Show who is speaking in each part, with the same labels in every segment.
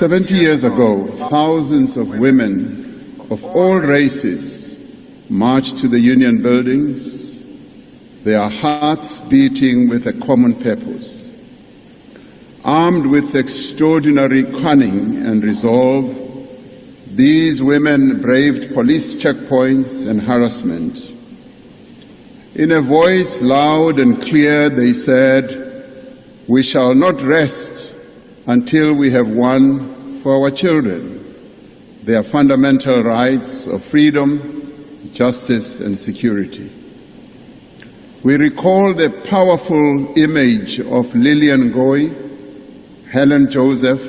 Speaker 1: 70 years ago, thousands of women of all races marched to the Union buildings, their hearts beating with a common purpose. Armed with extraordinary cunning and resolve, these women braved police checkpoints and harassment. In a voice loud and clear, they said, "We shall not rest until we have won for our children their fundamental rights of freedom, justice, and security." We recall the powerful image of Lillian Ngoyi, Helen Joseph,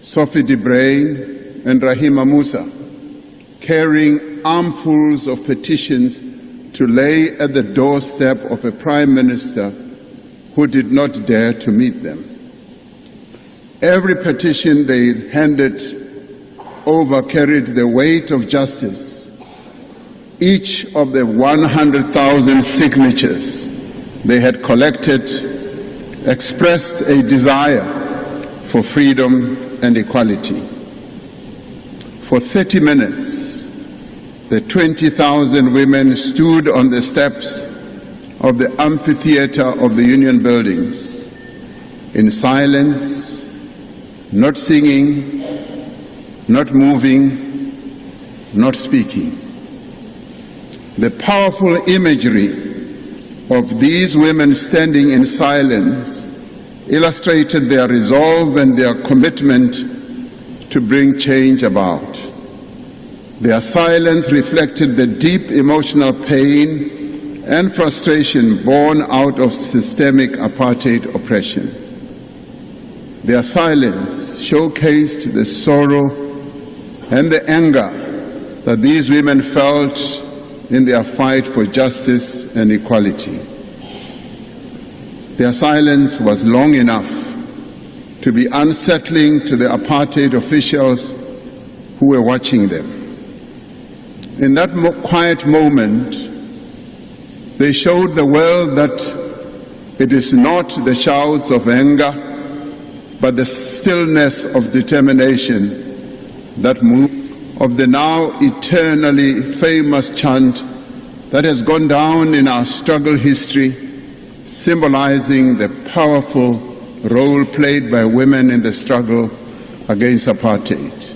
Speaker 1: Sophie de Bruyn, and Rahima Musa, carrying armfuls of petitions to lay at the doorstep of a prime minister who did not dare to meet them. Every petition they handed over carried the weight of justice. Each of the 100,000 signatures they had collected expressed a desire for freedom and equality. For 30 minutes, the 20,000 women stood on the steps of the amphitheater of the Union buildings in silence, not singing, not moving, not speaking. The powerful imagery of these women standing in silence illustrated their resolve and their commitment to bring change about. Their silence reflected the deep emotional pain and frustration born out of systemic apartheid oppression. Their silence showcased the sorrow and the anger that these women felt in their fight for justice and equality. Their silence was long enough to be unsettling to the apartheid officials who were watching them. In that quiet moment, they showed the world that it is not the shouts of anger, but the stillness of determination that moved, of the now eternally famous chant that has gone down in our struggle history, symbolizing the powerful role played by women in the struggle against apartheid.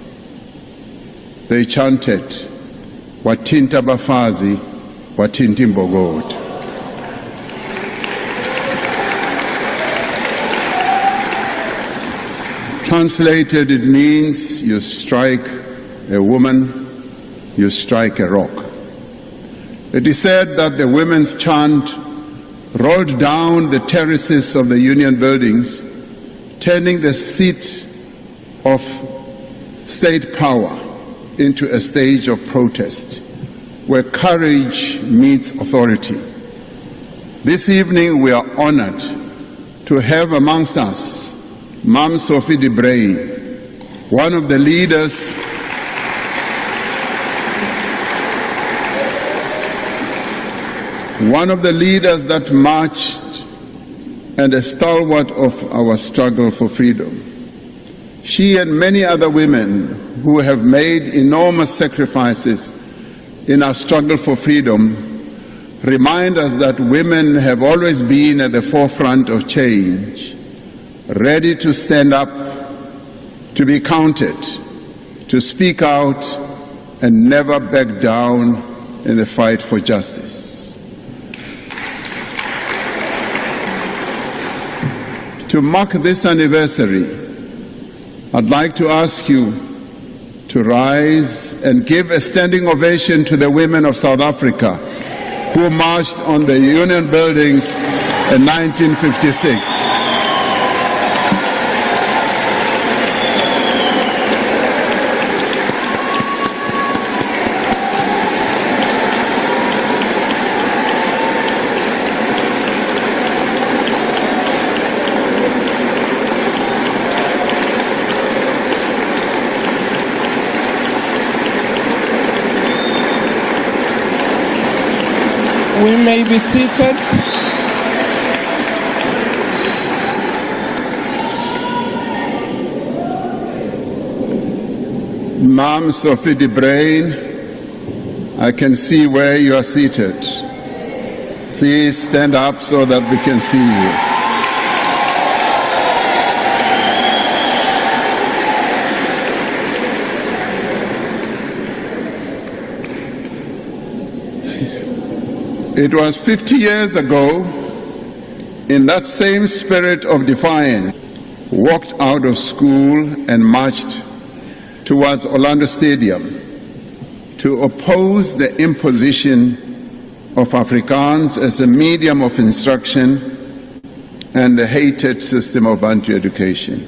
Speaker 1: They chanted, "Wathinta Bafazi, Wathinta Imbokodo." Translated, it means you strike a woman, you strike a rock. It is said that the women's chant rolled down the terraces of the Union buildings, turning the seat of state power into a stage of protest, where courage meets authority. This evening we are honored to have amongst us Mam Sophie de Bruyn, one of the leaders that marched and a stalwart of our struggle for freedom. She and many other women who have made enormous sacrifices in our struggle for freedom remind us that women have always been at the forefront of change, ready to stand up, to be counted, to speak out, and never back down in the fight for justice. To mark this anniversary, I'd like to ask you to rise and give a standing ovation to the women of South Africa who marched on the Union buildings in 1956.
Speaker 2: We may be seated.
Speaker 1: Ma'am Sophie de Bruyn, I can see where you are seated. Please stand up so that we can see you. It was 50 years ago, in that same spirit of defiance, walked out of school and marched towards Orlando Stadium to oppose the imposition of Afrikaans as a medium of instruction and the hated system of Bantu education.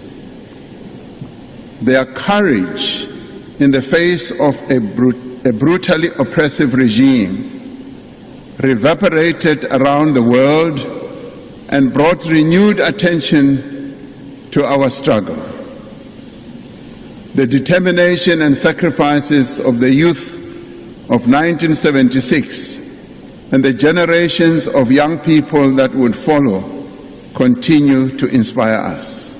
Speaker 1: Their courage in the face of a brutally oppressive regime reverberated around the world and brought renewed attention to our struggle. The determination and sacrifices of the youth of 1976 and the generations of young people that would follow continue to inspire us.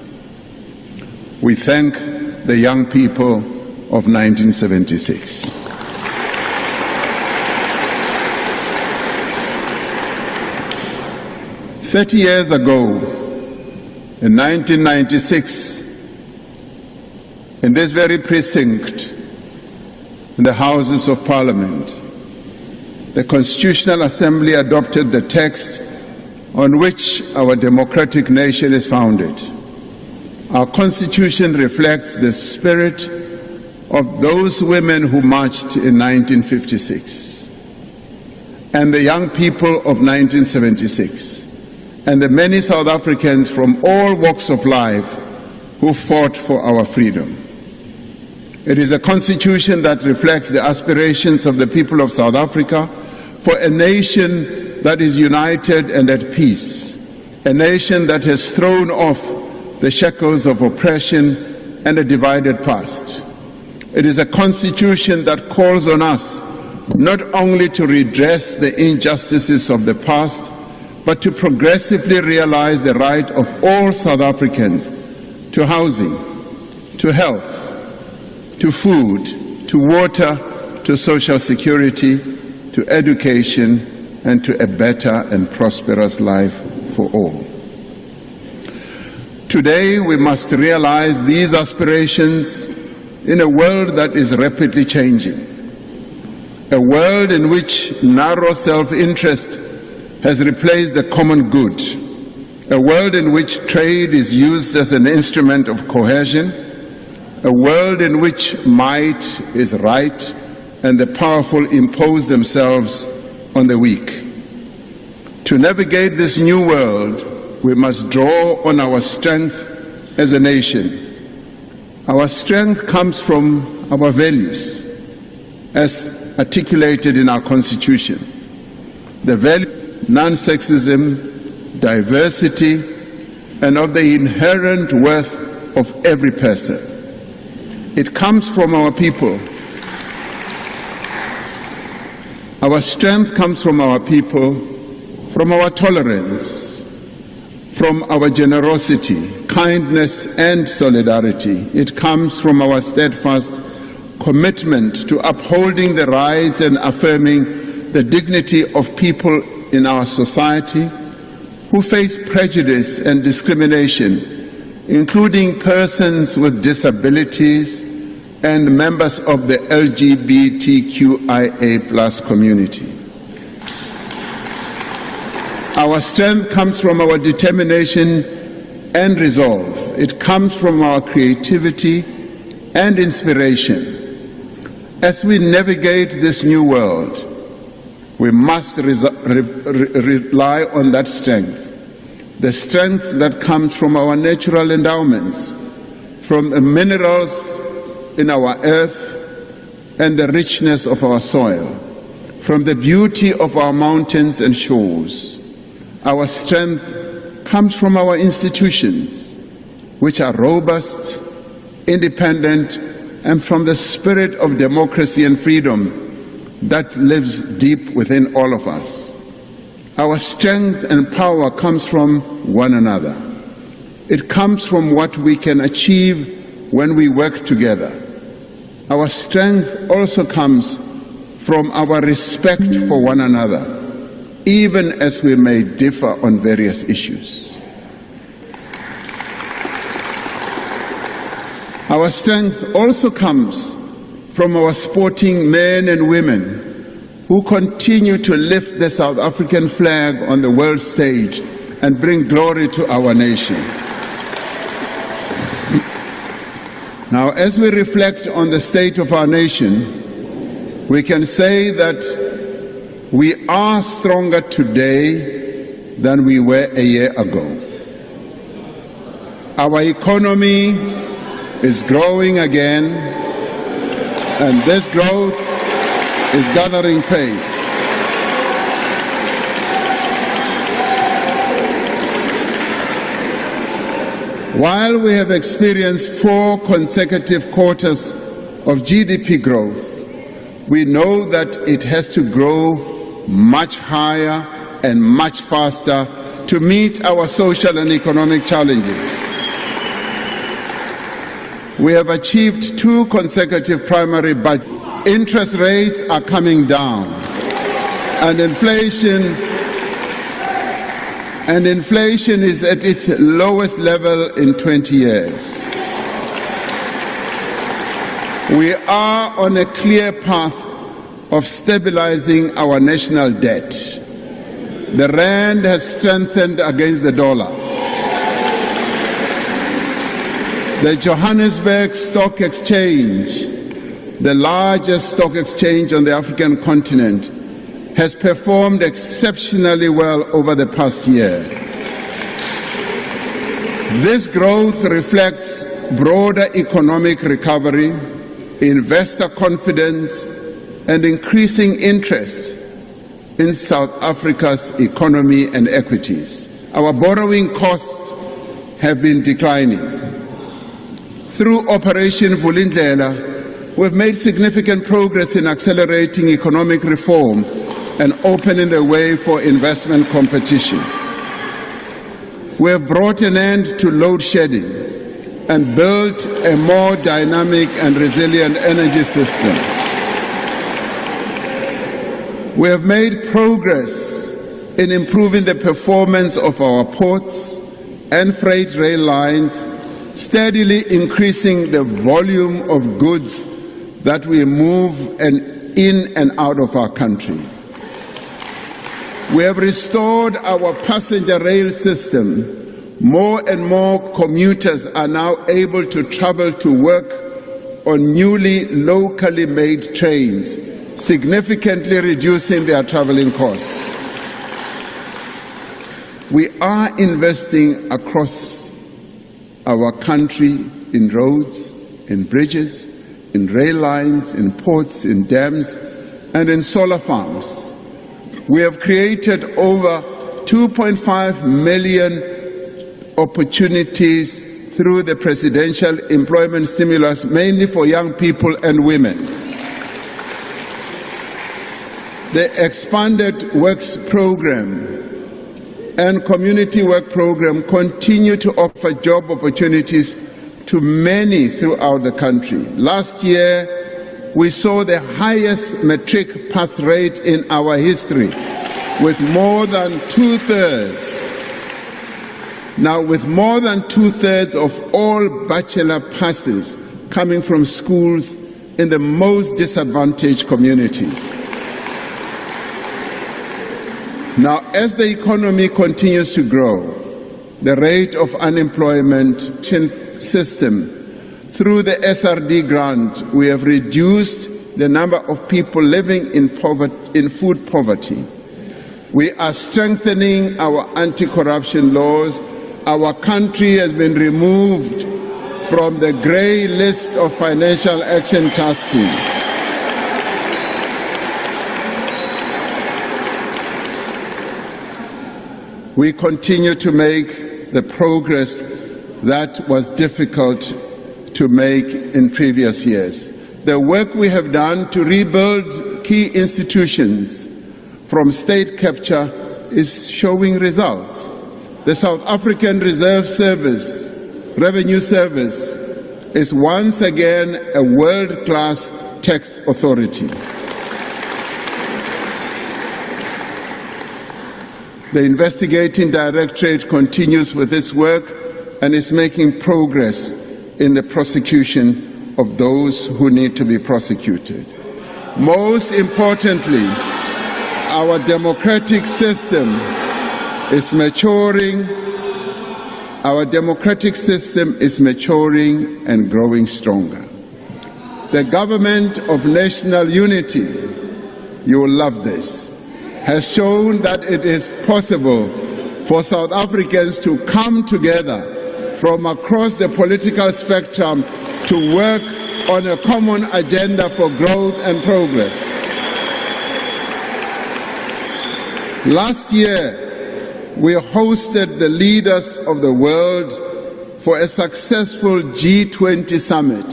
Speaker 1: We thank the young people of 1976. "30 years ago, in 1996, in this very precinct, in the Houses of Parliament, the Constitutional Assembly adopted the text on which our democratic nation is founded. Our Constitution reflects the spirit of those women who marched in 1956, and the young people of 1976, and the many South Africans from all walks of life who fought for our freedom. It is a constitution that reflects the aspirations of the people of South Africa for a nation that is united and at peace, a nation that has thrown off the shackles of oppression and a divided past. It is a constitution that calls on us not only to redress the injustices of the past, but to progressively realize the right of all South Africans to housing, to health, to food, to water, to social security, to education, and to a better and prosperous life for all. Today, we must realize these aspirations in a world that is rapidly changing, a world in which narrow self-interest has replaced the common good, a world in which trade is used as an instrument of cohesion, a world in which might is right and the powerful impose themselves on the weak. To navigate this new world, we must draw on our strength as a nation. Our strength comes from our values, as articulated in our Constitution. The value non-sexism, diversity, and of the inherent worth of every person. It comes from our people. Our strength comes from our people, from our tolerance, from our generosity, kindness, and solidarity. It comes from our steadfast commitment to upholding the rights and affirming the dignity of people in our society who face prejudice and discrimination, including persons with disabilities and members of the LGBTQIA+ community. Our strength comes from our determination and resolve. It comes from our creativity and inspiration. As we navigate this new world, we must rely on that strength, the strength that comes from our natural endowments, from the minerals in our earth and the richness of our soil, from the beauty of our mountains and shores. Our strength comes from our institutions, which are robust, independent, and from the spirit of democracy and freedom that lives deep within all of us. Our strength and power comes from one another. It comes from what we can achieve when we work together. Our strength also comes from our respect for one another, even as we may differ on various issues. Our strength also comes from our sporting men and women who continue to lift the South African flag on the world stage and bring glory to our nation. Now, as we reflect on the state of our nation, we can say that we are stronger today than we were a year ago. Our economy is growing again, and this growth is gathering pace. While we have experienced 4 consecutive quarters of GDP growth, we know that it has to grow much higher and much faster to meet our social and economic challenges. We have achieved 2 consecutive primary budgets. Interest rates are coming down, and inflation is at its lowest level in 20 years. We are on a clear path of stabilizing our national debt. The rand has strengthened against the dollar. The Johannesburg Stock Exchange, the largest stock exchange on the African continent, has performed exceptionally well over the past year. This growth reflects broader economic recovery, investor confidence, and increasing interest in South Africa's economy and equities. Our borrowing costs have been declining. Through Operation Vulindlela, we've made significant progress in accelerating economic reform and opening the way for investment competition. We have brought an end to load shedding and built a more dynamic and resilient energy system. We have made progress in improving the performance of our ports and freight rail lines, steadily increasing the volume of goods that we move in and out of our country. We have restored our passenger rail system. More and more commuters are now able to travel to work on newly locally made trains, significantly reducing their traveling costs. We are investing across our country in roads, in bridges, in rail lines, in ports, in dams, and in solar farms. We have created over 2.5 million opportunities through the presidential employment stimulus, mainly for young people and women. The expanded Works program and community work program continue to offer job opportunities to many throughout the country. Last year, we saw the highest matric pass rate in our history, with more than two-thirds of all bachelor passes coming from schools in the most disadvantaged communities. Now, as the economy continues to grow, the rate of unemployment system, through the SRD grant, we have reduced the number of people living in food poverty. We are strengthening our anti-corruption laws. Our country has been removed from the grey list of Financial Action Task Team. We continue to make the progress that was difficult to make in previous years. The work we have done to rebuild key institutions from state capture is showing results. The South African Revenue Service is once again a world-class tax authority. The investigating directorate continues with its work and is making progress in the prosecution of those who need to be prosecuted. Most importantly, our democratic system is maturing. Our democratic system is maturing and growing stronger. The government of national unity, you will love this, has shown that it is possible for South Africans to come together from across the political spectrum to work on a common agenda for growth and progress. Last year, we hosted the leaders of the world for a successful G20 summit,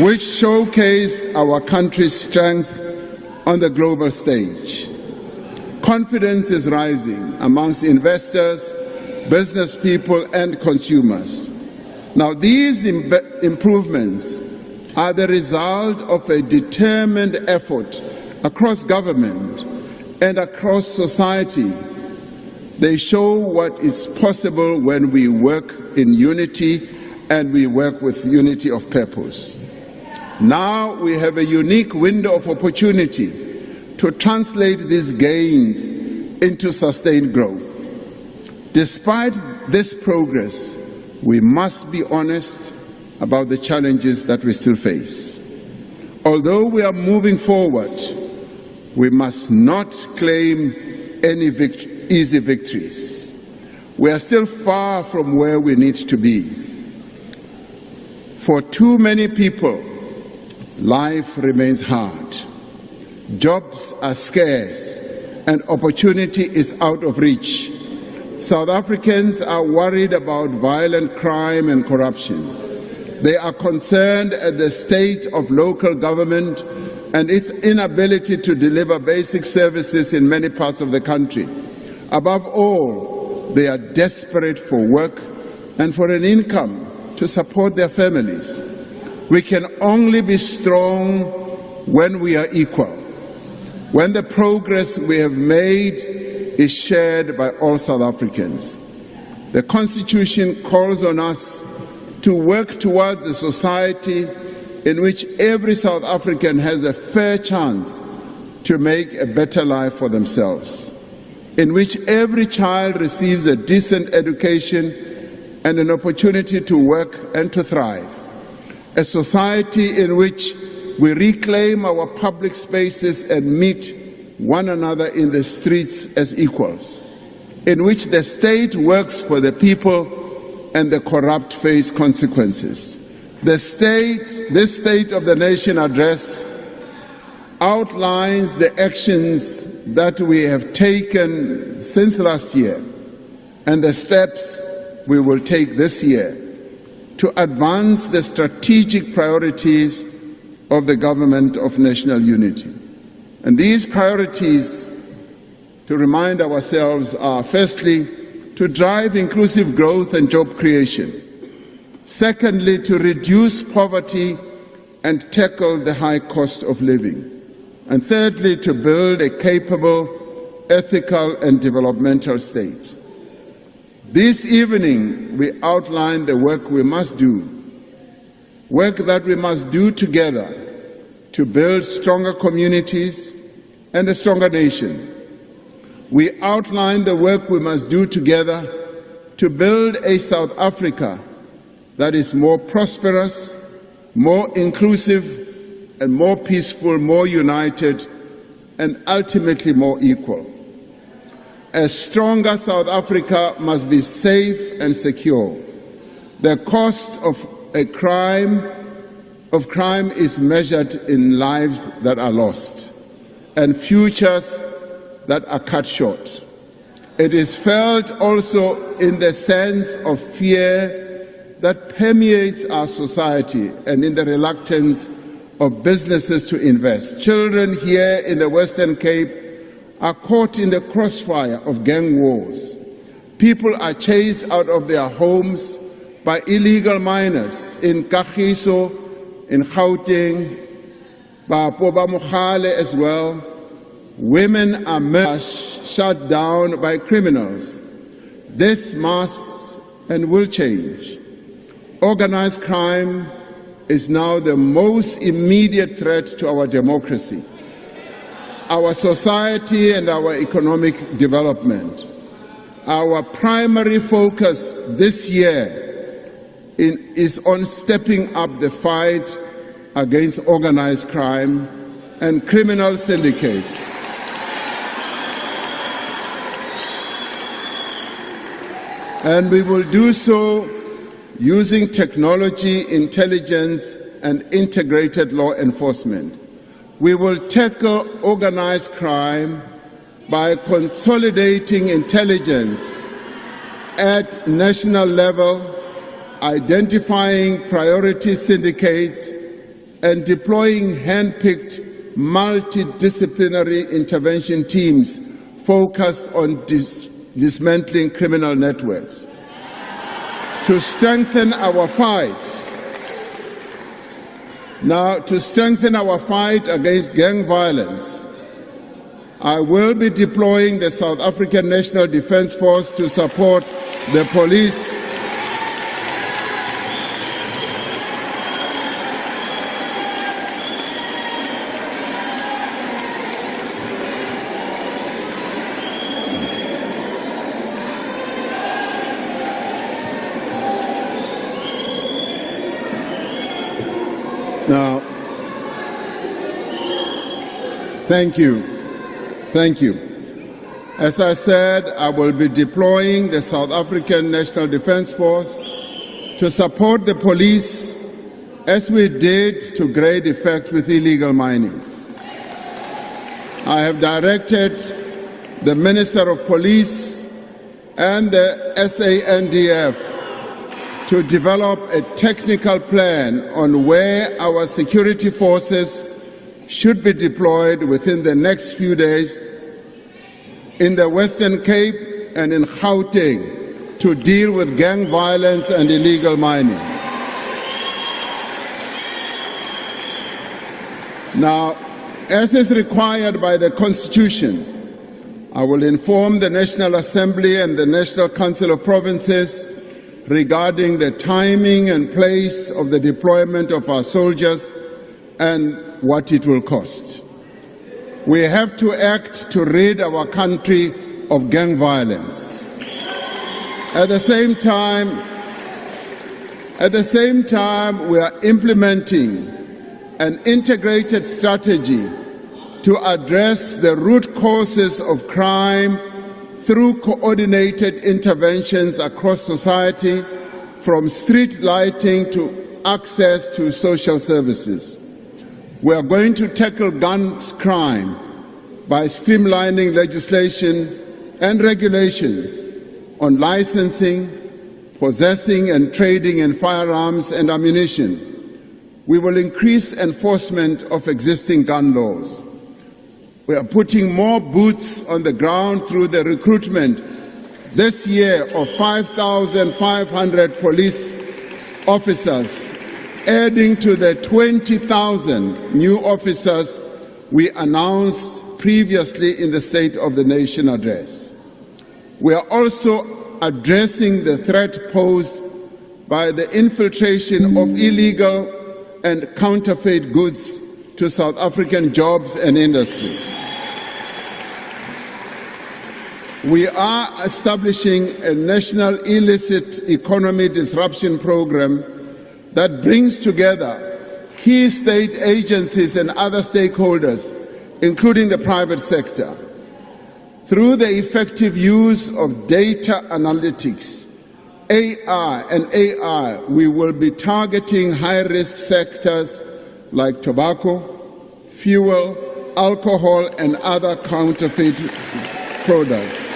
Speaker 1: which showcased our country's strength on the global stage. Confidence is rising amongst investors, business people, and consumers. Now, these improvements are the result of a determined effort across government and across society. They show what is possible when we work in unity and we work with unity of purpose. Now we have a unique window of opportunity to translate these gains into sustained growth. Despite this progress, we must be honest about the challenges that we still face. Although we are moving forward, we must not claim any easy victories. We are still far from where we need to be. For too many people, life remains hard. Jobs are scarce and opportunity is out of reach. South Africans are worried about violent crime and corruption. They are concerned at the state of local government and its inability to deliver basic services in many parts of the country. Above all, they are desperate for work and for an income to support their families. We can only be strong when we are equal, when the progress we have made is shared by all South Africans. The Constitution calls on us to work towards a society in which every South African has a fair chance to make a better life for themselves, in which every child receives a decent education and an opportunity to work and to thrive, a society in which we reclaim our public spaces and meet one another in the streets as equals, in which the state works for the people and the corrupt face consequences. This State of the Nation address outlines the actions that we have taken since last year and the steps we will take this year to advance the strategic priorities of the Government of National Unity. And these priorities, to remind ourselves, are firstly, to drive inclusive growth and job creation. Secondly, to reduce poverty and tackle the high cost of living. And thirdly, to build a capable, ethical and developmental state. This evening, we outline the work we must do, work that we must do together to build stronger communities and a stronger nation. We outline the work we must do together to build a South Africa that is more prosperous, more inclusive, and more peaceful, more united, and ultimately more equal. A stronger South Africa must be safe and secure. The cost of crime is measured in lives that are lost and futures that are cut short. It is felt also in the sense of fear that permeates our society and in the reluctance of businesses to invest. Children here in the Western Cape are caught in the crossfire of gang wars. People are chased out of their homes, by illegal miners in Kagiso, in Gauteng, by Poba Mogale as well. Women are shut down by criminals. This must and will change. Organized crime is now the most immediate threat to our democracy, our society, and our economic development. Our primary focus this year is on stepping up the fight against organized crime and criminal syndicates. And we will do so using technology, intelligence, and integrated law enforcement. We will tackle organized crime by consolidating intelligence at national level, identifying priority syndicates, and deploying hand-picked multidisciplinary intervention teams focused on dismantling criminal networks. To strengthen our fight, against gang violence, I will be deploying the South African National Defence Force to support the police Now, thank you. As I said, I will be deploying the South African National Defence Force to support the police as we did to great effect with illegal mining. I have directed the Minister of Police and the SANDF to develop a technical plan on where our security forces should be deployed within the next few days in the Western Cape and in Gauteng to deal with gang violence and illegal mining. Now, as is required by the Constitution, I will inform the National Assembly and the National Council of Provinces regarding the timing and place of the deployment of our soldiers and what it will cost. We have to act to rid our country of gang violence. At the same time, we are implementing an integrated strategy to address the root causes of crime through coordinated interventions across society, from street lighting to access to social services. We are going to tackle gun crime by streamlining legislation and regulations on licensing, possessing and trading in firearms and ammunition. We will increase enforcement of existing gun laws. We are putting more boots on the ground through the recruitment this year of 5,500 police officers, adding to the 20,000 new officers we announced previously in the State of the Nation address. We are also addressing the threat posed by the infiltration of illegal and counterfeit goods to South African jobs and industry. We are establishing a national illicit economy disruption program that brings together key state agencies and other stakeholders, including the private sector. Through the effective use of data analytics, AI, we will be targeting high-risk sectors like tobacco, fuel, alcohol, and other counterfeit products.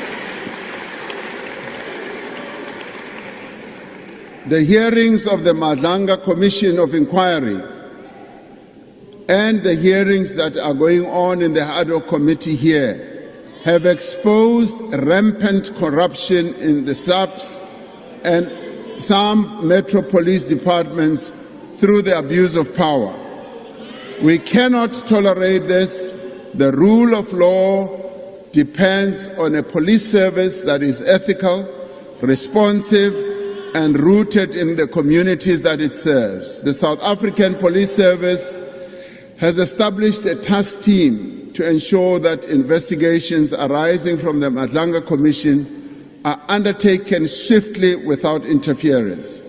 Speaker 1: The hearings of the Madlanga Commission of Inquiry and the hearings that are going on in the ad hoc committee here have exposed rampant corruption in the SAPS and some Metro Police departments through the abuse of power. We cannot tolerate this. The rule of law depends on a police service that is ethical, responsive, and rooted in the communities that it serves. The South African Police Service has established a task team to ensure that investigations arising from the Madlanga Commission are undertaken swiftly without interference.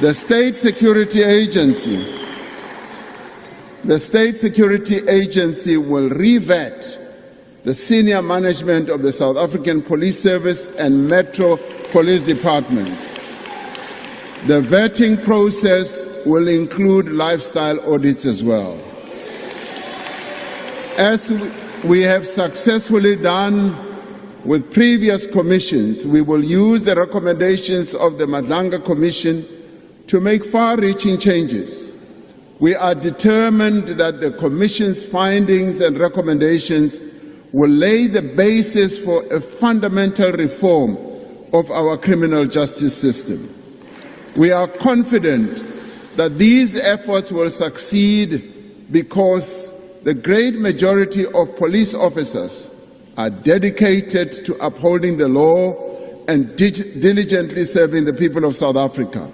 Speaker 1: The State Security Agency will re-vet the senior management of the South African Police Service and Metro Police Departments. The vetting process will include lifestyle audits as well. As we have successfully done with previous commissions, we will use the recommendations of the Madlanga Commission to make far-reaching changes. We are determined that the Commission's findings and recommendations will lay the basis for a fundamental reform of our criminal justice system. We are confident that these efforts will succeed because the great majority of police officers are dedicated to upholding the law and diligently serving the people of South Africa.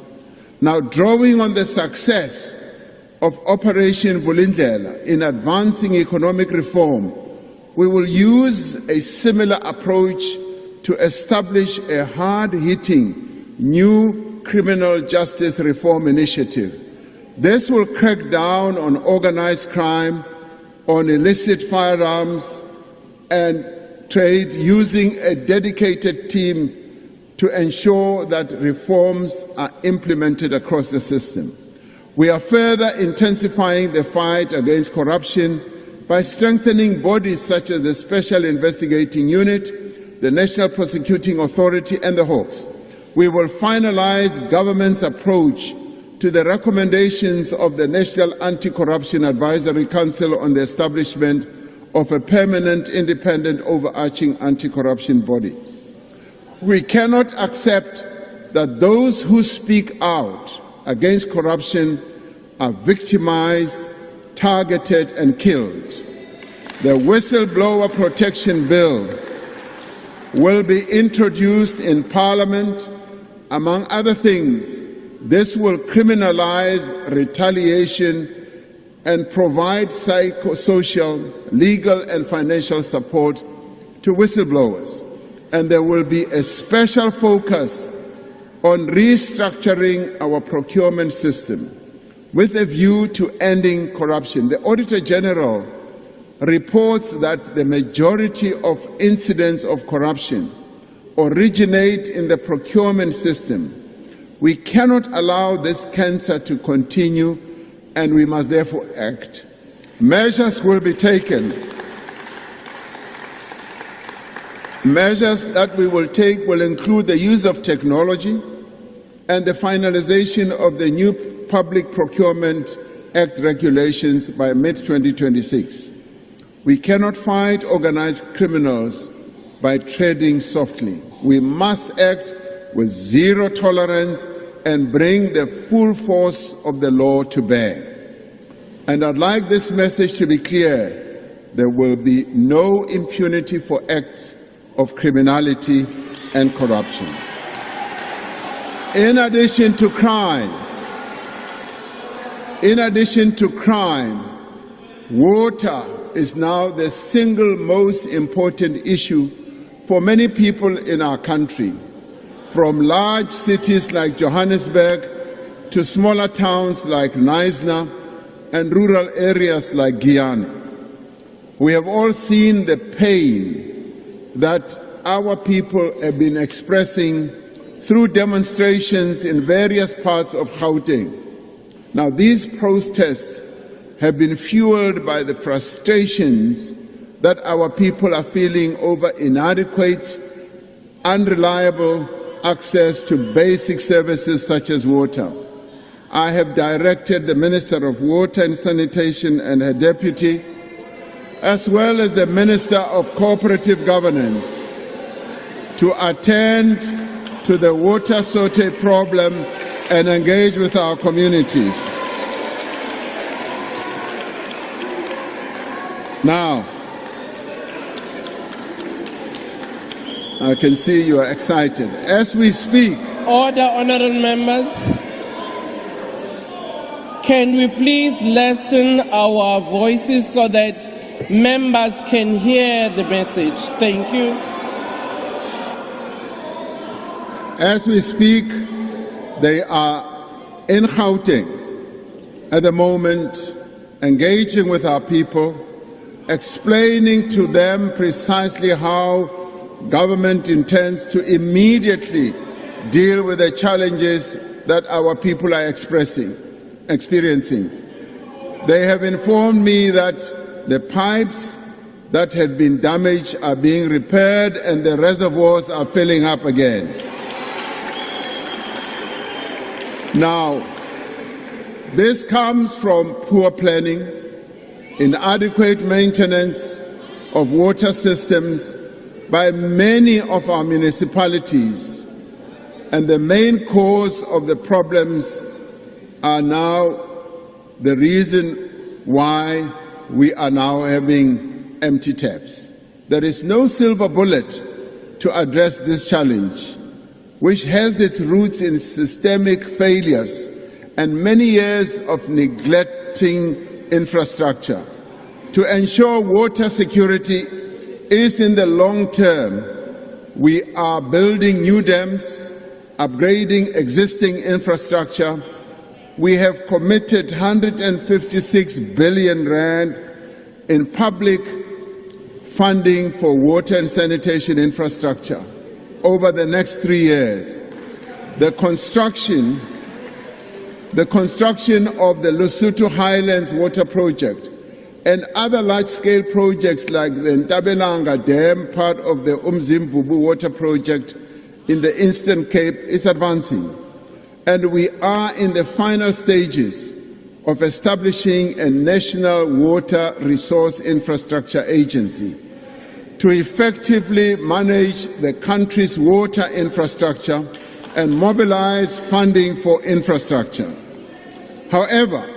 Speaker 1: Now, drawing on the success of Operation Vulindlela in advancing economic reform, we will use a similar approach to establish a hard-hitting new criminal justice reform initiative. This will crack down on organized crime, on illicit firearms and trade, using a dedicated team to ensure that reforms are implemented across the system. We are further intensifying the fight against corruption by strengthening bodies such as the Special Investigating Unit, the National Prosecuting Authority, and the Hawks. We will finalize government's approach to the recommendations of the National Anti-Corruption Advisory Council on the establishment of a permanent, independent, overarching anti-corruption body. We cannot accept that those who speak out against corruption are victimized, targeted, and killed. The Whistleblower Protection Bill will be introduced in Parliament. Among other things, this will criminalize retaliation and provide psychosocial, legal, and financial support to whistleblowers. And there will be a special focus on restructuring our procurement system with a view to ending corruption. The Auditor General reports that the majority of incidents of corruption originate in the procurement system. We cannot allow this cancer to continue, and we must therefore act. Measures will be taken. Measures that we will take will include the use of technology and the finalization of the new Public Procurement Act regulations by mid-2026. We cannot fight organized criminals by treading softly. We must act with zero tolerance and bring the full force of the law to bear. And I'd like this message to be clear: there will be no impunity for acts of criminality and corruption. In addition to crime, water is now the single most important issue for many people in our country, from large cities like Johannesburg to smaller towns like Knysna and rural areas like Guyana. We have all seen the pain that our people have been expressing through demonstrations in various parts of Gauteng. Now, these protests have been fueled by the frustrations that our people are feeling over inadequate, unreliable access to basic services such as water. I have directed the Minister of Water and Sanitation and her deputy, as well as the Minister of Cooperative Governance, to attend to the water shortage problem and engage with our communities. Now, I can see you are excited. As we speak,
Speaker 2: Order, honorable members. Can we please lessen our voices so that members can hear the message? Thank you.
Speaker 1: as we speak, they are in Gauteng at the moment, engaging with our people, explaining to them precisely how government intends to immediately deal with the challenges that our people are experiencing. They have informed me that the pipes that had been damaged are being repaired and the reservoirs are filling up again. Now, this comes from poor planning, inadequate maintenance of water systems by many of our municipalities. And the main cause of the problems are now the reason why we are now having empty taps. There is no silver bullet to address this challenge, which has its roots in systemic failures and many years of neglecting infrastructure. To ensure water security is in the long term, we are building new dams, upgrading existing infrastructure. We have committed 156 billion rand in public funding for water and sanitation infrastructure over the next 3 years. The construction of the Lesotho Highlands Water Project and other large-scale projects like the Ntabelanga Dam, part of the Umzimvubu Water Project in the Eastern Cape, is advancing. And we are in the final stages of establishing a national water resource infrastructure agency to effectively manage the country's water infrastructure and mobilize funding for infrastructure. However,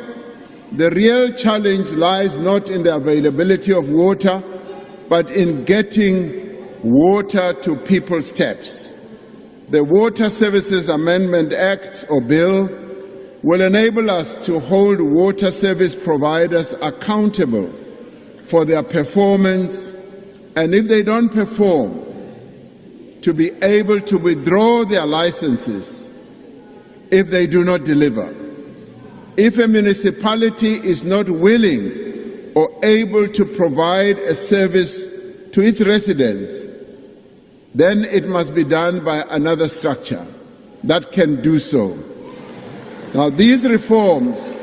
Speaker 1: the real challenge lies not in the availability of water, but in getting water to people's taps. The Water Services Amendment Act, or bill, will enable us to hold water service providers accountable for their performance, and if they don't perform, to be able to withdraw their licenses if they do not deliver. If a municipality is not willing or able to provide a service to its residents, then it must be done by another structure that can do so. Now, these reforms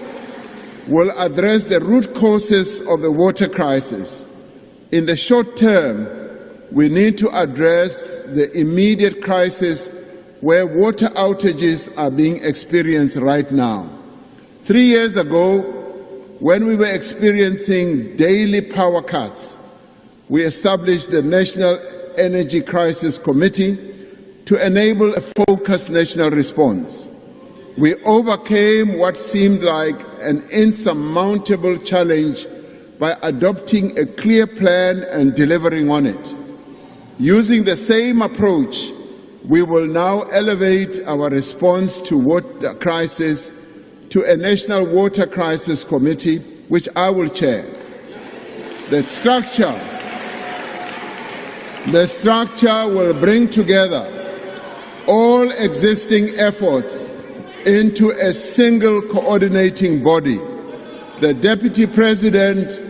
Speaker 1: will address the root causes of the water crisis. In the short term, we need to address the immediate crisis where water outages are being experienced right now. 3 years ago, when we were experiencing daily power cuts, we established the National Energy Crisis Committee to enable a focused national response. We overcame what seemed like an insurmountable challenge by adopting a clear plan and delivering on it. Using the same approach, we will now elevate our response to water crisis to a National Water Crisis Committee, which I will chair. The structure will bring together all existing efforts into a single coordinating body. The Deputy President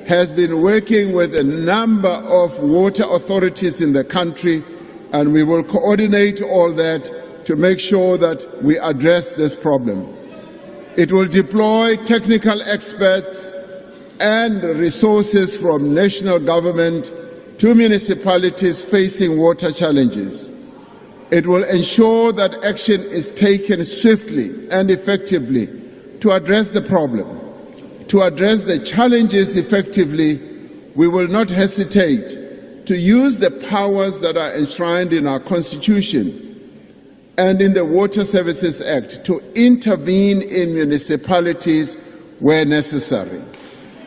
Speaker 1: has been working with a number of water authorities in the country, and we will coordinate all that to make sure that we address this problem. It will deploy technical experts and resources from national government to municipalities facing water challenges. It will ensure that action is taken swiftly and effectively to address the problem. To address the challenges effectively, we will not hesitate to use the powers that are enshrined in our Constitution and in the Water Services Act to intervene in municipalities where necessary.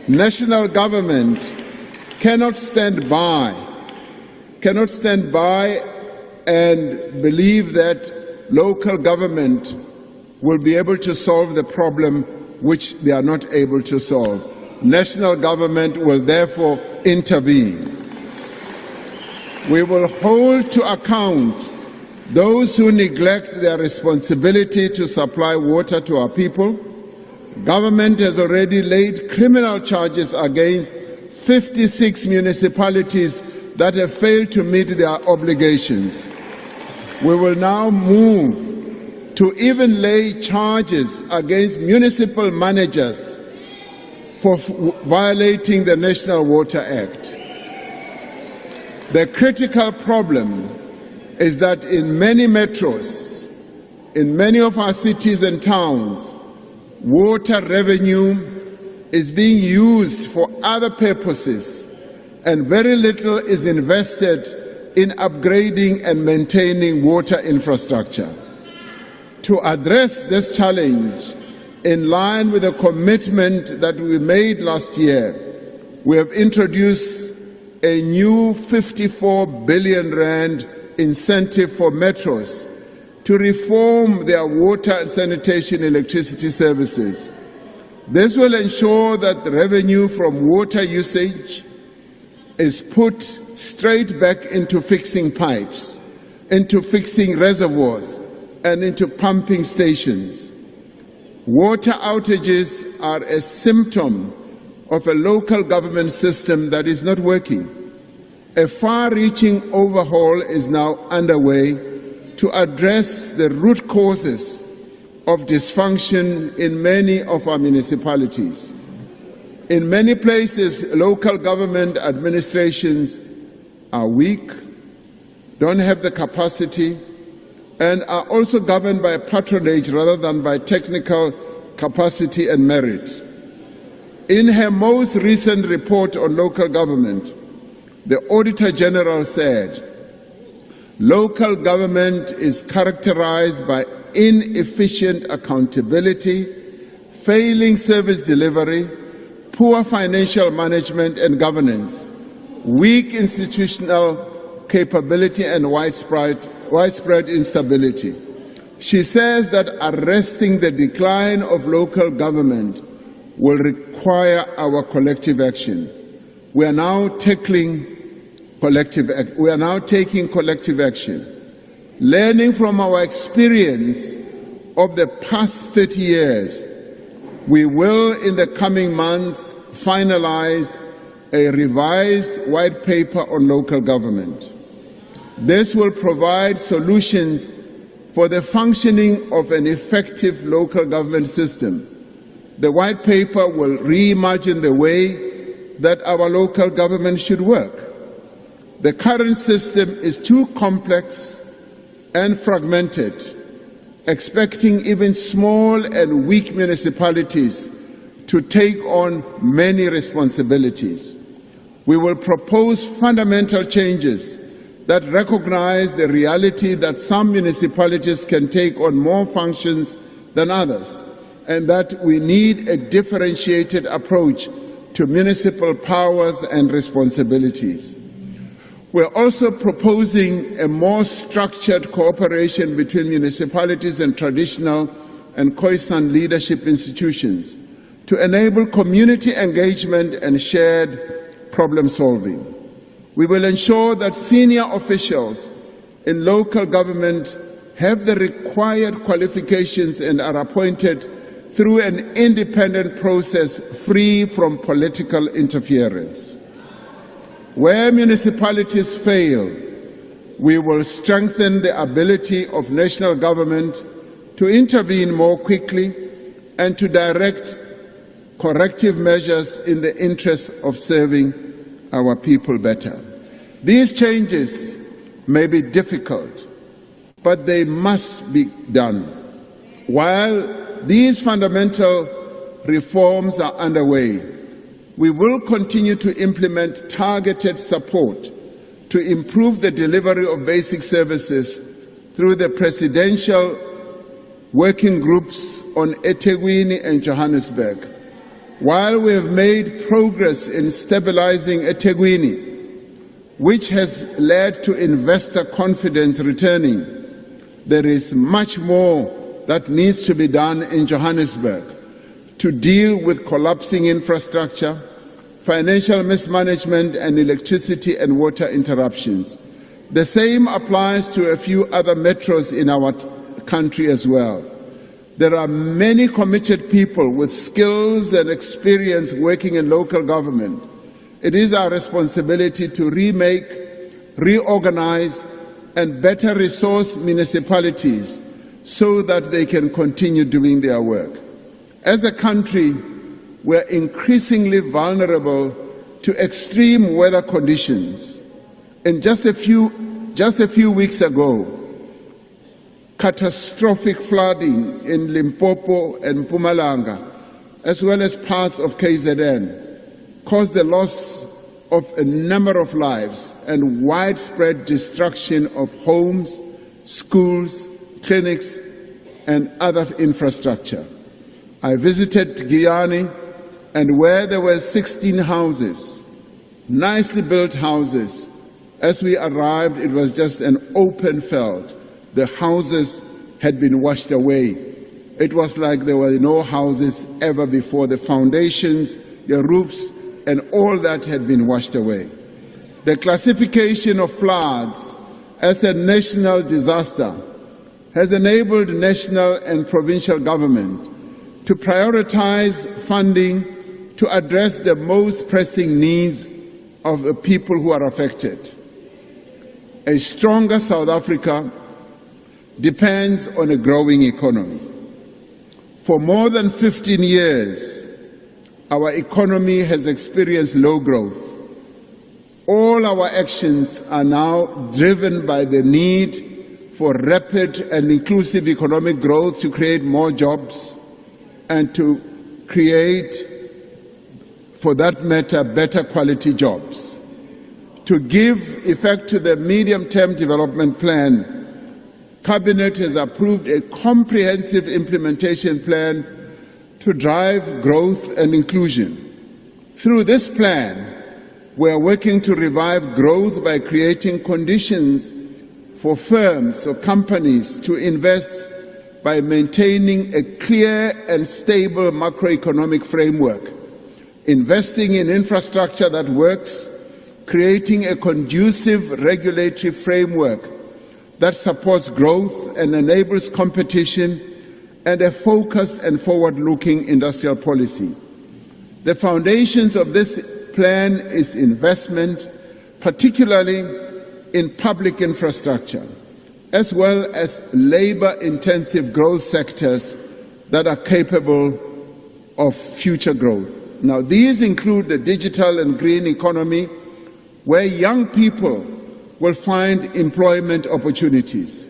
Speaker 1: National government cannot stand by and believe that local government will be able to solve the problem which they are not able to solve. National government will therefore intervene. We will hold to account those who neglect their responsibility to supply water to our people. Government has already laid criminal charges against 56 municipalities that have failed to meet their obligations. We will now move to even lay charges against municipal managers for violating the National Water Act. The critical problem is that in many metros, in many of our cities and towns, water revenue is being used for other purposes, and very little is invested in upgrading and maintaining water infrastructure. To address this challenge, in line with the commitment that we made last year, we have introduced a new 54 billion rand incentive for metros to reform their water, sanitation, electricity services. This will ensure that the revenue from water usage is put straight back into fixing pipes, into fixing reservoirs, and into pumping stations. Water outages are a symptom of a local government system that is not working. A far-reaching overhaul is now underway to address the root causes of dysfunction in many of our municipalities. In many places, local government administrations are weak, don't have the capacity, and are also governed by patronage rather than by technical capacity and merit. In her most recent report on local government, the Auditor General said, local government is characterized by inefficient accountability, failing service delivery, poor financial management and governance, weak institutional capability and widespread instability. She says that arresting the decline of local government will require our collective action. We are now taking collective action. Learning from our experience of the past 30 years, we will in the coming months finalize a revised white paper on local government. This will provide solutions for the functioning of an effective local government system. The white paper will reimagine the way that our local government should work. The current system is too complex and fragmented, expecting even small and weak municipalities to take on many responsibilities. We will propose fundamental changes that recognize the reality that some municipalities can take on more functions than others, and that we need a differentiated approach to municipal powers and responsibilities. We're also proposing a more structured cooperation between municipalities and traditional and Khoisan leadership institutions to enable community engagement and shared problem solving. We will ensure that senior officials in local government have the required qualifications and are appointed through an independent process free from political interference. Where municipalities fail, we will strengthen the ability of national government to intervene more quickly and to direct corrective measures in the interest of serving our people better. These changes may be difficult, but they must be done. While these fundamental reforms are underway, we will continue to implement targeted support to improve the delivery of basic services through the presidential working groups on eThekwini and Johannesburg. While we have made progress in stabilizing eThekwini, which has led to investor confidence returning, there is much more that needs to be done in Johannesburg to deal with collapsing infrastructure, financial mismanagement, and electricity and water interruptions. The same applies to a few other metros in our country as well. There are many committed people with skills and experience working in local government. It is our responsibility to remake, reorganize, and better resource municipalities so that they can continue doing their work. As a country, we're increasingly vulnerable to extreme weather conditions. And just a few weeks ago, catastrophic flooding in Limpopo and Mpumalanga, as well as parts of KZN, caused the loss of a number of lives and widespread destruction of homes, schools, clinics, and other infrastructure. I visited Guyane, and where there were 16 houses, nicely built houses, as we arrived, it was just an open field. The houses had been washed away. It was like there were no houses ever before. The foundations, the roofs, and all that had been washed away. The classification of floods as a national disaster has enabled national and provincial government to prioritize funding to address the most pressing needs of the people who are affected. A stronger South Africa depends on a growing economy. For more than 15 years, our economy has experienced low growth. All our actions are now driven by the need for rapid and inclusive economic growth to create more jobs and to create, for that matter, better quality jobs. To give effect to the medium-term development plan, Cabinet has approved a comprehensive implementation plan to drive growth and inclusion. Through this plan, we are working to revive growth by creating conditions for firms or companies to invest by maintaining a clear and stable macroeconomic framework, investing in infrastructure that works, creating a conducive regulatory framework that supports growth and enables competition, and a focused and forward-looking industrial policy. The foundations of this plan is investment, particularly in public infrastructure, as well as labor-intensive growth sectors that are capable of future growth. Now, these include the digital and green economy, where young people will find employment opportunities.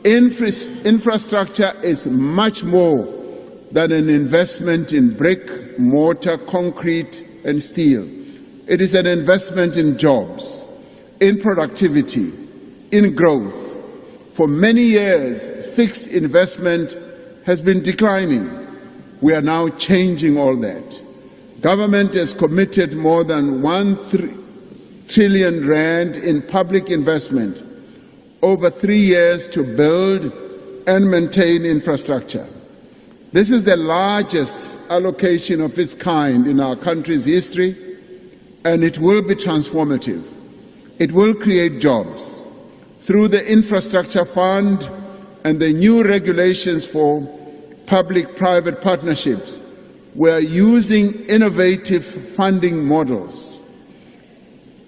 Speaker 1: Infrastructure is much more than an investment in brick, mortar, concrete, and steel. It is an investment in jobs, in productivity, in growth. For many years, fixed investment has been declining. We are now changing all that. Government has committed more than 1 trillion rand in public investment over 3 years to build and maintain infrastructure. This is the largest allocation of its kind in our country's history, and it will be transformative. It will create jobs. Through the Infrastructure Fund and the new regulations for public-private partnerships, we are using innovative funding models,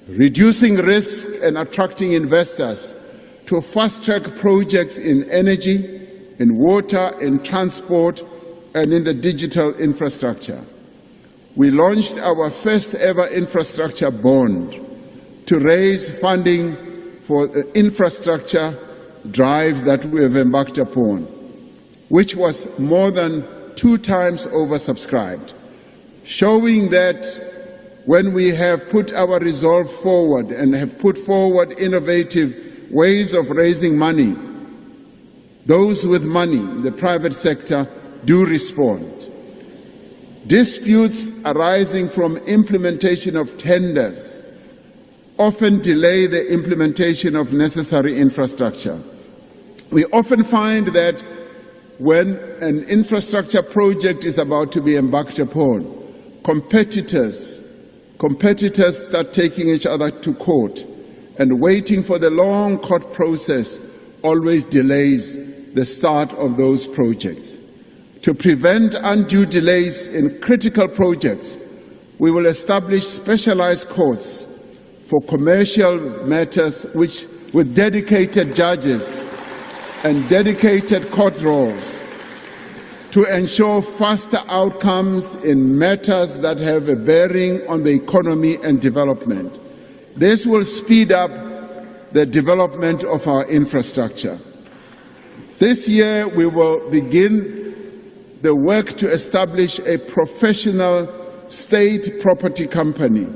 Speaker 1: reducing risk and attracting investors to fast-track projects in energy, in water, in transport, and in the digital infrastructure. We launched our first ever infrastructure bond to raise funding for the infrastructure drive that we have embarked upon, which was more than 2 times oversubscribed, showing that when we have put our resolve forward and have put forward innovative ways of raising money, Those with money, the private sector, do respond. Disputes arising from implementation of tenders often delay the implementation of necessary infrastructure. We often find that when an infrastructure project is about to be embarked upon, competitors start taking each other to court, and waiting for the long court process always delays the start of those projects. To prevent undue delays in critical projects, we will establish specialized courts for commercial matters with dedicated judges and dedicated court rolls to ensure faster outcomes in matters that have a bearing on the economy and development. This will speed up the development of our infrastructure. This year, we will begin the work to establish a professional state property company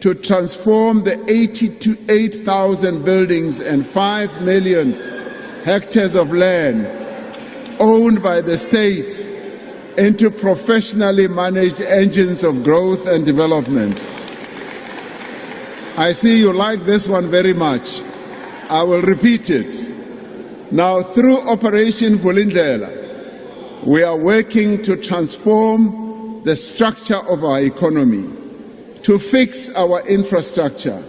Speaker 1: to transform the 88,000 buildings and 5 million hectares of land owned by the state into professionally managed engines of growth and development. I see you like this one very much. I will repeat it. Now, through Operation Vulindlela, we are working to transform the structure of our economy, to fix our infrastructure,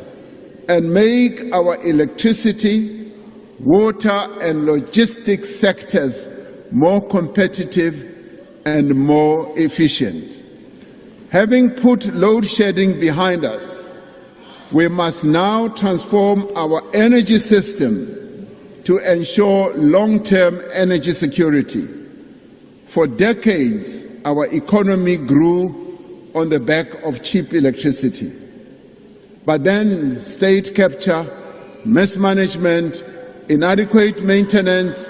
Speaker 1: and make our electricity, water, and logistics sectors more competitive and more efficient. Having put load shedding behind us, we must now transform our energy system to ensure long-term energy security. For decades, our economy grew on the back of cheap electricity. But then state capture, mismanagement, inadequate maintenance,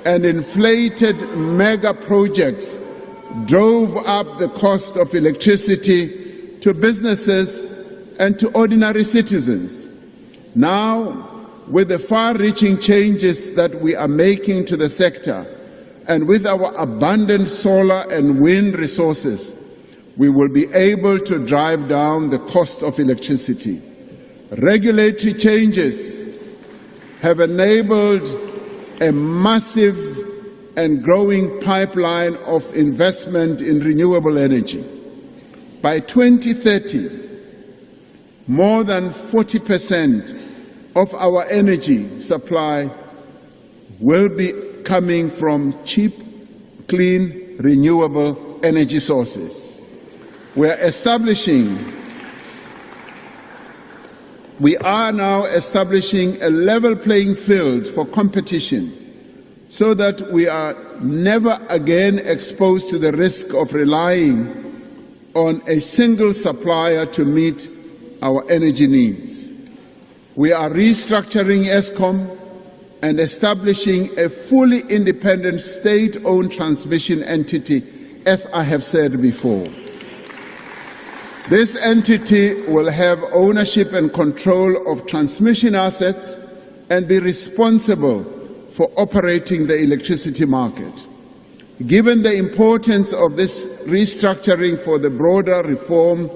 Speaker 1: and inflated mega projects drove up the cost of electricity to businesses and to ordinary citizens. Now, with the far-reaching changes that we are making to the sector, and with our abundant solar and wind resources, we will be able to drive down the cost of electricity. Regulatory changes have enabled a massive and growing pipeline of investment in renewable energy. By 2030, more than 40% of our energy supply will be coming from cheap, clean, renewable energy sources. We are now establishing a level playing field for competition so that we are never again exposed to the risk of relying on a single supplier to meet our energy needs. We are restructuring ESCOM and establishing a fully independent state-owned transmission entity, as I have said before. This entity will have ownership and control of transmission assets and be responsible for operating the electricity market. Given the importance of this restructuring for the broader reform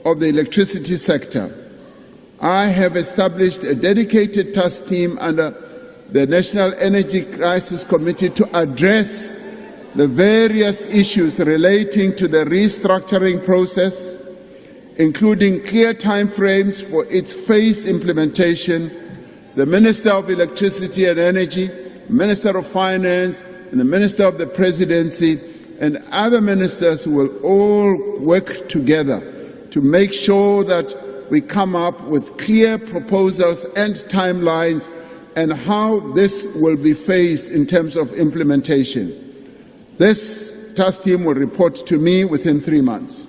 Speaker 1: of the electricity sector, I have established a dedicated task team under the National Energy Crisis Committee to address the various issues relating to the restructuring process, including clear timeframes for its phased implementation. The Minister of Electricity and Energy, Minister of Finance, and the Minister of the Presidency, and other ministers will all work together to make sure that we come up with clear proposals and timelines and how this will be phased in terms of implementation. This task team will report to me within 3 months.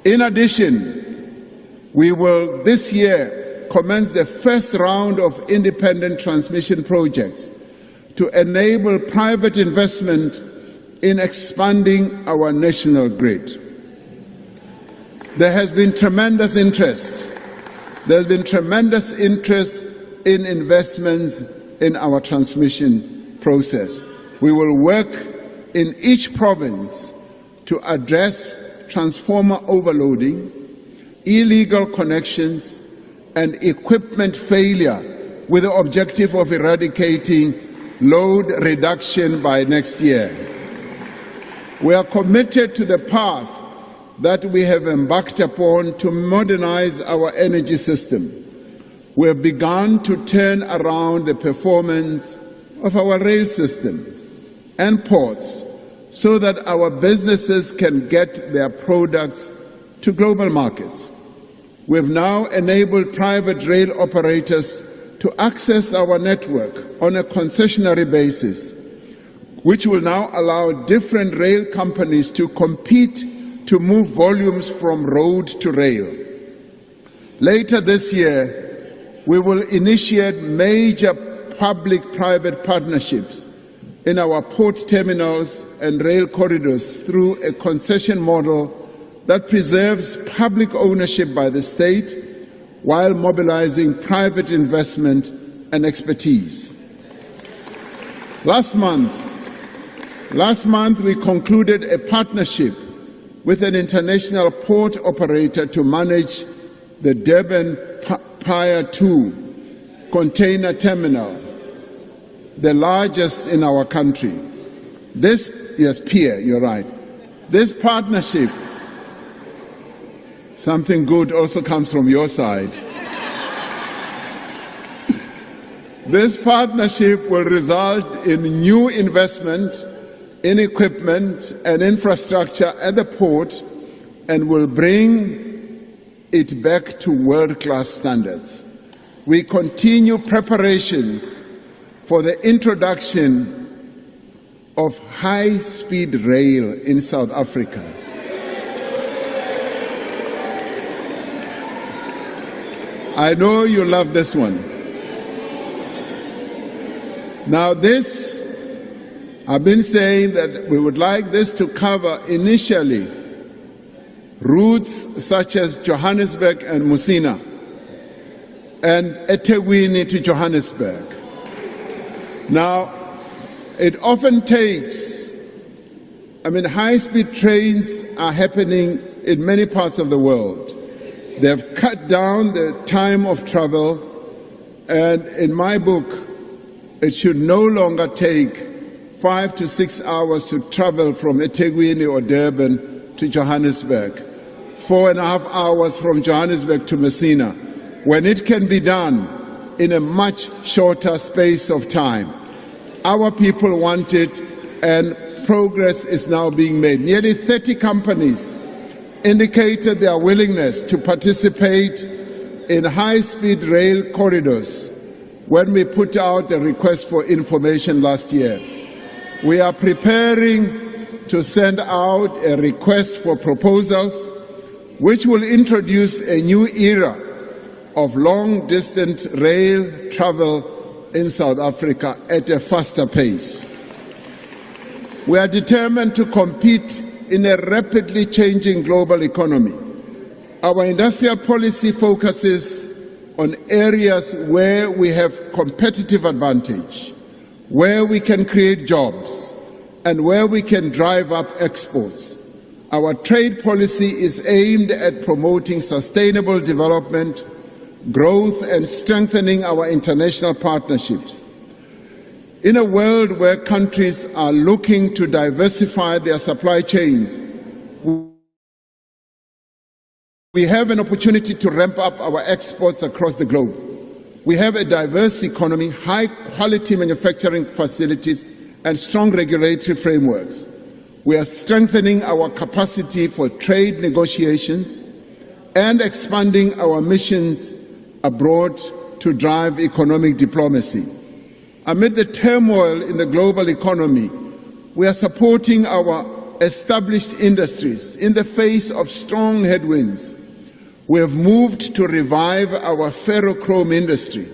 Speaker 1: In addition, we will this year commence the first round of independent transmission projects to enable private investment in expanding our national grid. There has been tremendous interest. There's been tremendous interest in investments in our transmission process. We will work in each province to address transformer overloading, illegal connections, and equipment failure with the objective of eradicating load reduction by next year. We are committed to the path that we have embarked upon to modernize our energy system. We have begun to turn around the performance of our rail system and ports so that our businesses can get their products to global markets. We have now enabled private rail operators to access our network on a concessionary basis, which will now allow different rail companies to compete to move volumes from road to rail. Later this year, we will initiate major public-private partnerships in our port terminals and rail corridors through a concession model that preserves public ownership by the state while mobilizing private investment and expertise. Last month, we concluded a partnership with an international port operator to manage the Durban Pier 2 container terminal, the largest in our country. Pier, you're right. This partnership, something good also comes from your side. This partnership will result in new investment in equipment and infrastructure at the port and will bring it back to world-class standards. We continue preparations for the introduction of high-speed rail in South Africa. I know you love this one. Now I've been saying that we would like this to cover initially routes such as Johannesburg and Musina and eThekwini to Johannesburg. Now, it often takes, high-speed trains are happening in many parts of the world. They have cut down the time of travel, and in my book, it should no longer take 5 to 6 hours to travel from eThekwini or Durban to Johannesburg, 4.5 hours from Johannesburg to Messina, when it can be done in a much shorter space of time. Our people want it, and progress is now being made. Nearly 30 companies indicated their willingness to participate in high-speed rail corridors when we put out the request for information last year. We are preparing to send out a request for proposals which will introduce a new era of long-distance rail travel in South Africa at a faster pace. We are determined to compete in a rapidly changing global economy. Our industrial policy focuses on areas where we have competitive advantage, where we can create jobs, and where we can drive up exports. Our trade policy is aimed at promoting sustainable development, growth, and strengthening our international partnerships. In a world where countries are looking to diversify their supply chains, we have an opportunity to ramp up our exports across the globe. We have a diverse economy, high-quality manufacturing facilities, and strong regulatory frameworks. We are strengthening our capacity for trade negotiations and expanding our missions abroad to drive economic diplomacy. Amid the turmoil in the global economy, we are supporting our established industries in the face of strong headwinds. We have moved to revive our ferrochrome industry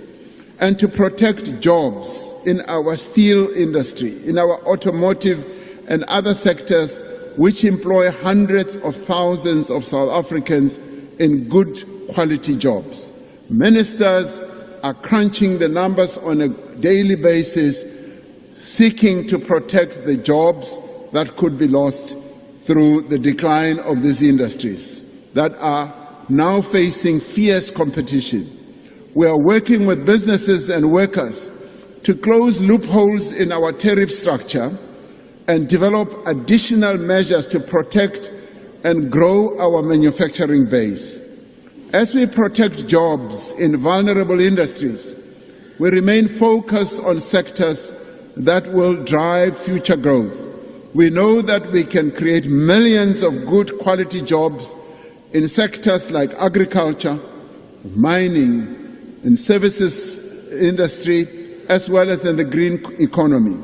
Speaker 1: and to protect jobs in our steel industry, in our automotive and other sectors which employ hundreds of thousands of South Africans in good quality jobs. Ministers are crunching the numbers on a daily basis seeking to protect the jobs that could be lost through the decline of these industries that are now facing fierce competition. We are working with businesses and workers to close loopholes in our tariff structure and develop additional measures to protect and grow our manufacturing base. As we protect jobs in vulnerable industries, we remain focused on sectors that will drive future growth. We know that we can create millions of good quality jobs in sectors like agriculture, mining, and services industry, as well as in the green economy.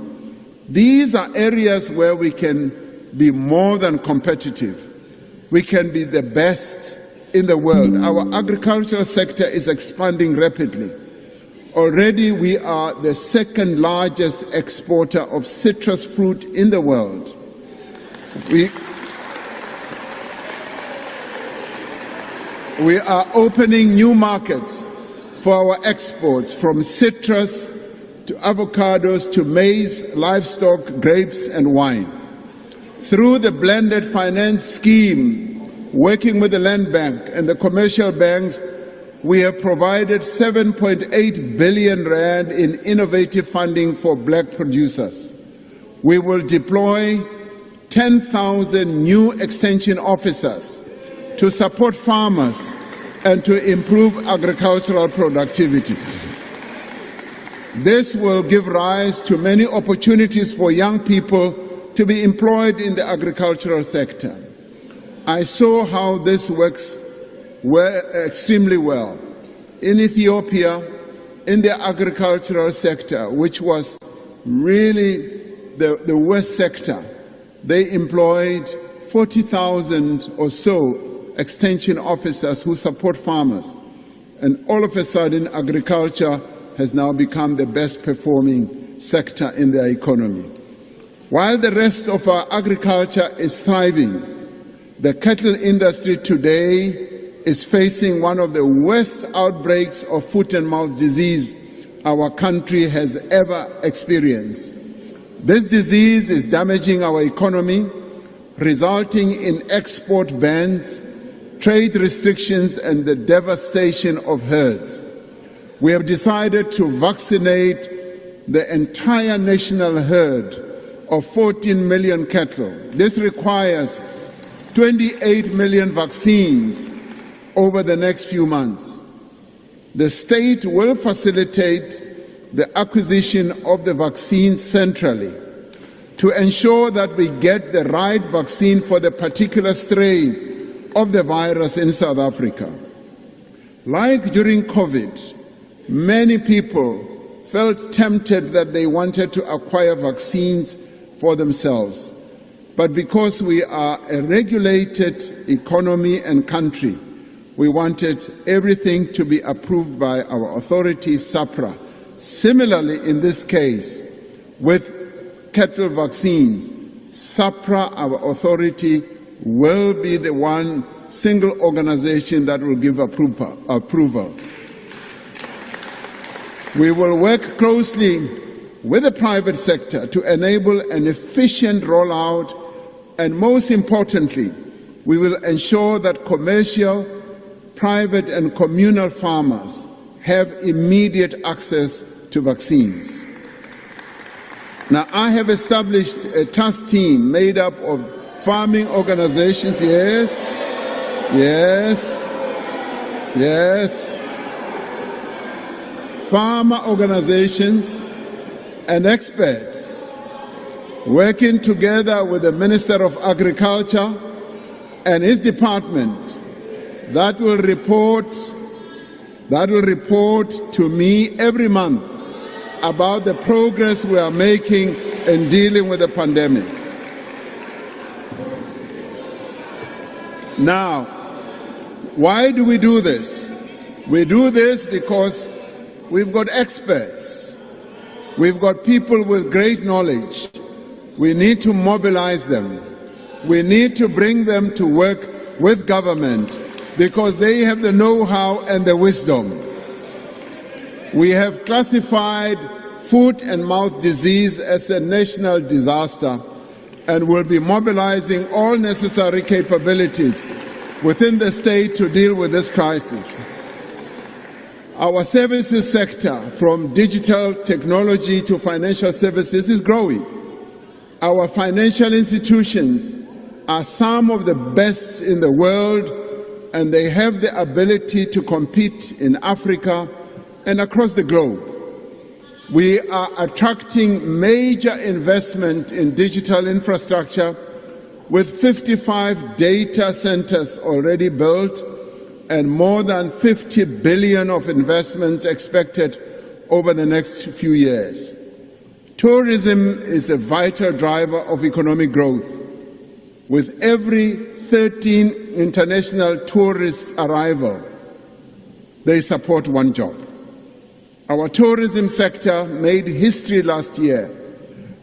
Speaker 1: These are areas where we can be more than competitive. We can be the best in the world. Our agricultural sector is expanding rapidly. Already we are the second largest exporter of citrus fruit in the world. We are opening new markets for our exports, from citrus to avocados to maize, livestock, grapes and wine. Through the blended finance scheme, working with the Land Bank and the commercial banks, we have provided 7.8 billion rand in innovative funding for black producers. We will deploy 10,000 new extension officers to support farmers and to improve agricultural productivity. This will give rise to many opportunities for young people to be employed in the agricultural sector. I saw how this works extremely well in Ethiopia, in the agricultural sector, which was really the worst sector. They employed 40,000 or so extension officers who support farmers. And all of a sudden, agriculture has now become the best performing sector in their economy. While the rest of our agriculture is thriving, the cattle industry today is facing one of the worst outbreaks of foot and mouth disease our country has ever experienced. This disease is damaging our economy, resulting in export bans, trade restrictions, and the devastation of herds. We have decided to vaccinate the entire national herd of 14 million cattle. This requires 28 million vaccines over the next few months. The state will facilitate the acquisition of the vaccine centrally to ensure that we get the right vaccine for the particular strain of the virus in South Africa. Like during COVID, many people felt tempted that they wanted to acquire vaccines for themselves. But because we are a regulated economy and country, we wanted everything to be approved by our authority, SAPRA. Similarly, in this case, with cattle vaccines, SAPRA, our authority, will be the one single organization that will give approval. We will work closely with the private sector to enable an efficient rollout, and most importantly, we will ensure that commercial, private and communal farmers have immediate access to vaccines. Now, I have established a task team made up of farming organizations, yes, farmer organizations and experts, working together with the Minister of Agriculture and his department that will report to me every month about the progress we are making in dealing with the pandemic. Now, why do we do this? We do this because we've got experts. We've got people with great knowledge. We need to mobilize them. We need to bring them to work with government because they have the know-how and the wisdom. We have classified foot and mouth disease as a national disaster and will be mobilizing all necessary capabilities within the state to deal with this crisis. Our services sector, from digital technology to financial services, is growing. Our financial institutions are some of the best in the world, and they have the ability to compete in Africa and across the globe. We are attracting major investment in digital infrastructure, with 55 data centers already built and more than 50 billion of investment expected over the next few years. Tourism is a vital driver of economic growth. With every 13 international tourist arrival, they support one job. Our tourism sector made history last year,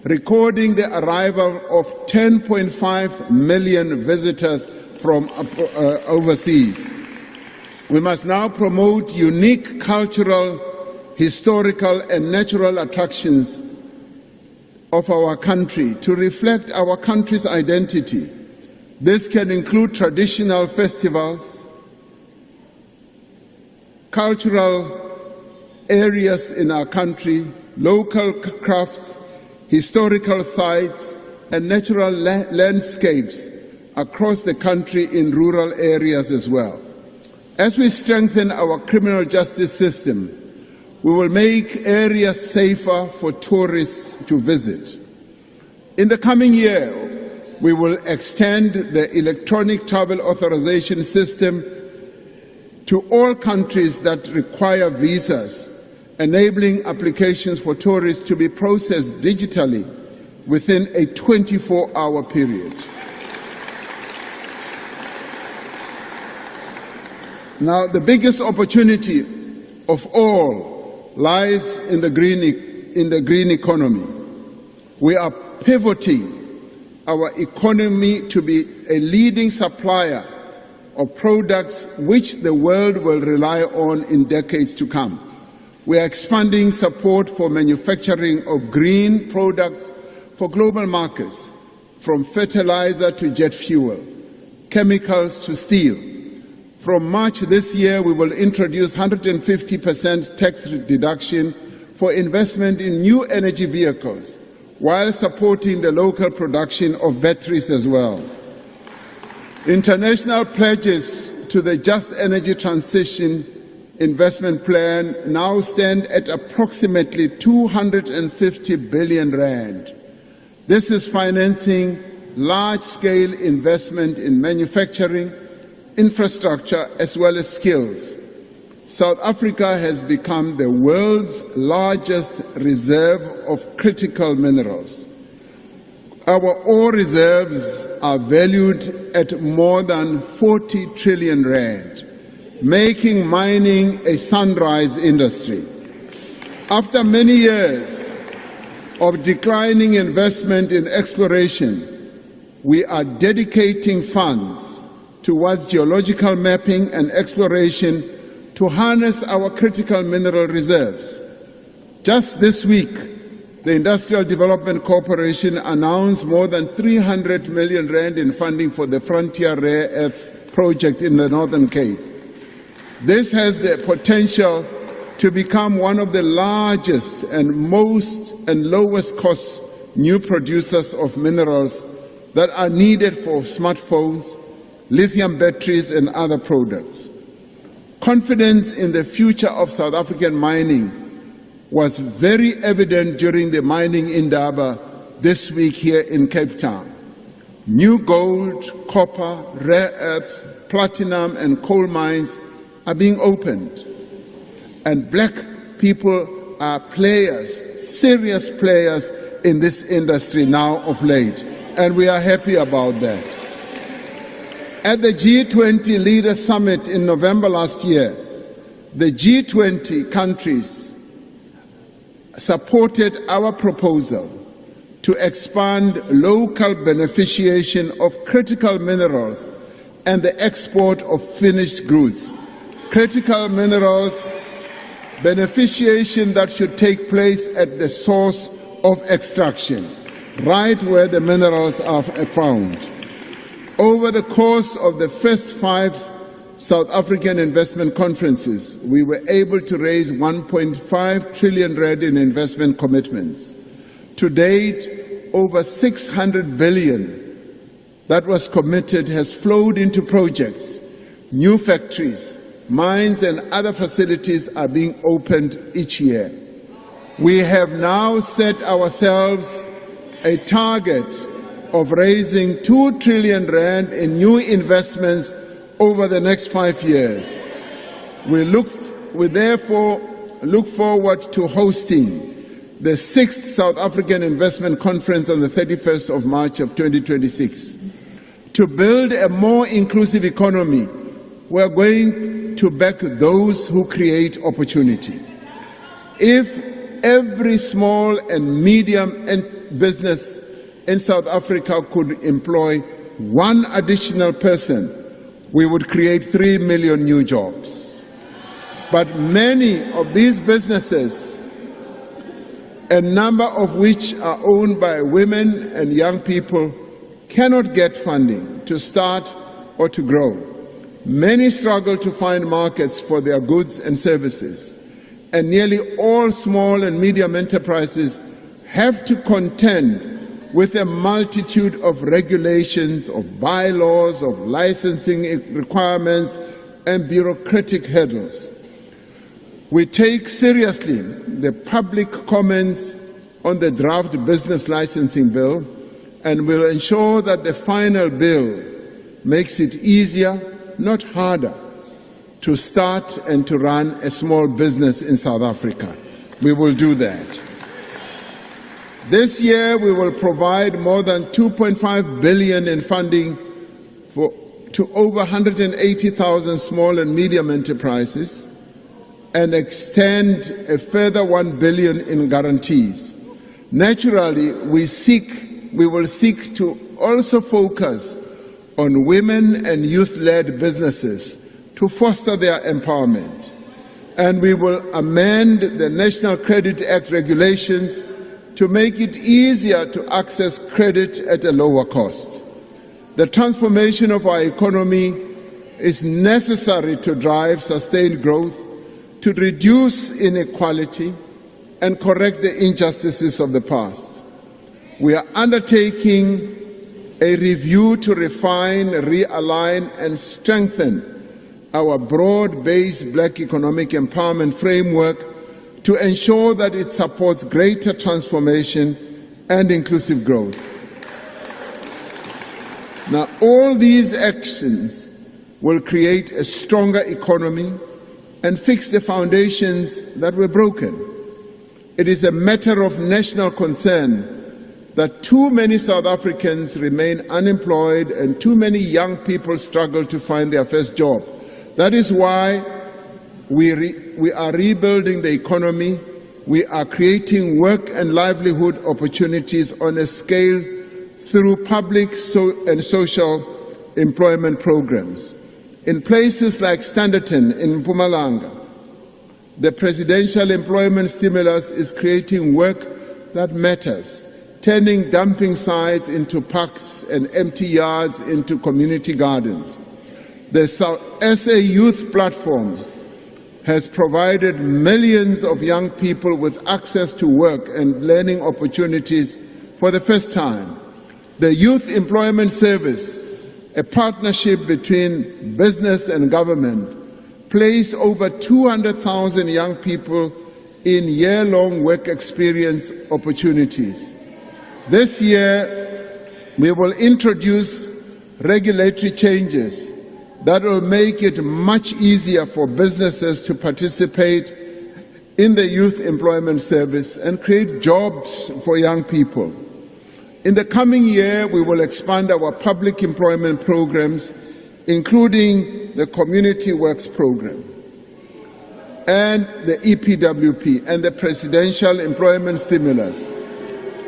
Speaker 1: recording the arrival of 10.5 million visitors from overseas. We must now promote unique cultural, historical, and natural attractions of our country to reflect our country's identity. This can include traditional festivals, cultural areas in our country, local crafts, historical sites, and natural landscapes across the country in rural areas as well. As we strengthen our criminal justice system, we will make areas safer for tourists to visit. In the coming year, we will extend the electronic travel authorization system to all countries that require visas, enabling applications for tourists to be processed digitally within a 24-hour period. Now, the biggest opportunity of all lies in the green economy. We are pivoting our economy to be a leading supplier of products which the world will rely on in decades to come. We are expanding support for manufacturing of green products for global markets, from fertilizer to jet fuel, chemicals to steel. From March this year, we will introduce 150% tax deduction for investment in new energy vehicles, while supporting the local production of batteries as well. International pledges to the Just Energy Transition Investment Plan now stand at approximately 250 billion rand. This is financing large-scale investment in manufacturing, infrastructure, as well as skills. South Africa has become the world's largest reserve of critical minerals. Our ore reserves are valued at more than 40 trillion rand, making mining a sunrise industry. After many years of declining investment in exploration, we are dedicating funds towards geological mapping and exploration to harness our critical mineral reserves. Just this week, the Industrial Development Corporation announced more than 300 million rand in funding for the Frontier Rare Earths project in the Northern Cape. This has the potential to become one of the largest and lowest cost new producers of minerals that are needed for smartphones, lithium batteries, and other products. Confidence in the future of South African mining was very evident during the mining indaba this week here in Cape Town. New gold, copper, rare earths, platinum, and coal mines are being opened. And black people are players, serious players in this industry now of late. And we are happy about that. At the G20 Leaders Summit in November last year, the G20 countries supported our proposal to expand local beneficiation of critical minerals and the export of finished goods. Critical minerals beneficiation that should take place at the source of extraction, right where the minerals are found. Over the course of the first 5 South African investment conferences, we were able to raise 1.5 trillion rand in investment commitments. To date, over 600 billion that was committed has flowed into projects. New factories, mines and other facilities are being opened each year. We have now set ourselves a target of raising 2 trillion rand in new investments over the next 5 years. We therefore look forward to hosting the 6th South African Investment Conference on the 31st of March of 2026. To build a more inclusive economy, we are going to back those who create opportunity. If every small and medium business in South Africa could employ 1 additional person, we would create 3 million new jobs. But many of these businesses, a number of which are owned by women and young people, cannot get funding to start or to grow. Many struggle to find markets for their goods and services, and nearly all small and medium enterprises have to contend with a multitude of regulations, of bylaws, of licensing requirements, and bureaucratic hurdles. We take seriously the public comments on the draft business licensing bill and will ensure that the final bill makes it easier, not harder, to start and to run a small business in South Africa. We will do that. This year, we will provide more than 2.5 billion in funding to over 180,000 small and medium enterprises and extend a further 1 billion in guarantees. Naturally, we will seek to also focus on women and youth-led businesses to foster their empowerment. And we will amend the National Credit Act regulations to make it easier to access credit at a lower cost. The transformation of our economy is necessary to drive sustained growth, to reduce inequality, and correct the injustices of the past. We are undertaking a review to refine, realign, and strengthen our broad-based Black economic empowerment framework to ensure that it supports greater transformation and inclusive growth. Now, all these actions will create a stronger economy and fix the foundations that were broken. It is a matter of national concern that too many South Africans remain unemployed and too many young people struggle to find their first job. That is why we are rebuilding the economy. We are creating work and livelihood opportunities on a scale through public and social employment programs. In places like Standerton in Mpumalanga, the presidential employment stimulus is creating work that matters, turning dumping sites into parks and empty yards into community gardens. The SA Youth Platform has provided millions of young people with access to work and learning opportunities for the first time. The Youth Employment Service, a partnership between business and government, placed over 200,000 young people in year-long work experience opportunities. This year, we will introduce regulatory changes that will make it much easier for businesses to participate in the Youth Employment Service and create jobs for young people. In the coming year, we will expand our public employment programs, including the Community Works Program and the EPWP and the Presidential Employment Stimulus.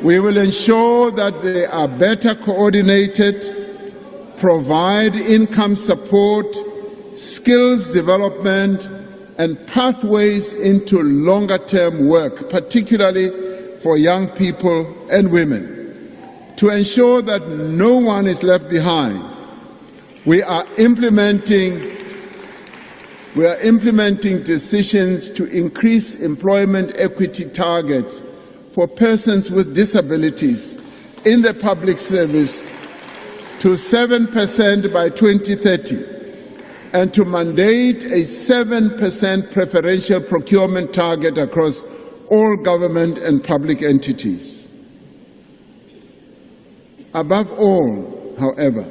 Speaker 1: We will ensure that they are better coordinated, provide income support, skills development, and pathways into longer-term work, particularly for young people and women. To ensure that no one is left behind, we are implementing decisions to increase employment equity targets for persons with disabilities in the public service to 7% by 2030, and to mandate a 7% preferential procurement target across all government and public entities. Above all, however,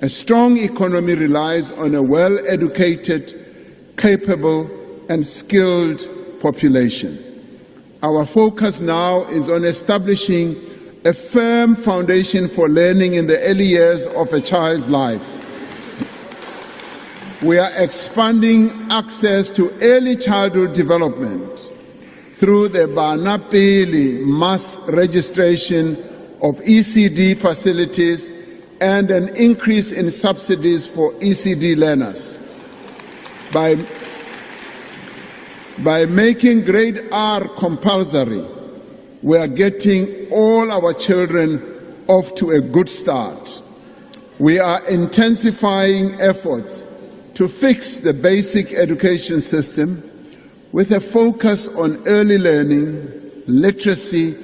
Speaker 1: a strong economy relies on a well-educated, capable, and skilled population. Our focus now is on establishing a firm foundation for learning in the early years of a child's life. We are expanding access to early childhood development through the Banapili mass registration of ECD facilities and an increase in subsidies for ECD learners. By making grade R compulsory, we are getting all our children off to a good start. We are intensifying efforts to fix the basic education system with a focus on early learning, literacy,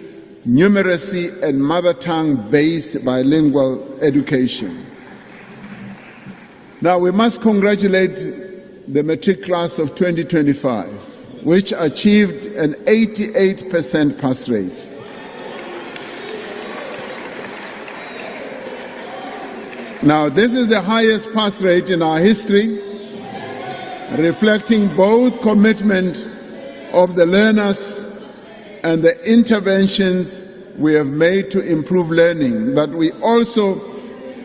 Speaker 1: numeracy, and mother tongue-based bilingual education. Now, we must congratulate the matric class of 2025, which achieved an 88% pass rate. Now, this is the highest pass rate in our history, reflecting both commitment of the learners and the interventions we have made to improve learning, but we also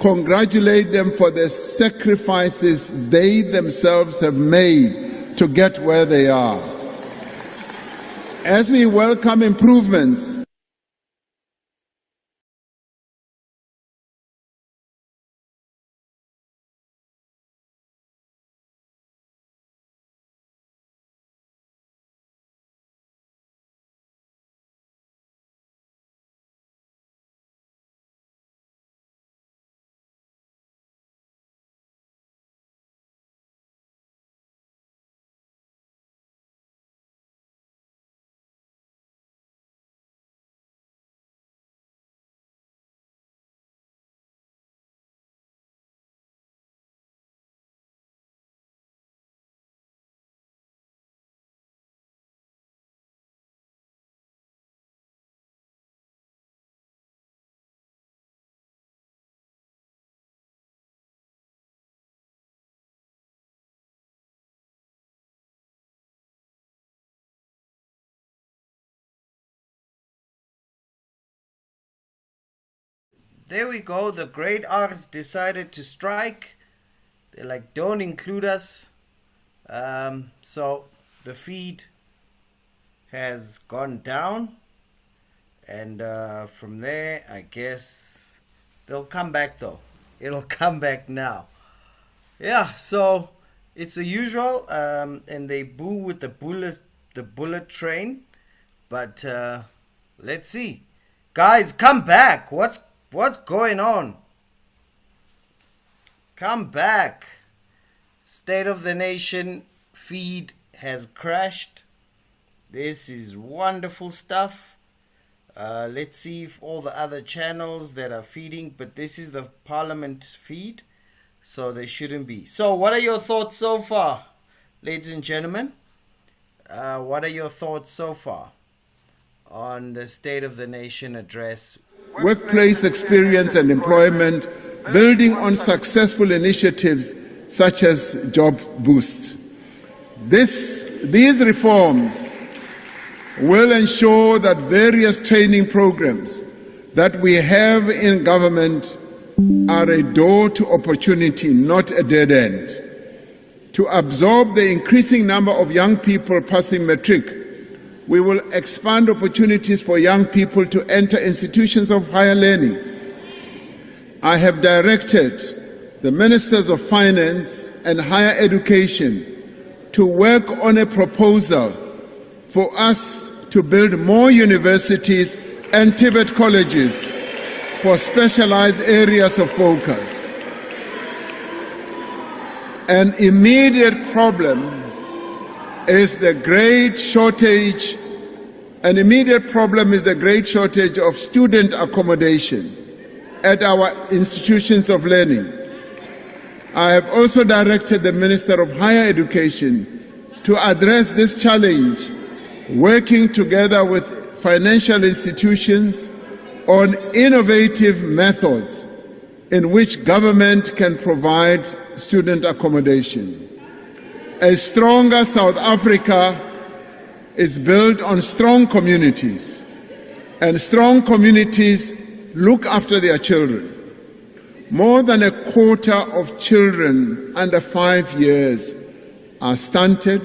Speaker 1: congratulate them for the sacrifices they themselves have made to get where they are. As we welcome improvements,
Speaker 3: there we go. The grade R's decided to strike. They're like, don't include us. So the feed has gone down. And from there, I guess they'll come back though. It'll come back now. Yeah, so it's the usual. And they boo with the bullet train. But let's see. Guys, come back. What's going on? Come back. State of the Nation feed has crashed. This is wonderful stuff. Let's see if all the other channels that are feeding, but this is the Parliament feed, so they shouldn't be. So what are your thoughts so far, ladies and gentlemen? What are your thoughts so far on the State of the Nation address?
Speaker 1: Workplace experience and employment, building on successful initiatives such as Job Boost. These reforms will ensure that various training programs that we have in government are a door to opportunity, not a dead end. To absorb the increasing number of young people passing matric, we will expand opportunities for young people to enter institutions of higher learning. I have directed the Ministers of Finance and Higher Education to work on a proposal for us to build more universities and Tibet colleges for specialized areas of focus. An immediate problem is the great shortage. An immediate problem is the great shortage of student accommodation at our institutions of learning. I have also directed the Minister of Higher Education to address this challenge, working together with financial institutions on innovative methods in which government can provide student accommodation. A stronger South Africa is built on strong communities, and strong communities look after their children. More than a quarter of children under 5 years are stunted,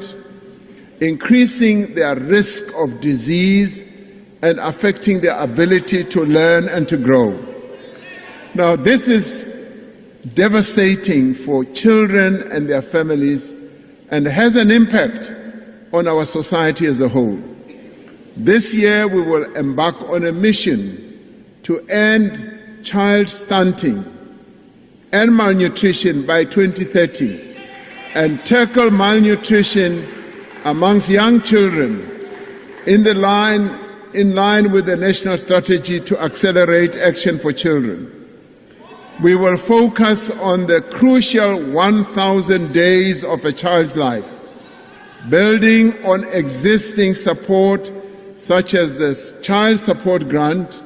Speaker 1: increasing their risk of disease and affecting their ability to learn and to grow. Now, this is devastating for children and their families and has an impact on our society as a whole. This year, we will embark on a mission to end child stunting and malnutrition by 2030 and tackle malnutrition amongst young children in line with the national strategy to accelerate action for children. We will focus on the crucial 1,000 days of a child's life, building on existing support such as this Child Support Grant.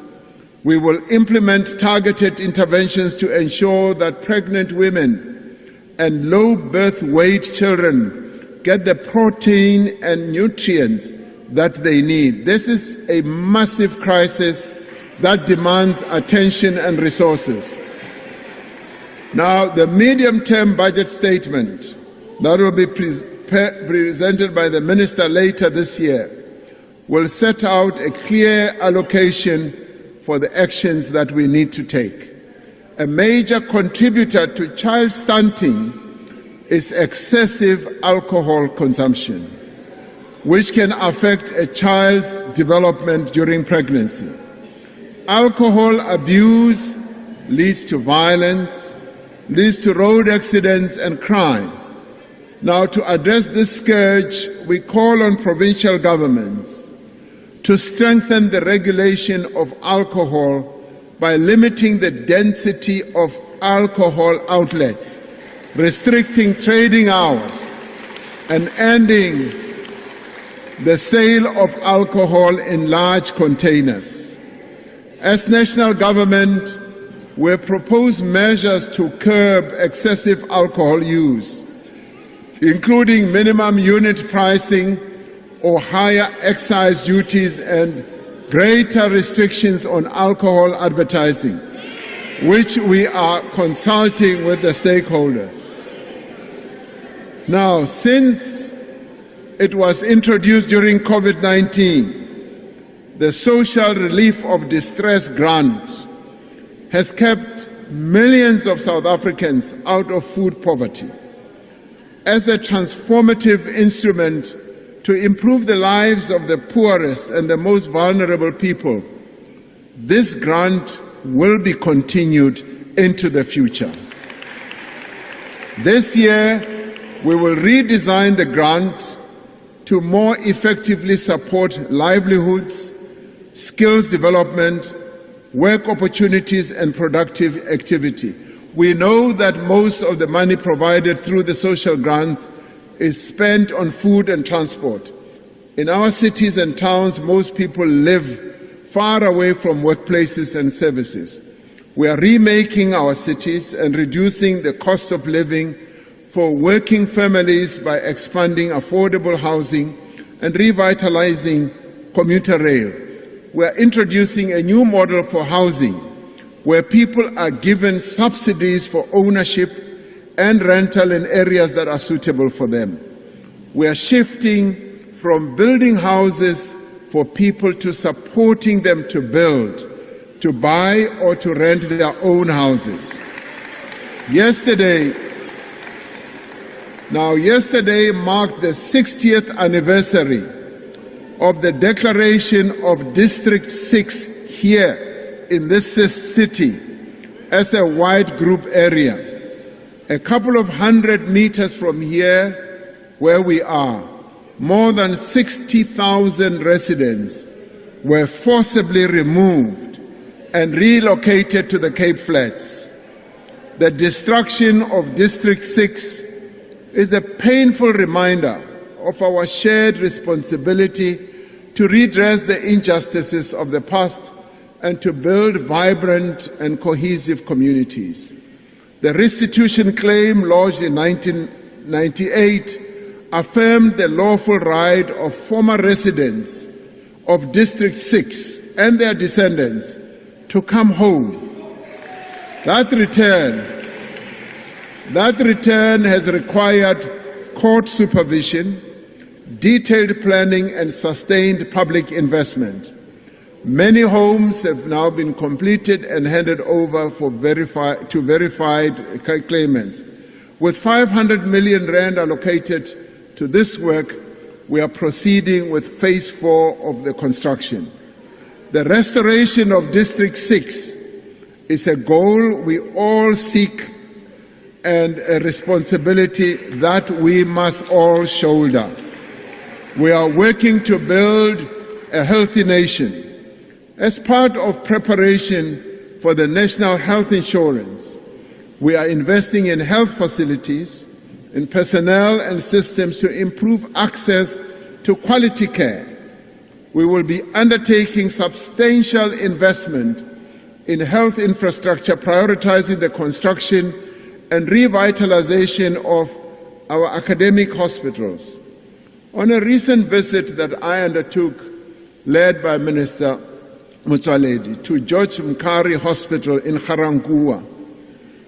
Speaker 1: We will implement targeted interventions to ensure that pregnant women and low birth weight children get the protein and nutrients that they need. This is a massive crisis that demands attention and resources. Now, the medium-term budget statement that will be presented by the Minister later this year will set out a clear allocation for the actions that we need to take. A major contributor to child stunting is excessive alcohol consumption, which can affect a child's development during pregnancy. Alcohol abuse leads to violence, leads to road accidents and crime. Now, to address this scourge, we call on provincial governments to strengthen the regulation of alcohol by limiting the density of alcohol outlets, restricting trading hours, and ending the sale of alcohol in large containers. As national government, we propose measures to curb excessive alcohol use, including minimum unit pricing or higher excise duties and greater restrictions on alcohol advertising, which we are consulting with the stakeholders. Now, since it was introduced during COVID-19, the Social Relief of Distress Grant has kept millions of South Africans out of food poverty. As a transformative instrument to improve the lives of the poorest and the most vulnerable people, this grant will be continued into the future. This year, we will redesign the grant to more effectively support livelihoods, skills development, work opportunities, and productive activity. We know that most of the money provided through the social grants is spent on food and transport. In our cities and towns, most people live far away from workplaces and services. We are remaking our cities and reducing the cost of living for working families by expanding affordable housing and revitalizing commuter rail. We are introducing a new model for housing where people are given subsidies for ownership and rental in areas that are suitable for them. We are shifting from building houses for people to supporting them to build, to buy or to rent their own houses. Yesterday, Now, yesterday marked the 60th anniversary of the declaration of District 6 here in this city as a white group area. A couple of 100 meters from here, where we are, more than 60,000 residents were forcibly removed and relocated to the Cape Flats. The destruction of District 6 is a painful reminder of our shared responsibility to redress the injustices of the past and to build vibrant and cohesive communities. The restitution claim lodged in 1998 affirmed the lawful right of former residents of District 6 and their descendants to come home. That return has required court supervision, detailed planning, and sustained public investment. Many homes have now been completed and handed over to verified claimants. With 500 million rand allocated to this work, we are proceeding with phase 4 of the construction. The restoration of District 6 is a goal we all seek and a responsibility that we must all shoulder. We are working to build a healthy nation. As part of preparation for the National Health Insurance, we are investing in health facilities, in personnel and systems to improve access to quality care. We will be undertaking substantial investment in health infrastructure, prioritizing the construction and revitalization of our academic hospitals. On a recent visit that I undertook, led by Minister Motsoaledi, to George Mkhari Hospital in Ga-Rankuwa,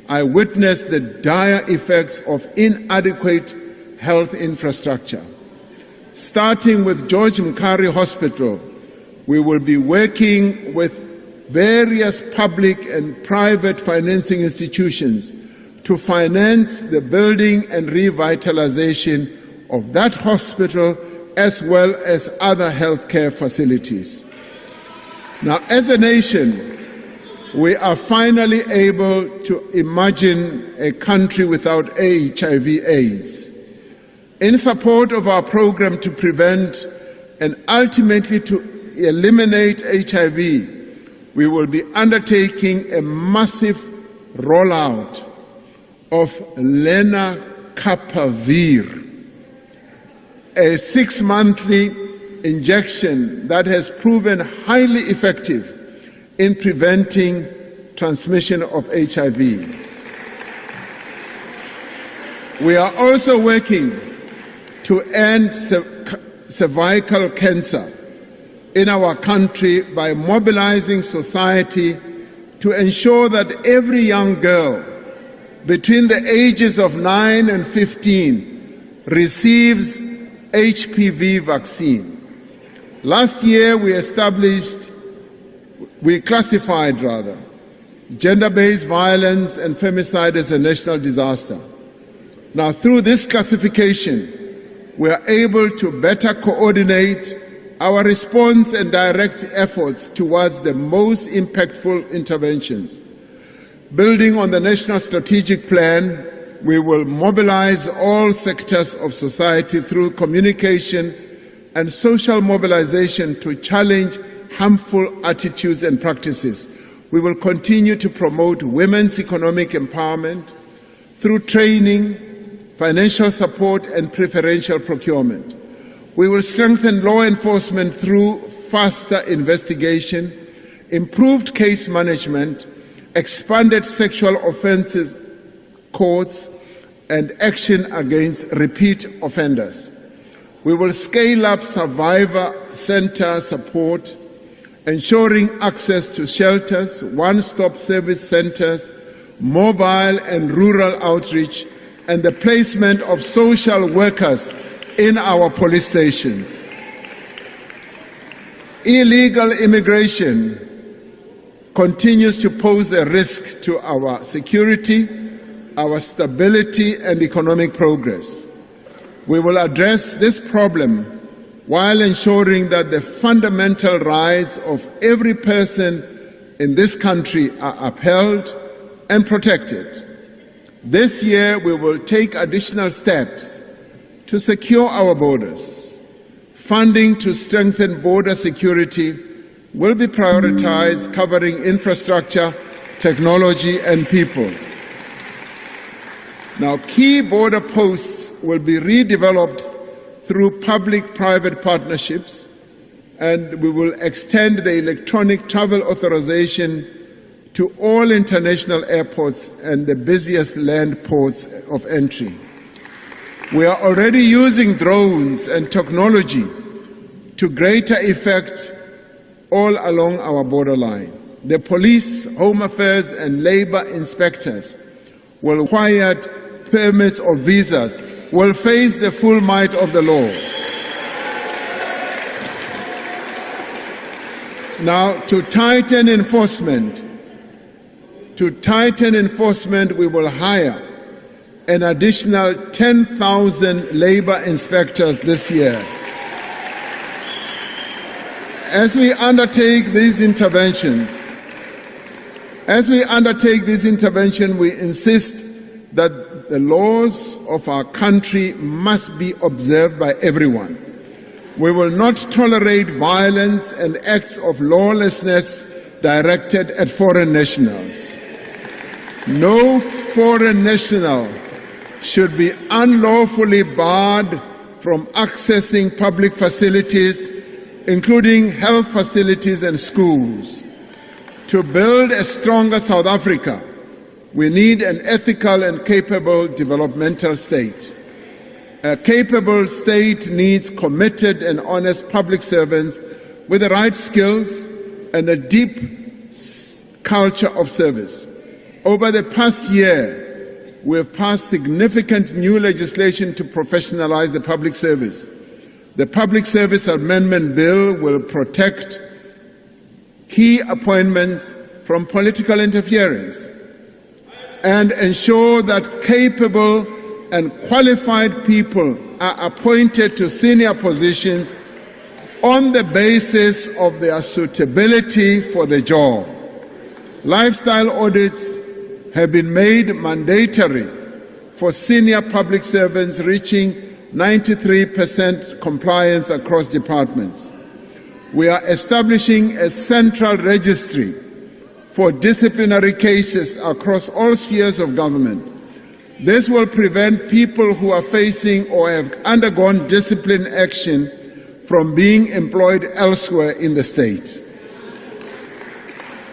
Speaker 1: I witnessed the dire effects of inadequate health infrastructure. Starting with George Mkhari Hospital, we will be working with various public and private financing institutions to finance the building and revitalization of that hospital as well as other healthcare facilities. Now, as a nation, we are finally able to imagine a country without HIV/AIDS. In support of our program to prevent and ultimately to eliminate HIV, we will be undertaking a massive rollout of lenacapavir, a 6-monthly injection that has proven highly effective in preventing transmission of HIV. We are also working to end cervical cancer in our country by mobilizing society to ensure that every young girl between the ages of 9 and 15 receives HPV vaccine. Last year we classified gender-based violence and femicide as a national disaster. Now, through this classification, we are able to better coordinate our response and direct efforts towards the most impactful interventions. Building on the National Strategic Plan, we will mobilize all sectors of society through communication and social mobilization to challenge harmful attitudes and practices. We will continue to promote women's economic empowerment through training, financial support, and preferential procurement. We will strengthen law enforcement through faster investigation, improved case management, expanded sexual offences courts, and action against repeat offenders. We will scale up survivor center support, ensuring access to shelters, one-stop service centers, mobile and rural outreach, and the placement of social workers in our police stations. Illegal immigration continues to pose a risk to our security, our stability and economic progress. We will address this problem while ensuring that the fundamental rights of every person in this country are upheld and protected. This year, we will take additional steps to secure our borders. Funding to strengthen border security will be prioritized, covering infrastructure, technology, and people. Now, key border posts will be redeveloped through public-private partnerships, and we will extend the electronic travel authorization to all international airports and the busiest land ports of entry. We are already using drones and technology to greater effect all along our borderline. The police, home affairs, and labor inspectors will require permits or visas will face the full might of the law. Now, to tighten enforcement, we will hire an additional 10,000 labor inspectors this year. As we undertake these interventions, we insist that the laws of our country must be observed by everyone. We will not tolerate violence and acts of lawlessness directed at foreign nationals. No foreign national should be unlawfully barred from accessing public facilities, including health facilities and schools. To build a stronger South Africa, we need an ethical and capable developmental state. A capable state needs committed and honest public servants with the right skills and a deep culture of service. Over the past year, we have passed significant new legislation to professionalize the public service. The Public Service Amendment Bill will protect key appointments from political interference and ensure that capable and qualified people are appointed to senior positions on the basis of their suitability for the job. Lifestyle audits have been made mandatory for senior public servants, reaching 93% compliance across departments. We are establishing a central registry for disciplinary cases across all spheres of government. This will prevent people who are facing or have undergone discipline action from being employed elsewhere in the state.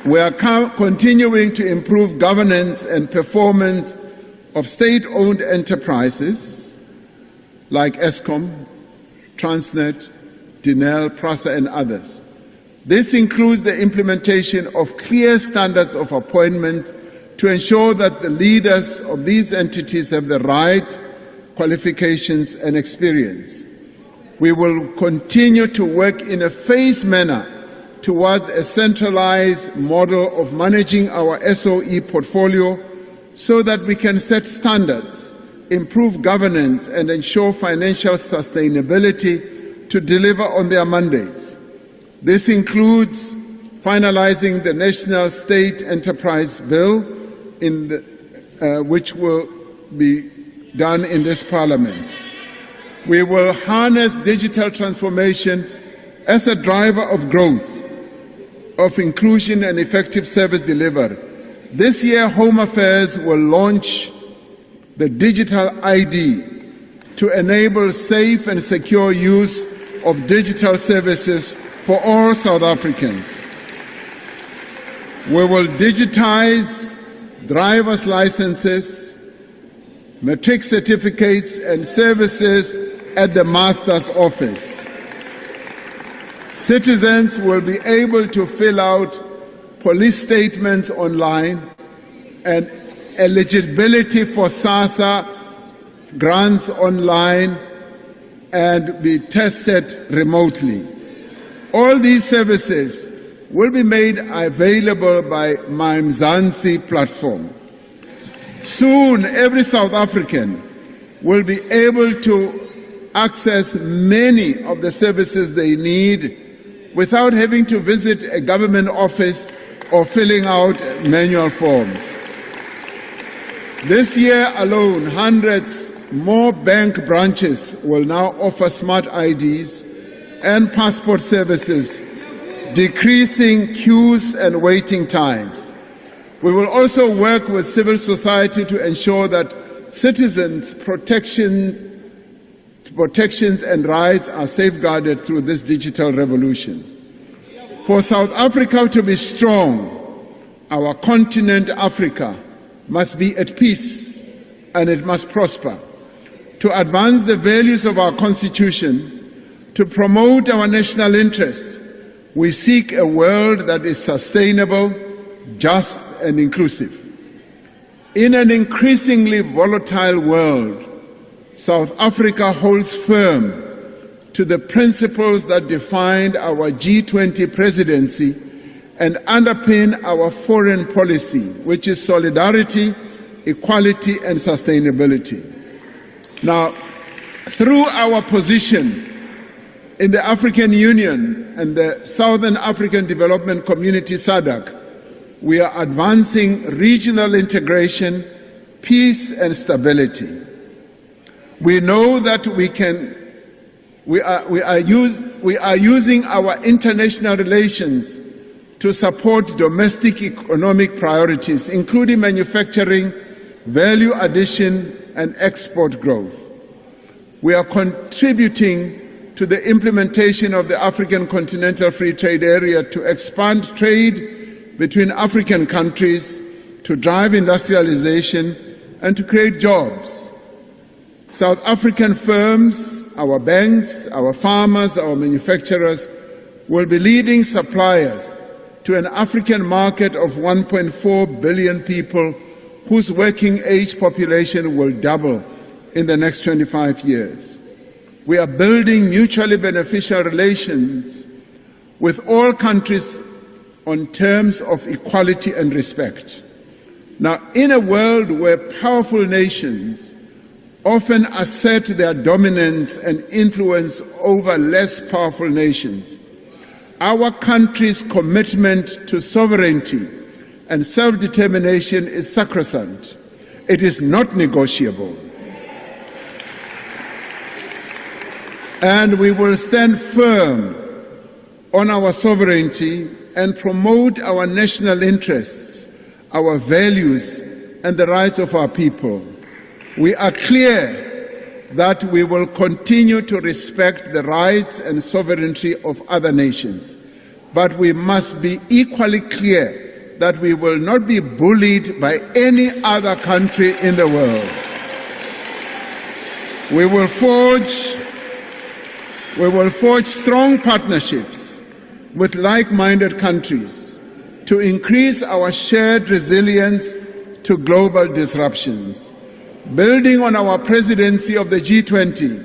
Speaker 1: We are continuing to improve governance and performance of state-owned enterprises like Eskom, Transnet, Denel, Prasa, and others. This includes the implementation of clear standards of appointment to ensure that the leaders of these entities have the right qualifications and experience. We will continue to work in a phased manner towards a centralized model of managing our SOE portfolio so that we can set standards, improve governance, and ensure financial sustainability to deliver on their mandates. This includes finalizing the National State Enterprise Bill, which will be done in this Parliament. We will harness digital transformation as a driver of growth, of inclusion and effective service delivery. This year, Home Affairs will launch the Digital ID to enable safe and secure use of digital services for all South Africans. We will digitize driver's licenses, matric certificates, and services at the Master's Office. Citizens will be able to fill out police statements online, and eligibility for SASSA grants online, and be tested remotely. All these services will be made available by My Mzansi platform. Soon, every South African will be able to access many of the services they need without having to visit a government office or filling out manual forms. This year alone, hundreds more bank branches will now offer smart IDs and passport services, decreasing queues and waiting times. We will also work with civil society to ensure that citizens' protections and rights are safeguarded through this digital revolution. For South Africa to be strong, our continent, Africa, must be at peace and it must prosper. To advance the values of our Constitution, to promote our national interest, we seek a world that is sustainable, just and inclusive. In an increasingly volatile world, South Africa holds firm to the principles that defined our G20 presidency and underpin our foreign policy, which is solidarity, equality, and sustainability. Now, through our position in the African Union and the Southern African Development Community, SADC, we are advancing regional integration, peace, and stability. We know that we are using our international relations to support domestic economic priorities, including manufacturing, value addition, and export growth. We are contributing to the implementation of the African Continental Free Trade Area to expand trade between African countries, to drive industrialization, and to create jobs. South African firms, our banks, our farmers, our manufacturers will be leading suppliers to an African market of 1.4 billion people whose working age population will double in the next 25 years. We are building mutually beneficial relations with all countries on terms of equality and respect. Now, in a world where powerful nations often assert their dominance and influence over less powerful nations, our country's commitment to sovereignty and self-determination is sacrosanct. It is not negotiable. And we will stand firm on our sovereignty and promote our national interests, our values, and the rights of our people. We are clear that we will continue to respect the rights and sovereignty of other nations, but we must be equally clear that we will not be bullied by any other country in the world. We will forge strong partnerships with like-minded countries to increase our shared resilience to global disruptions. Building on our presidency of the G20,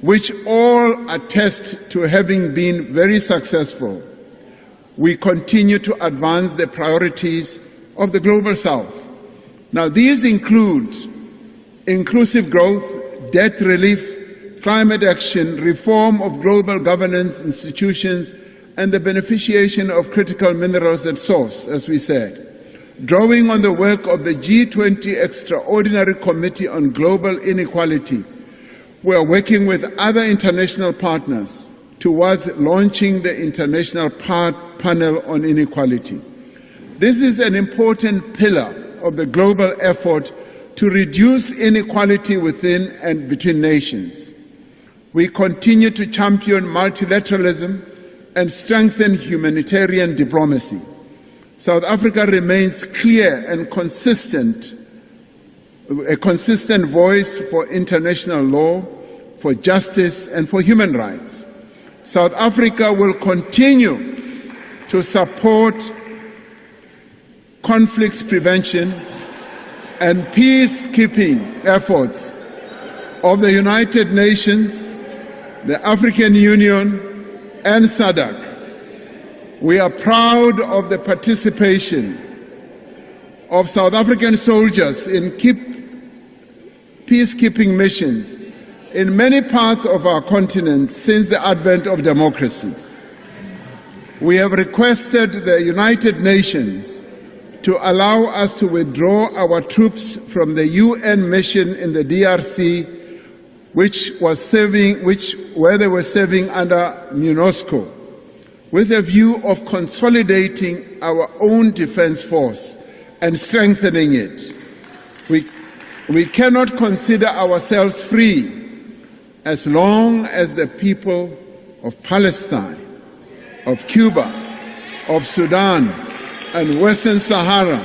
Speaker 1: which all attest to having been very successful, we continue to advance the priorities of the Global South. Now, these include inclusive growth, debt relief, climate action, reform of global governance institutions, and the beneficiation of critical minerals at source, as we said. Drawing on the work of the G20 Extraordinary Committee on Global Inequality, we are working with other international partners towards launching the International Panel on Inequality. This is an important pillar of the global effort to reduce inequality within and between nations. We continue to champion multilateralism and strengthen humanitarian diplomacy. South Africa remains clear and a consistent voice for international law, for justice, and for human rights. South Africa will continue to support conflict prevention and peacekeeping efforts of the United Nations, the African Union, and SADC. We are proud of the participation of South African soldiers in peacekeeping missions in many parts of our continent since the advent of democracy. We have requested the United Nations to allow us to withdraw our troops from the UN mission in the DRC, where they were serving under MONUSCO, with a view of consolidating our own defense force and strengthening it. We cannot consider ourselves free as long as the people of Palestine, of Cuba, of Sudan, and Western Sahara,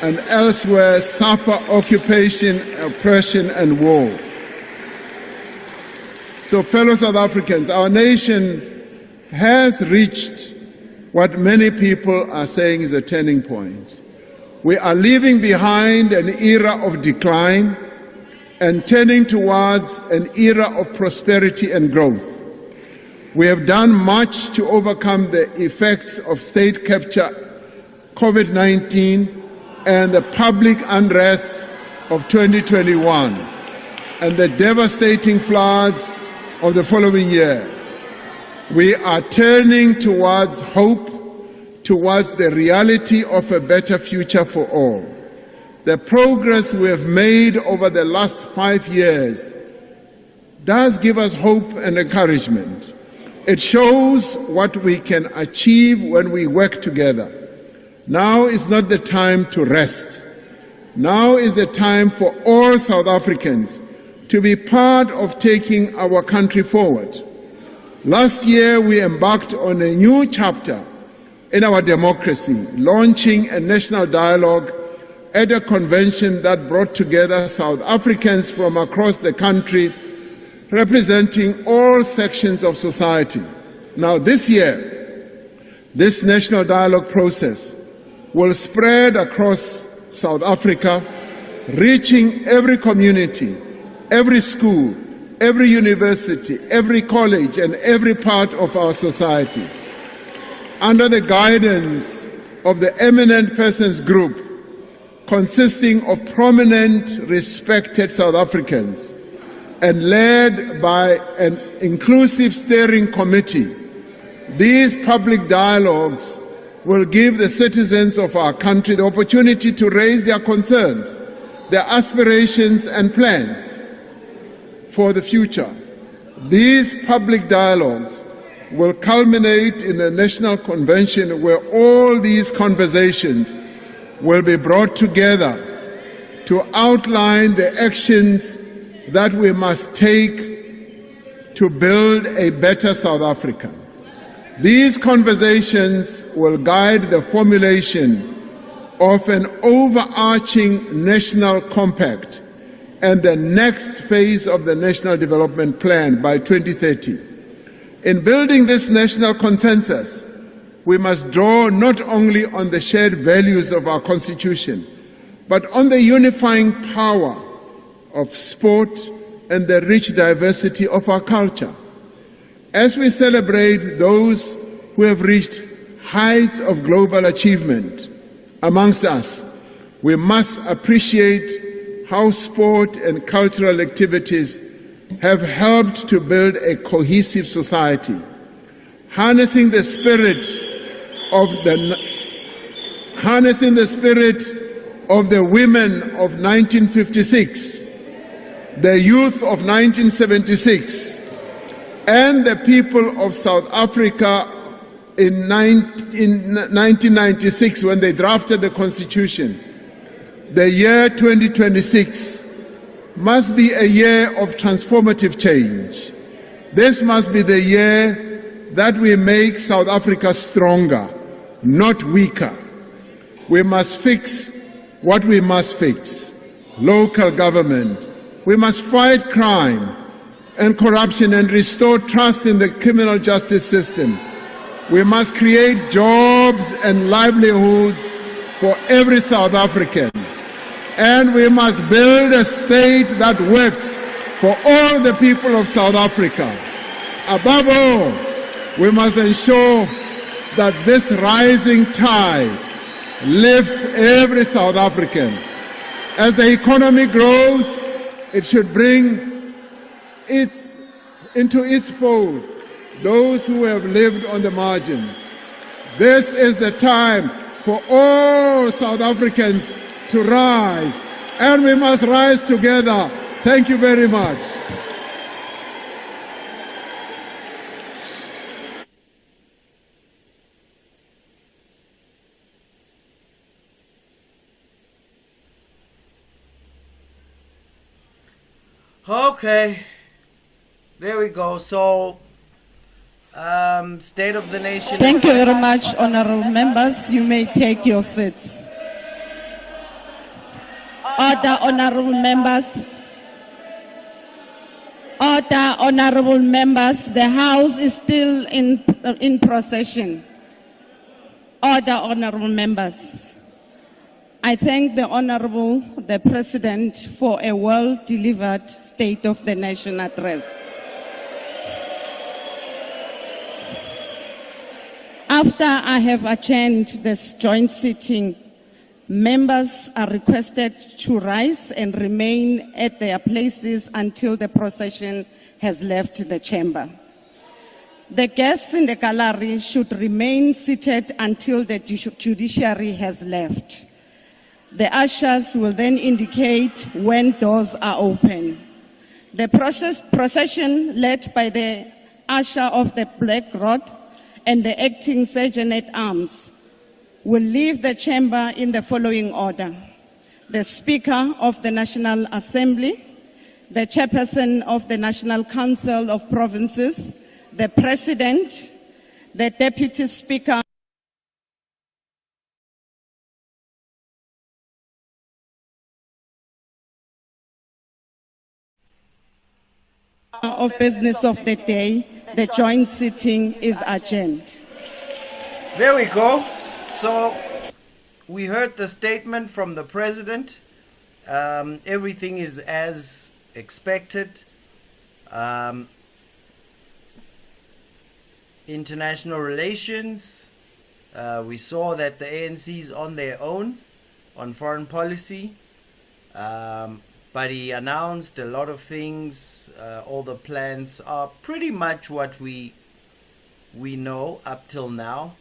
Speaker 1: and elsewhere suffer occupation, oppression, and war. So, fellow South Africans, our nation has reached what many people are saying is a turning point. We are leaving behind an era of decline and turning towards an era of prosperity and growth. We have done much to overcome the effects of state capture, COVID-19, and the public unrest of 2021, and the devastating floods of the following year. We are turning towards hope, towards the reality of a better future for all. The progress we have made over the last 5 years does give us hope and encouragement. It shows what we can achieve when we work together. Now is not the time to rest. Now is the time for all South Africans to be part of taking our country forward. Last year, we embarked on a new chapter in our democracy, launching a national dialogue at a convention that brought together South Africans from across the country, representing all sections of society. Now, this year, this national dialogue process will spread across South Africa, reaching every community, every school, every university, every college, and every part of our society. Under the guidance of the Eminent Persons Group, consisting of prominent, respected South Africans, and led by an inclusive steering committee, these public dialogues will give the citizens of our country the opportunity to raise their concerns, their aspirations and plans for the future. These public dialogues will culminate in a national convention where all these conversations will be brought together to outline the actions that we must take to build a better South Africa. These conversations will guide the formulation of an overarching national compact and the next phase of the National Development Plan by 2030. In building this national consensus, we must draw not only on the shared values of our Constitution, but on the unifying power of sport and the rich diversity of our culture. As we celebrate those who have reached heights of global achievement amongst us, we must appreciate how sport and cultural activities have helped to build a cohesive society, harnessing the spirit of the women of 1956, the youth of 1976, and the people of South Africa in 1996 when they drafted the Constitution. The year 2026 must be a year of transformative change. This must be the year that we make South Africa stronger, not weaker. We must fix what we must fix. Local government. We must fight crime and corruption and restore trust in the criminal justice system. We must create jobs and livelihoods for every South African. And we must build a state that works for all the people of South Africa. Above all, we must ensure that this rising tide lifts every South African. As the economy grows, it should bring into its fold those who have lived on the margins. This is the time for all South Africans to rise, and we must rise together. Thank you very much.
Speaker 3: Okay, there we go. So, State of the Nation.
Speaker 4: Thank you very much, honorable members. You may take your seats. Order, honorable members. Order, honorable members. The House is still in procession. Order, honorable members. I thank the President for a well-delivered State of the Nation address. After I have adjourned this joint sitting, members are requested to rise and remain at their places until the procession has left the chamber. The guests in the gallery should remain seated until the judiciary has left. The ushers will then indicate when doors are open. The procession led by the usher of the Black Rod and the acting Sergeant-at-Arms will leave the chamber in the following order: the Speaker of the National Assembly, the Chairperson of the National Council of Provinces, the President, the Deputy Speaker of business of the day. The joint sitting is adjourned.
Speaker 3: There we go. So we heard the statement from the President. Everything is as expected. International relations. We saw that the ANC is on their own on foreign policy. But he announced a lot of things. All the plans are pretty much what we know up till now.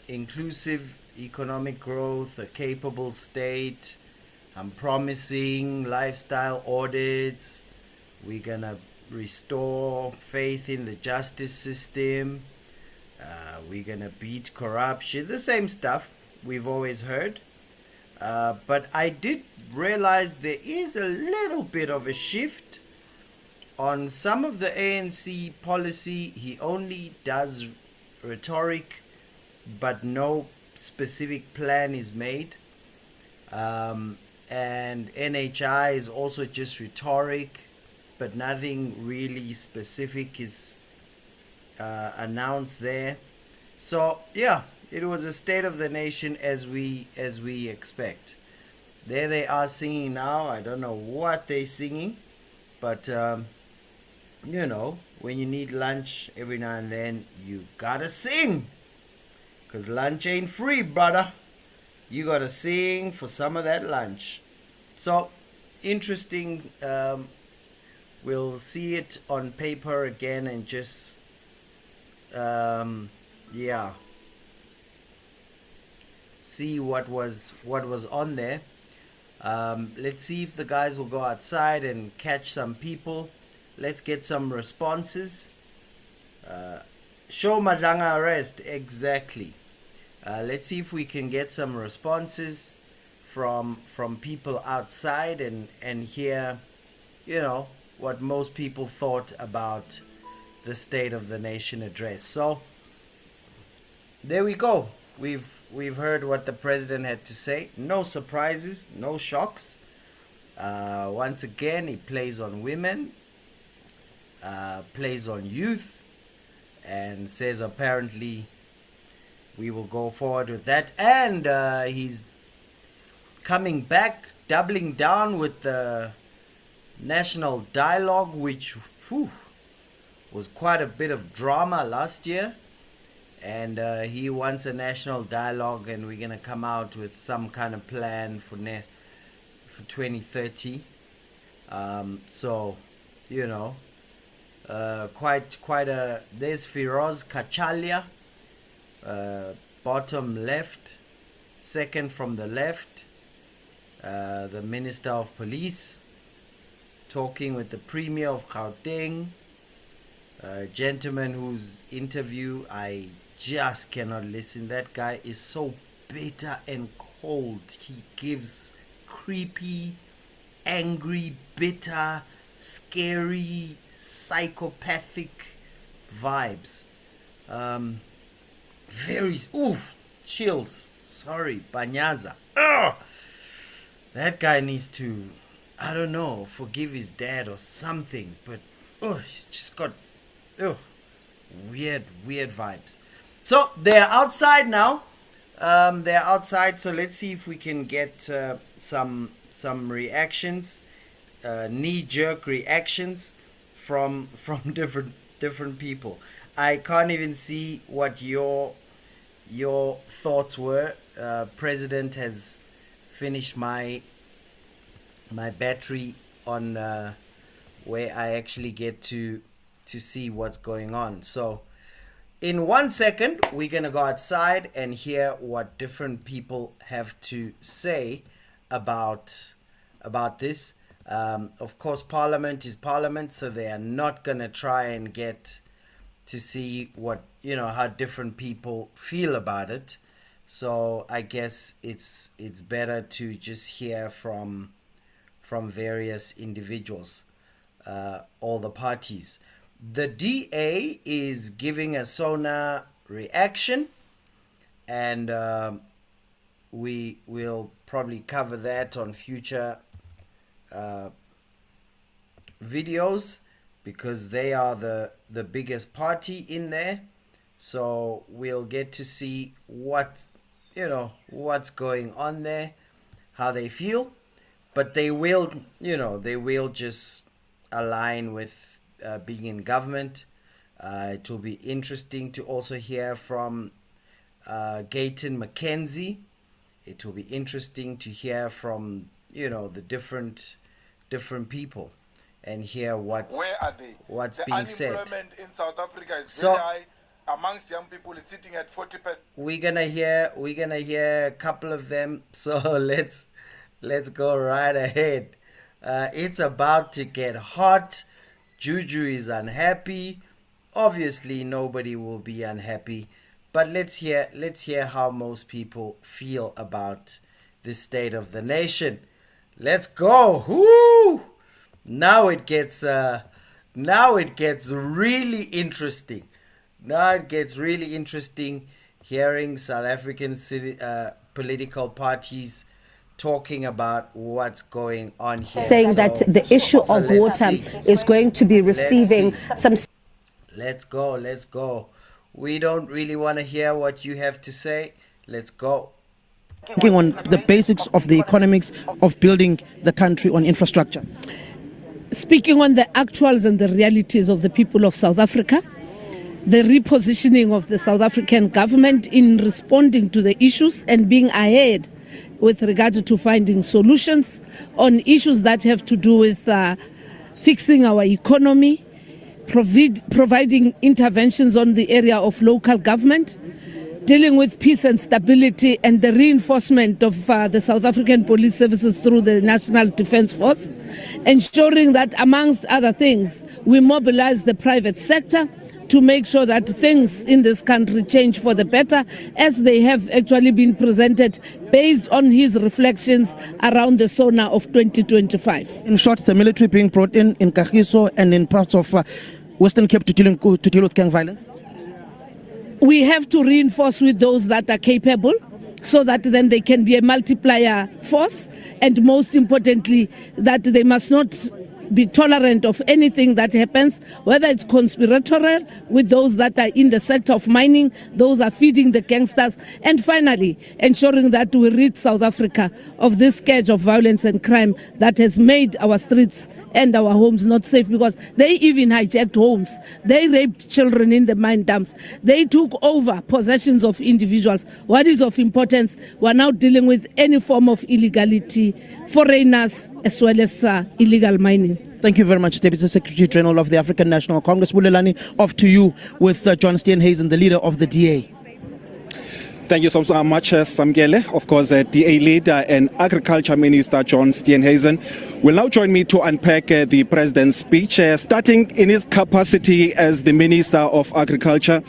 Speaker 3: Inclusive economic growth, a capable state. I'm promising lifestyle audits. We're gonna restore faith in the justice system. We're gonna beat corruption. The same stuff we've always heard. But I did realize there is a little bit of a shift on some of the ANC policy. He only does rhetoric, but no specific plan is made. And NHI is also just rhetoric, but nothing really specific is announced there. So yeah, it was a State of the Nation as we expect. There they are singing now. I don't know what they're singing, but you know, when you need lunch every now and then, you gotta sing, cause lunch ain't free, brother. You gotta sing for some of that lunch. So interesting. We'll see it on paper again and just yeah, see what was on there. Let's see if the guys will go outside and catch some people. Let's get some responses. Show Madlanga arrest, exactly. Let's see if we can get some responses from people outside and hear, you know, what most people thought about the State of the Nation address. So there we go. We've heard what the president had to say. No surprises, no shocks. Once again, he plays on women, plays on youth, and says apparently we will go forward with that. And he's coming back, doubling down with the national dialogue, which was quite a bit of drama last year. and he wants a national dialogue, and we're gonna come out with some kind of plan for 2030. So, you know, quite a. There's Firoz Kachalia, bottom left, second from the left, the Minister of Police, talking with the Premier of Gauteng, a gentleman whose interview I just cannot listen. That guy is so bitter and cold. He gives creepy, angry, bitter, scary, psychopathic vibes. Very chills. Sorry, Banyaza. Ugh! That guy needs to, I don't know, forgive his dad or something. But he's just got weird vibes. So they're outside now. They're outside. So let's see if we can get some reactions, knee-jerk reactions from different people. I can't even see what your thoughts were. President has finished my battery on where I actually get to see what's going on. So in 1 second, we're gonna go outside and hear what different people have to say about this. Of course, Parliament is Parliament, so they are not gonna try and get to see what, how different people feel about it. So I guess it's better to just hear from various individuals, all the parties. The DA is giving a SONA reaction, and we will probably cover that on future videos, because they are the biggest party in there. So we'll get to see what's going on there, how they feel, but they will just align with being in government. It will be interesting to also hear from Gayton McKenzie. It will be interesting to hear from the different people and hear what's being said.
Speaker 5: The unemployment in South Africa is very high. Amongst young people, it's sitting at 40%.
Speaker 3: We're gonna hear a couple of them. So let's go right ahead. It's about to get hot. Juju is unhappy. Obviously, nobody will be unhappy. But let's hear how most people feel about the state of the nation. Let's go. Woo! Now it gets really interesting. Now it gets really interesting hearing South African political parties talking about what's going on here.
Speaker 6: Saying that the issue of water is going to be receiving some...
Speaker 3: Let's go. We don't really want to hear what you have to say. Let's go.
Speaker 7: On the basics of the economics of building the country on infrastructure.
Speaker 8: Speaking on the actuals and the realities of the people of South Africa, the repositioning of the South African government in responding to the issues and being ahead with regard to finding solutions on issues that have to do with fixing our economy, providing interventions on the area of local government, dealing with peace and stability, and the reinforcement of the South African police services through the National Defence Force, ensuring that, amongst other things, we mobilize the private sector to make sure that things in this country change for the better, as they have actually been presented based on his reflections around the SONA of 2025.
Speaker 7: In short, the military being brought in Kagiso and in parts of Western Cape to deal with gang violence?
Speaker 8: We have to reinforce with those that are capable, so that then they can be a multiplier force, and most importantly, that they must not be tolerant of anything that happens, whether it's conspiratorial with those that are in the sector of mining, those are feeding the gangsters, and finally ensuring that we rid South Africa of this scourge of violence and crime that has made our streets and our homes not safe, because they even hijacked homes, they raped children in the mine dumps, they took over possessions of individuals. What is of importance, we're now dealing with any form of illegality, foreigners as well as illegal mining.
Speaker 7: Thank you very much, Deputy Secretary General of the African National Congress. Bulelani, off to you with John Steenhuisen, the leader of the DA.
Speaker 9: Thank you so much, Samgele. Of course, DA leader and Agriculture Minister John Steenhuisen will now join me to unpack the President's speech, starting in his capacity as the Minister of Agriculture.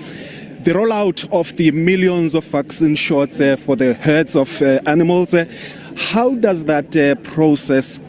Speaker 9: The rollout of the millions of vaccine shots for the herds of animals. How does that process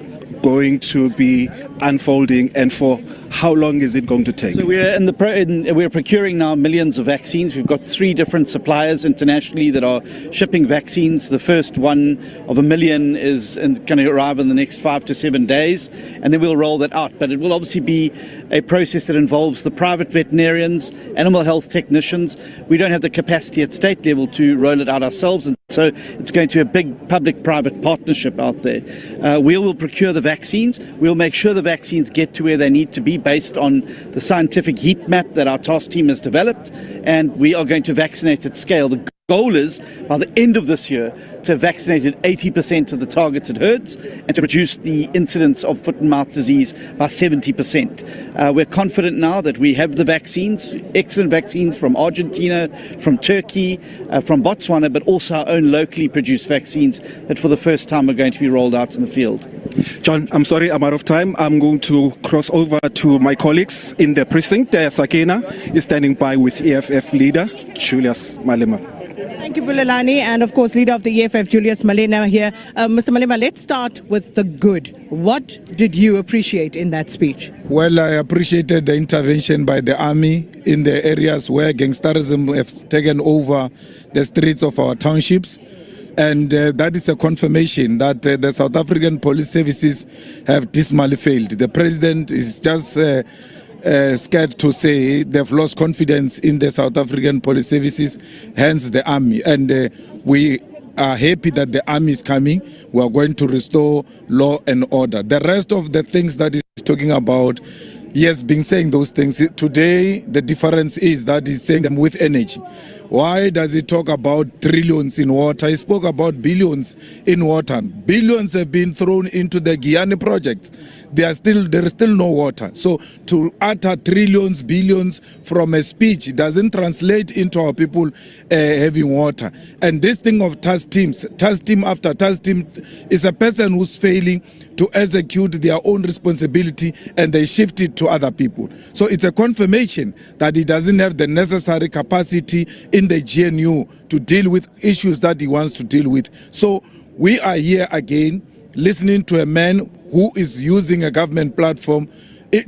Speaker 9: going to be unfolding, and for how long is it going to take?
Speaker 10: So we're procuring now millions of vaccines. We've got 3 different suppliers internationally that are shipping vaccines. The first one of 1 million is going to arrive in the next 5 to 7 days, and then we'll roll that out. But it will obviously be a process that involves the private veterinarians, animal health technicians. We don't have the capacity at state level to roll it out ourselves, and so it's going to be a big public-private partnership out there. We will procure the vaccines. We'll make sure the vaccines get to where they need to be based on the scientific heat map that our task team has developed, and we are going to vaccinate at scale. The goal is, by the end of this year, to have vaccinated 80% of the targeted herds and to reduce the incidence of foot and mouth disease by 70%. We're confident now that we have the vaccines, excellent vaccines from Argentina, from Turkey, from Botswana, but also our own locally produced vaccines that for the first time are going to be rolled out in the field.
Speaker 9: John, I'm sorry, I'm out of time. I'm going to cross over to my colleagues in the precinct. Sakina is standing by with EFF leader Julius Malema.
Speaker 11: Thank you, Bulelani, and of course, leader of the EFF, Julius Malema here. Mr. Malema, let's start with the good. What did you appreciate in that speech?
Speaker 5: Well, I appreciated the intervention by the army in the areas where gangsterism has taken over the streets of our townships. And that is a confirmation that the South African police services have dismally failed. The president is just scared to say they've lost confidence in the South African police services, hence the army. And we are happy that the army is coming. We are going to restore law and order. The rest of the things that he's talking about, he has been saying those things. Today, the difference is that he's saying them with energy. Why does he talk about trillions in water? He spoke about billions in water. Billions have been thrown into the Guyana project. There is still no water. So to utter trillions, billions from a speech doesn't translate into our people having water. And this thing of task team after task team is a person who's failing to execute their own responsibility, and they shift it to other people. So it's a confirmation that he doesn't have the necessary capacity in the GNU to deal with issues that he wants to deal with. So we are here again listening to a man who is using a government platform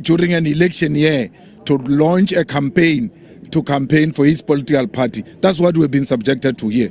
Speaker 5: during an election year to launch a campaign for his political party. That's what we've been subjected to here.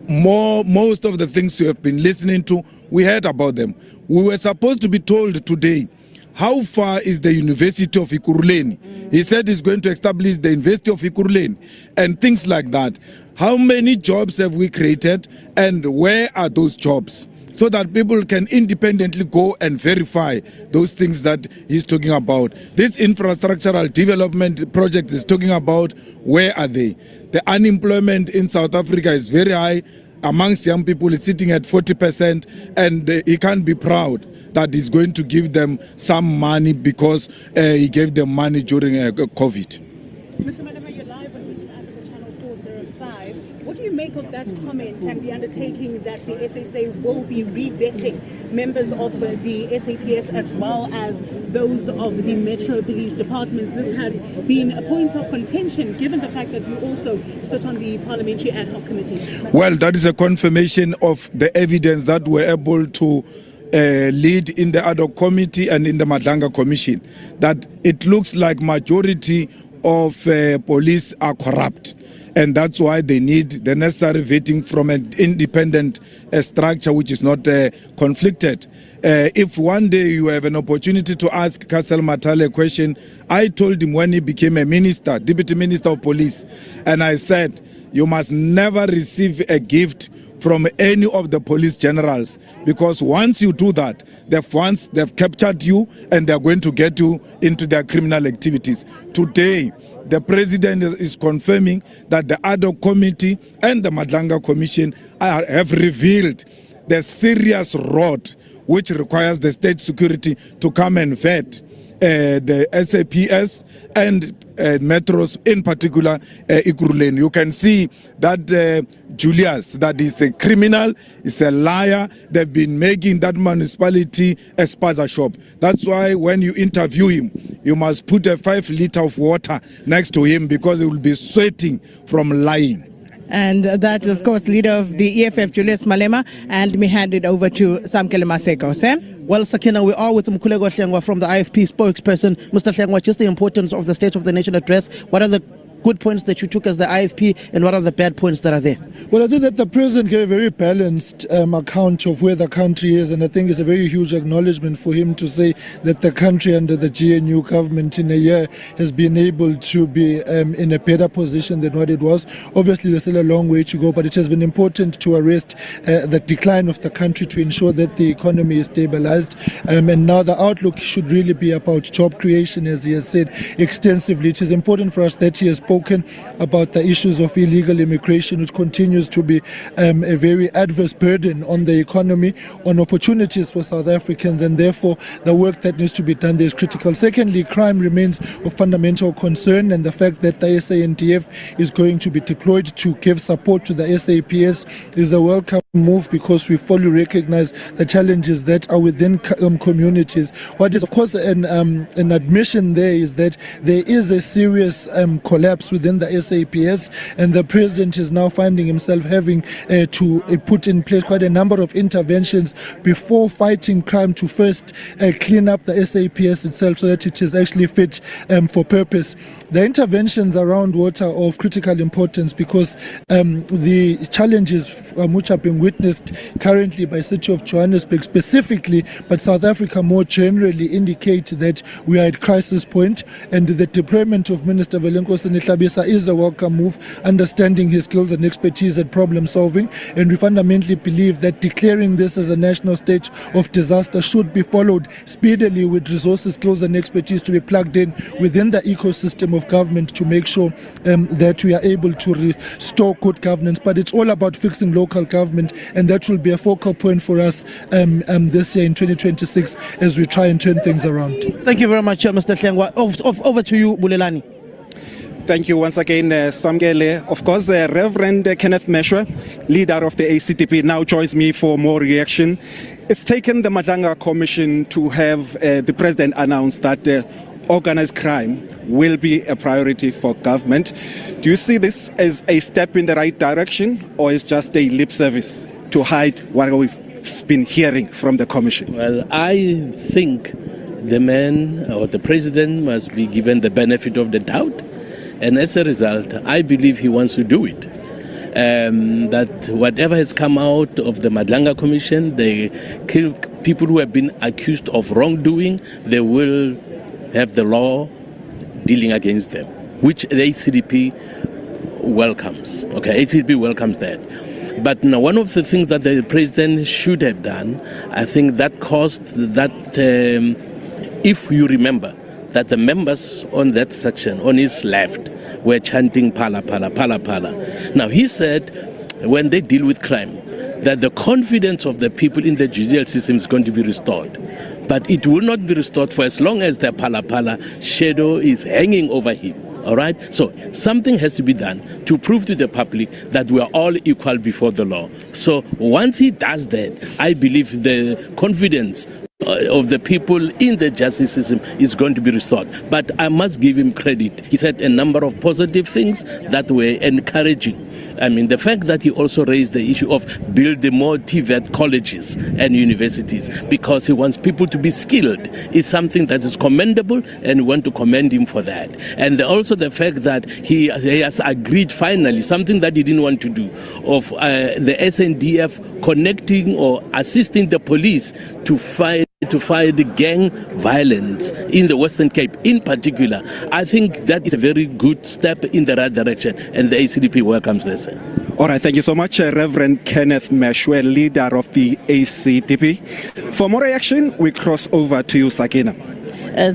Speaker 5: Most of the things you have been listening to, we heard about them. We were supposed to be told today, how far is the University of Ekurhuleni? He said he's going to establish the University of Ekurhuleni and things like that. How many jobs have we created, and where are those jobs? So that people can independently go and verify those things that he's talking about. This infrastructural development project is talking about, where are they? The unemployment in South Africa is very high. Amongst young people, it's sitting at 40%, and he can't be proud that he's going to give them some money because he gave them money during COVID.
Speaker 11: Mr. Malema, you're live on Municipal Channel 405. What do you make of that comment and the undertaking that the SSA will be re-vetting members of the SAPS as well as those of the Metro Police Departments? This has been a point of contention given the fact that you also sit on the Parliamentary Ad Hoc Committee.
Speaker 5: Well, that is a confirmation of the evidence that we're able to lead in the Ad Hoc Committee and in the Madlanga Commission, that it looks like majority of police are corrupt. And that's why they need the necessary vetting from an independent structure which is not conflicted. If one day you have an opportunity to ask Kasel Matale a question, I told him when he became a minister, Deputy Minister of Police, and I said, you must never receive a gift from any of the police generals, because once you do that, they've captured you and they're going to get you into their criminal activities. Today, the president is confirming that the ad hoc committee and the Madlanga Commission have revealed the serious rot which requires the state security to come and vet the SAPS and metros, in particular Ikuruleni. You can see that Julius, that is a criminal, is a liar. They've been making that municipality a spaza shop. That's why when you interview him, you must put a 5 liter of water next to him, because he will be sweating from lying.
Speaker 7: And that, of course, leader of the EFF, Julius Malema, and me hand it over to Samkele Maseko. Sam? Well, Sakina, we are with Mkhuleko Hlengwa from the IFP spokesperson. Mr. Hlengwa, just the importance of the State of the Nation address. What are the good points that you took as the IFP, and what are the bad points that are there?
Speaker 12: Well, I think that the president gave a very balanced account of where the country is, and I think it's a very huge acknowledgement for him to say that the country under the GNU government in a year has been able to be in a better position than what it was. Obviously, there's still a long way to go, but it has been important to arrest the decline of the country to ensure that the economy is stabilized. And now the outlook should really be about job creation, as he has said extensively. It is important for us that he has spoken about the issues of illegal immigration, which continues to be a very adverse burden on the economy, on opportunities for South Africans, and therefore the work that needs to be done there is critical. Secondly, crime remains of fundamental concern, and the fact that the SANDF is going to be deployed to give support to the SAPS is a welcome move, because we fully recognize the challenges that are within communities. What is, of course, an admission there is that there is a serious collapse within the SAPS, and the president is now finding himself having to put in place quite a number of interventions before fighting crime, to first clean up the SAPS itself so that it is actually fit for purpose. The interventions around water are of critical importance, because the challenges which are being witnessed currently by City of Johannesburg specifically, but South Africa more generally, indicate that we are at crisis point, and the deployment of Minister Velenkosi Nihlabisa is a welcome move, understanding his skills and expertise at problem solving. And we fundamentally believe that declaring this as a national state of disaster should be followed speedily with resources, skills and expertise to be plugged in within the ecosystem of government to make sure that we are able to restore good governance. But it's all about fixing local government, and that will be a focal point for us this year in 2026 as we try and turn things around.
Speaker 7: Thank you very much, Mr. Hlengwa. Over to you, Bulelani.
Speaker 9: Thank you once again, Samkele. Of course, Reverend Kenneth Meshwe, leader of the ACDP, now joins me for more reaction. It's taken the Madlanga Commission to have the president announce that organized crime will be a priority for government. Do you see this as a step in the right direction, or is just a lip service to hide what we've been hearing from the commission?
Speaker 13: Well, I think the man or the president must be given the benefit of the doubt. And as a result, I believe he wants to do it. That whatever has come out of the Madlanga Commission, the people who have been accused of wrongdoing, they will have the law dealing against them, which the ACDP welcomes. Okay, ACDP welcomes that. But now, one of the things that the president should have done, I think that caused that, if you remember, that the members on that section, on his left, were chanting pala, pala, pala, pala. Now, he said, when they deal with crime, that the confidence of the people in the judicial system is going to be restored. But it will not be restored for as long as the pala, pala shadow is hanging over him. All right? So something has to be done to prove to the public that we are all equal before the law. So once he does that, I believe the confidence of the people in the justice system is going to be restored. But I must give him credit. He said a number of positive things that were encouraging. I mean, the fact that he also raised the issue of building more TVET colleges and universities because he wants people to be skilled is something that is commendable, and we want to commend him for that. And also the fact that he has agreed finally, something that he didn't want to do, of the SNDF connecting or assisting the police to fight the gang violence in the Western Cape in particular. I think that is a very good step in the right direction, and the ACDP welcomes this.
Speaker 9: All right, thank you so much, Reverend Kenneth Meshwe, leader of the ACDP. For more reaction, we cross over to you, Sakina.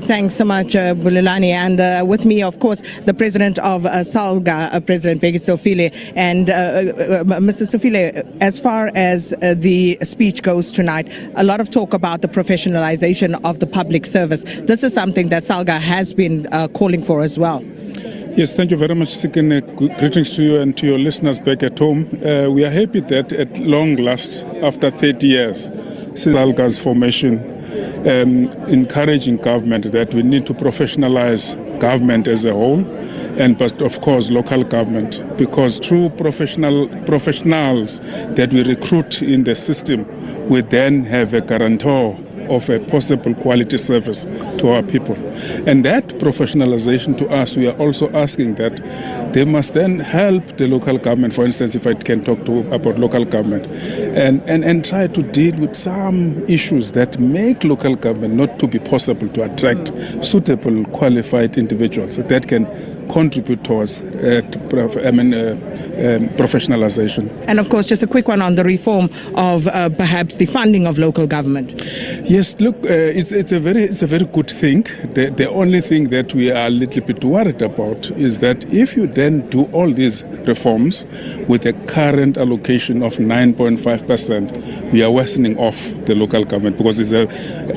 Speaker 7: Thanks so much, Bulelani. And with me, of course, the president of SALGA, President Bheki Sofile. And Mr. Sofile, as far as the speech goes tonight, a lot of talk about the professionalization of the public service. This is something that SALGA has been calling for as well.
Speaker 5: Yes, thank you very much, Sikin. Greetings to you and to your listeners back at home. We are happy that at long last, after 30 years since SALGA's formation, encouraging government that we need to professionalize government as a whole, and but of course local government, because through professionals that we recruit in the system, we then have a guarantor of a possible quality service to our people. And that professionalization to us, we are also asking that they must then help the local government, for instance, if I can talk about local government, and try to deal with some issues that make local government not to be possible to attract suitable, qualified individuals that can contribute towards professionalization.
Speaker 7: And of course, just a quick one on the reform of perhaps the funding of local government.
Speaker 5: Yes, look, it's a very good thing. The only thing that we are a little bit worried about is that if you then do all these reforms with the current allocation of 9.5%, we are worsening off the local government, because it's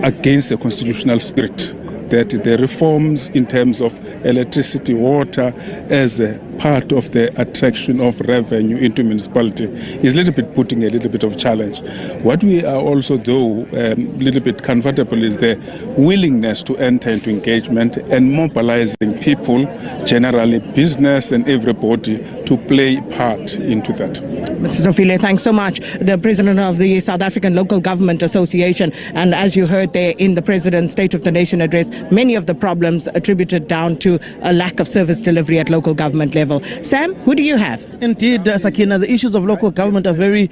Speaker 5: against the constitutional spirit that the reforms in terms of electricity, water, as a part of the attraction of revenue into municipality is a little bit putting a little bit of challenge. What we are also, though, a little bit comfortable is the willingness to enter into engagement and mobilizing people, generally business and everybody, to play part into that.
Speaker 7: Mr. Sofile, thanks so much. The president of the South African Local Government Association, and as you heard there in the President's State of the Nation address, many of the problems attributed down to a lack of service delivery at local government level. Sam, who do you have?
Speaker 14: Indeed, Sakina, the issues of local government are very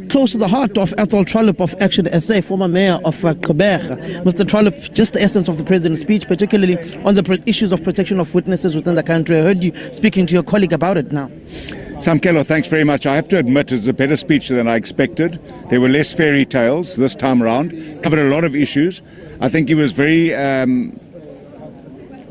Speaker 14: close to the heart of Ethel Trollip of Action SA, former mayor of Quebec. Mr. Trollip, just the essence of the President's speech, particularly on the issues of protection of witnesses within the country. I heard you speaking to your colleague about it now.
Speaker 15: Samkelo, thanks very much. I have to admit it's a better speech than I expected. There were less fairy tales this time around. Covered a lot of issues. I think he was very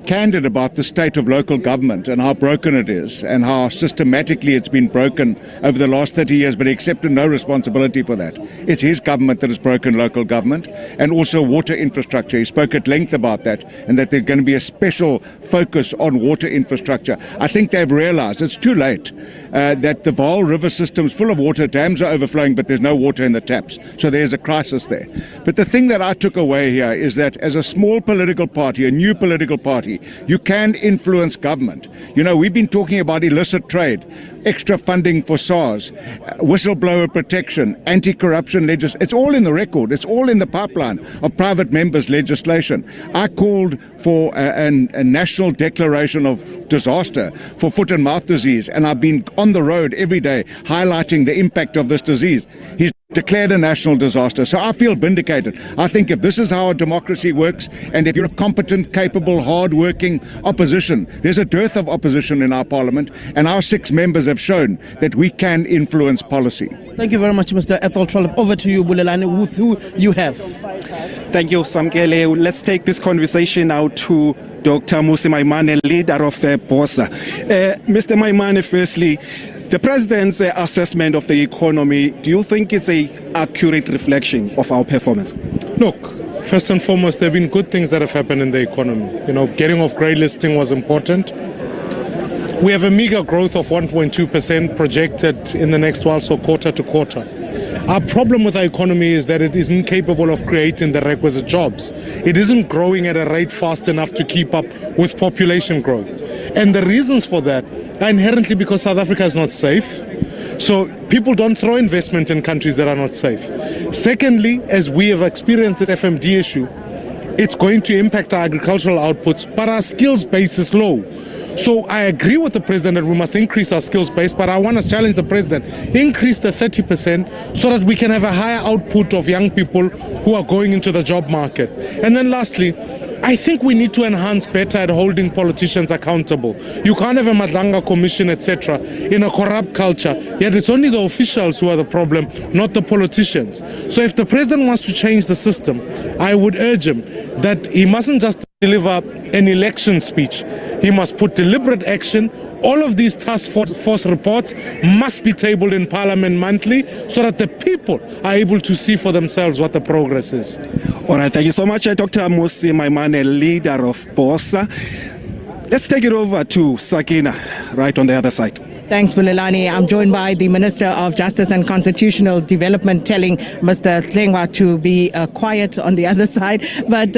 Speaker 15: candid about the state of local government and how broken it is and how systematically it's been broken over the last 30 years, but he accepted no responsibility for that. It's his government that has broken local government, and also water infrastructure. He spoke at length about that, and that there's going to be a special focus on water infrastructure. I think they've realized it's too late that the Vaal River system's full of water, dams are overflowing, but there's no water in the taps. So there's a crisis there. But the thing that I took away here is that as a small political party, a new political party, you can influence government. You know, we've been talking about illicit trade, extra funding for SARS, whistleblower protection, anti-corruption legislation. It's all in the record. It's all in the pipeline of private members' legislation. I called for a national declaration of disaster for foot and mouth disease, and I've been on the road every day highlighting the impact of this disease. He's declared a national disaster. So I feel vindicated. I think if this is how a democracy works, and if you're a competent, capable, hard-working opposition, there's a dearth of opposition in our parliament, and our 6 members have shown that we can influence policy.
Speaker 14: Thank you very much, Mr. Ethel Trollip. Over to you, Bulelani, with who you have.
Speaker 9: Thank you, Samkele. Let's take this conversation now to Dr. Musi Maimane, leader of BOSA. Mr. Maimane, firstly, the President's assessment of the economy, do you think it's an accurate reflection of our performance?
Speaker 16: Look, first and foremost, there have been good things that have happened in the economy. You know, getting off grey listing was important. We have a meager growth of 1.2% projected in the next while, so quarter to quarter. Our problem with our economy is that it isn't capable of creating the requisite jobs. It isn't growing at a rate fast enough to keep up with population growth. And the reasons for that are inherently because South Africa is not safe. So people don't throw investment in countries that are not safe. Secondly, as we have experienced this FMD issue, it's going to impact our agricultural outputs, but our skills base is low. So I agree with the president that we must increase our skills base, but I want to challenge the president, increase the 30% so that we can have a higher output of young people who are going into the job market. And then lastly, I think we need to enhance better at holding politicians accountable. You can't have a Madlanga commission, etc., in a corrupt culture, yet it's only the officials who are the problem, not the politicians. So if the president wants to change the system, I would urge him that he mustn't just deliver an election speech. He must put deliberate action. All of these task force reports must be tabled in Parliament monthly so that the people are able to see for themselves what the progress is.
Speaker 9: All right, thank you so much, Dr. Musi Maimane, leader of BOSA. Let's take it over to Sakina, right on the other side.
Speaker 7: Thanks, Bulelani. I'm joined by the Minister of Justice and Constitutional Development, telling Mr. Tlengwa to be quiet on the other side. But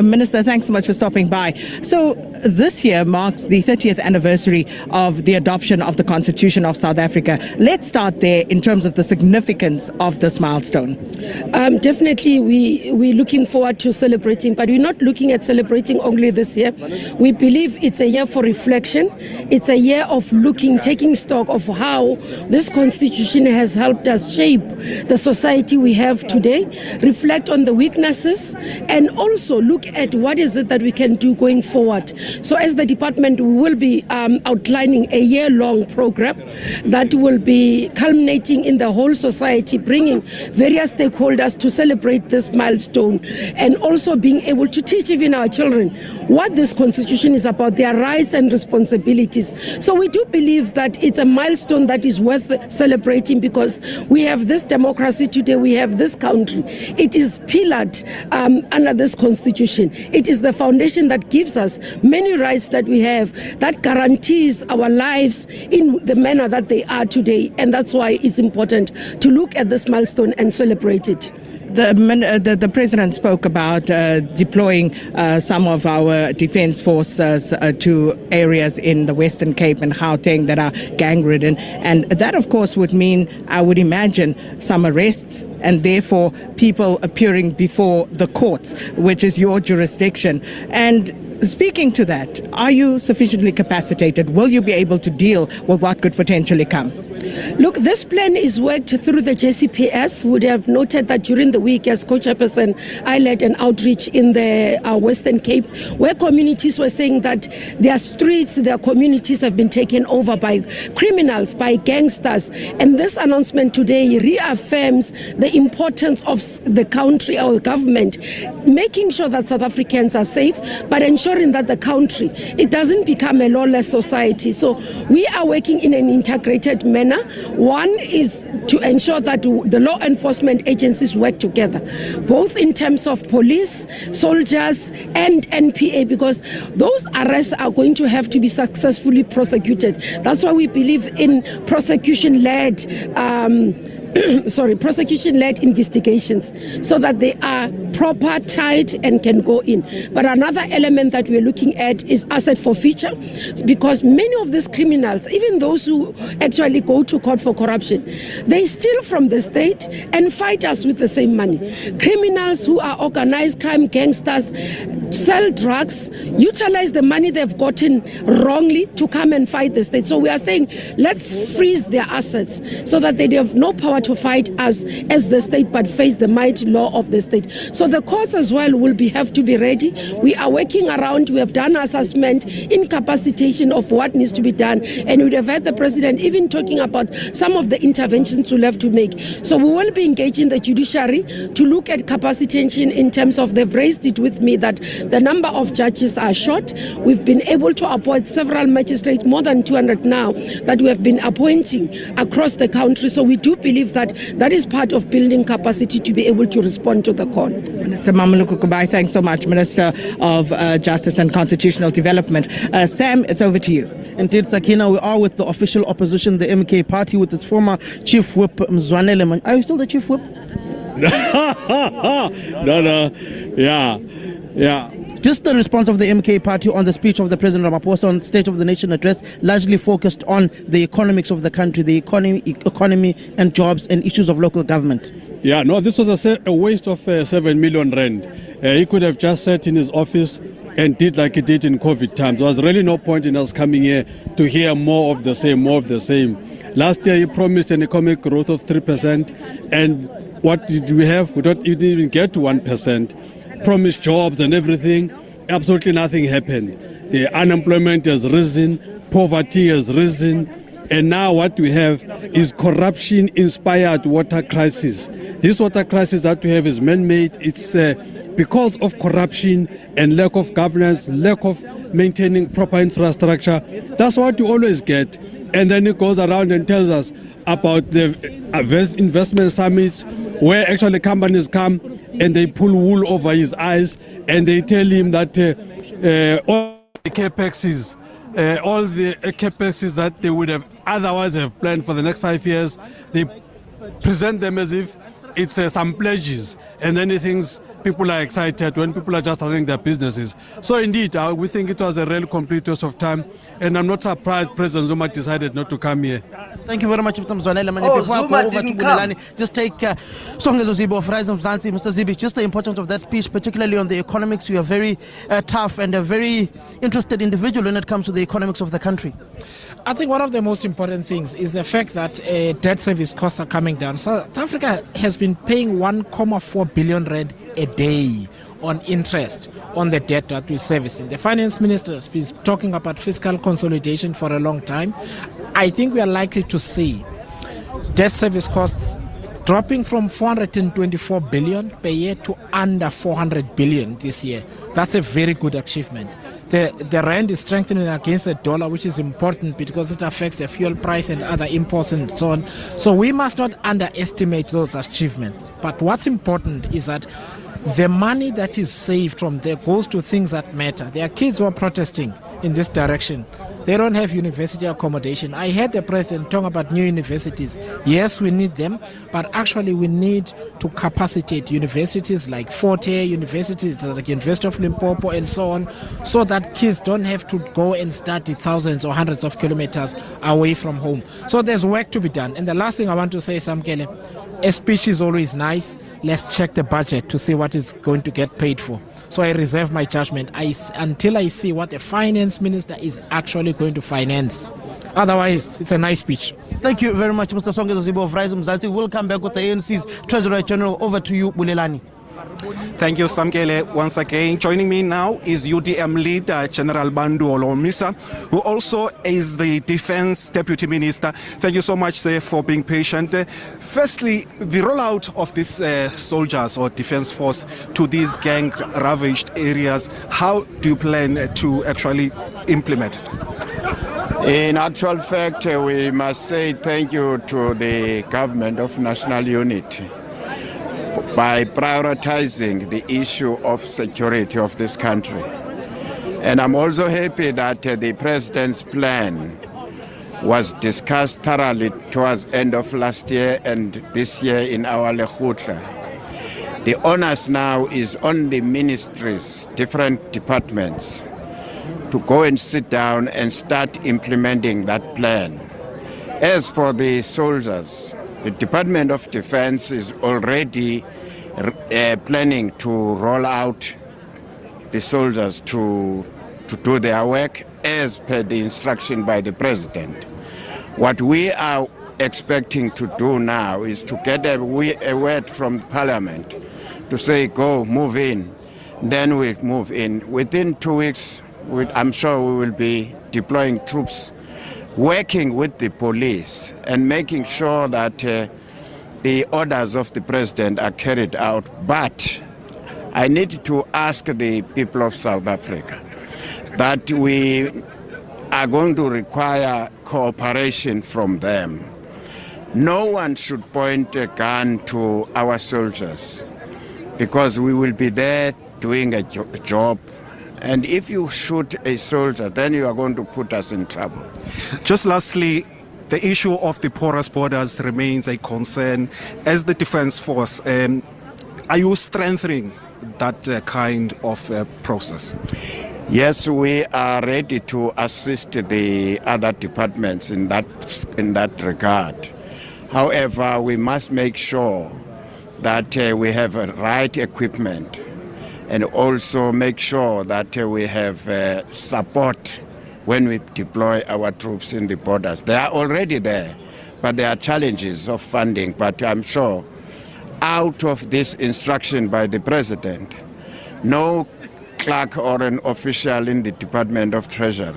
Speaker 7: Minister, thanks so much for stopping by. So this year marks the 30th anniversary of the adoption of the Constitution of South Africa. Let's start there in terms of the significance of this milestone.
Speaker 8: Definitely, we're looking forward to celebrating, but we're not looking at celebrating only this year. We believe it's a year for reflection. It's a year of taking stock of how this constitution has helped us shape the society we have today, reflect on the weaknesses, and also look at what is it that we can do going forward. So as the department, we will be outlining a year-long program that will be culminating in the whole society, bringing various stakeholders to celebrate this milestone, and also being able to teach even our children what this constitution is about, their rights and responsibilities. So we do believe that it's a milestone that is worth celebrating, because we have this democracy today, we have this country. It is pillared under this constitution. It is the foundation that gives us many rights that we have, that guarantees our lives in the manner that they are today. And that's why it's important to look at this milestone and celebrate it.
Speaker 7: The president spoke about deploying some of our defense forces to areas in the Western Cape and Gauteng that are gang-ridden. And that, of course, would mean, I would imagine, some arrests and therefore people appearing before the courts, which is your jurisdiction. And speaking to that, are you sufficiently capacitated? Will you be able to deal with what could potentially come?
Speaker 8: Look, this plan is worked through the JCPS. Would have noted that during the week, as co-chairperson, I led an outreach in the Western Cape, where communities were saying that their streets, their communities have been taken over by criminals, by gangsters. And this announcement today reaffirms the importance of the country, our government, making sure that South Africans are safe, but ensuring that the country, it doesn't become a lawless society. So we are working in an integrated manner. One is to ensure that the law enforcement agencies work together, both in terms of police, soldiers, and NPA, because those arrests are going to have to be successfully prosecuted. That's why we believe in prosecution-led prosecution-led investigations, so that they are proper, tight, and can go in. But another element that we're looking at is asset forfeiture, because many of these criminals, even those who actually go to court for corruption, they steal from the state and fight us with the same money. Criminals who are organized crime gangsters sell drugs, utilize the money they've gotten wrongly to come and fight the state. So we are saying, let's freeze their assets so that they have no power to fight us as the state, but face the mighty law of the state. So the courts as well will have to be ready. We are working around, we have done assessment, incapacitation of what needs to be done, and we have had the president even talking about some of the interventions we'll have to make. So we will be engaging the judiciary to look at capacitation in terms of, they've raised it with me, that the number of judges are short. We've been able to appoint several magistrates, more than 200 now, that we have been appointing across the country. So we do believe that that is part of building capacity to be able to respond to the call.
Speaker 7: Minister Mamuluku Kubai, thanks so much. Minister of Justice and Constitutional Development. Sam, it's over to you.
Speaker 14: Indeed, Sakina, we are with the official opposition, the MK party, with its former Chief Whip, Mzwanele. Are you still the Chief Whip?
Speaker 17: No. Yeah.
Speaker 14: Just the response of the MK party on the speech of the President Ramaphosa on State of the Nation address, largely focused on the economics of the country, the economy and jobs and issues of local government.
Speaker 17: Yeah, no, this was a waste of 7 million rand. He could have just sat in his office and did like he did in COVID times. There was really no point in us coming here to hear more of the same, more of the same. Last year he promised an economic growth of 3%, and what did we have? We didn't even get to 1%. Promised jobs and everything, absolutely nothing happened. The unemployment has risen, poverty has risen, and now what we have is corruption-inspired water crisis. This water crisis that we have is man-made. It's because of corruption and lack of governance, lack of maintaining proper infrastructure. That's what you always get. And then he goes around and tells us about the investment summits where actually companies come and they pull wool over his eyes and they tell him that all the capexes that they would have otherwise have planned for the next 5 years, they present them as if it's some pledges, and then he thinks people are excited when people are just running their businesses. So indeed, we think it was a real complete waste of time, and I'm not surprised President Zuma decided not to come here.
Speaker 14: Thank you very much, Mr. Mzwanele.
Speaker 3: Before I go over to Bulelani,
Speaker 14: just take Songezo Zibi of Rise of Mzansi. Mr. Zibi, just the importance of that speech, particularly on the economics. You are very tough and a very interested individual when it comes to the economics of the country.
Speaker 18: I think one of the most important things is the fact that debt service costs are coming down. South Africa has been paying 1.4 billion rand a day on interest on the debt that we're servicing. The finance minister has been talking about fiscal consolidation for a long time. I think we are likely to see debt service costs dropping from 424 billion per year to under 400 billion this year. That's a very good achievement. The rand is strengthening against the dollar, which is important because it affects the fuel price and other imports and so on. So we must not underestimate those achievements. But what's important is that the money that is saved from there goes to things that matter. There are kids who are protesting in this direction. They don't have university accommodation. I heard the president talk about new universities. Yes, we need them, but actually we need to capacitate universities like Forte, universities like University of Limpopo and so on, so that kids don't have to go and study thousands or hundreds of kilometers away from home. So there's work to be done. And the last thing I want to say, Samkele, a speech is always nice. Let's check the budget to see what is going to get paid for. So I reserve my judgment until I see what the finance minister is actually going to finance. Otherwise, it's a nice speech.
Speaker 14: Thank you very much, Mr. Songezo Zibo of Rise Mzansi. We'll come back with the ANC's Treasurer General. Over to you, Bulelani.
Speaker 9: Thank you, Samkele. Once again, joining me now is UDM leader General Bandu Olomisa, who also is the Defense Deputy Minister. Thank you so much, sir, for being patient. Firstly, the rollout of these soldiers or defense force to these gang-ravaged areas, how do you plan to actually implement it?
Speaker 1: In actual fact, we must say thank you to the government of national unity by prioritizing the issue of security of this country. And I'm also happy that the president's plan was discussed thoroughly towards end of last year and this year in our Lekgotla. The onus now is on the ministries, different departments, to go and sit down and start implementing that plan. As for the soldiers, the Department of Defense is already planning to roll out the soldiers to do their work as per the instruction by the president. What we are expecting to do now is to get a word from Parliament to say, go, move in. Then we move in. Within 2 weeks, I'm sure we will be deploying troops, working with the police and making sure that the orders of the president are carried out. But I need to ask the people of South Africa that we are going to require cooperation from them. No one should point a gun to our soldiers because we will be there doing a job. And if you shoot a soldier, then you are going to put us in trouble.
Speaker 9: Just lastly, the issue of the porous borders remains a concern. As the Defence Force, are you strengthening that kind of process?
Speaker 19: Yes, we are ready to assist the other departments in that regard. However, we must make sure that we have right equipment and also make sure that we have support when we deploy our troops in the borders. They are already there, but there are challenges of funding. But I'm sure out of this instruction by the President, no clerk or an official in the Department of Treasury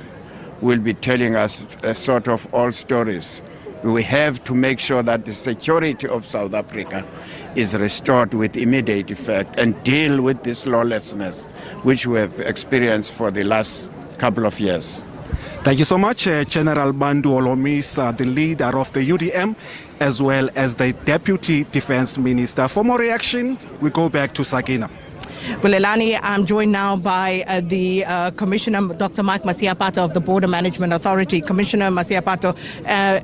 Speaker 19: will be telling us a sort of all stories. We have to make sure that the security of South Africa is restored with immediate effect and deal with this lawlessness which we have experienced for the last couple of years.
Speaker 9: Thank you so much, General Bandu Olomis, the leader of the UDM, as well as the Deputy Defense Minister. For more reaction, we go back to Sakina.
Speaker 7: Well, Elani, I'm joined now by the Commissioner, Dr. Mike Masiapato of the Border Management Authority. Commissioner Masiapato,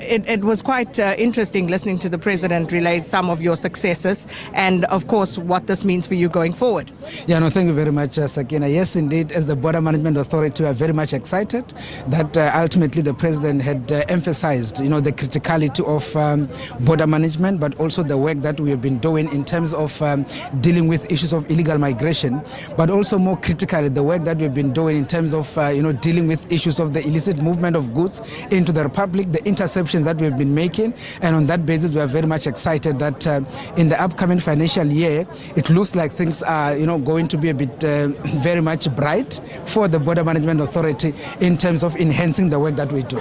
Speaker 7: it was quite interesting listening to the President relay some of your successes and, of course, what this means for you going forward.
Speaker 20: Yeah, no, thank you very much, Sakina. Yes, indeed, as the Border Management Authority, we are very much excited that ultimately the President had emphasized, the criticality of border management, but also the work that we have been doing in terms of dealing with issues of illegal migration, but also more critically the work that we've been doing in terms of dealing with issues of the illicit movement of goods into the Republic, the interceptions that we've been making, and on that basis we are very much excited that in the upcoming financial year it looks like things are going to be a bit very much bright for the Border Management Authority in terms of enhancing the work that we do.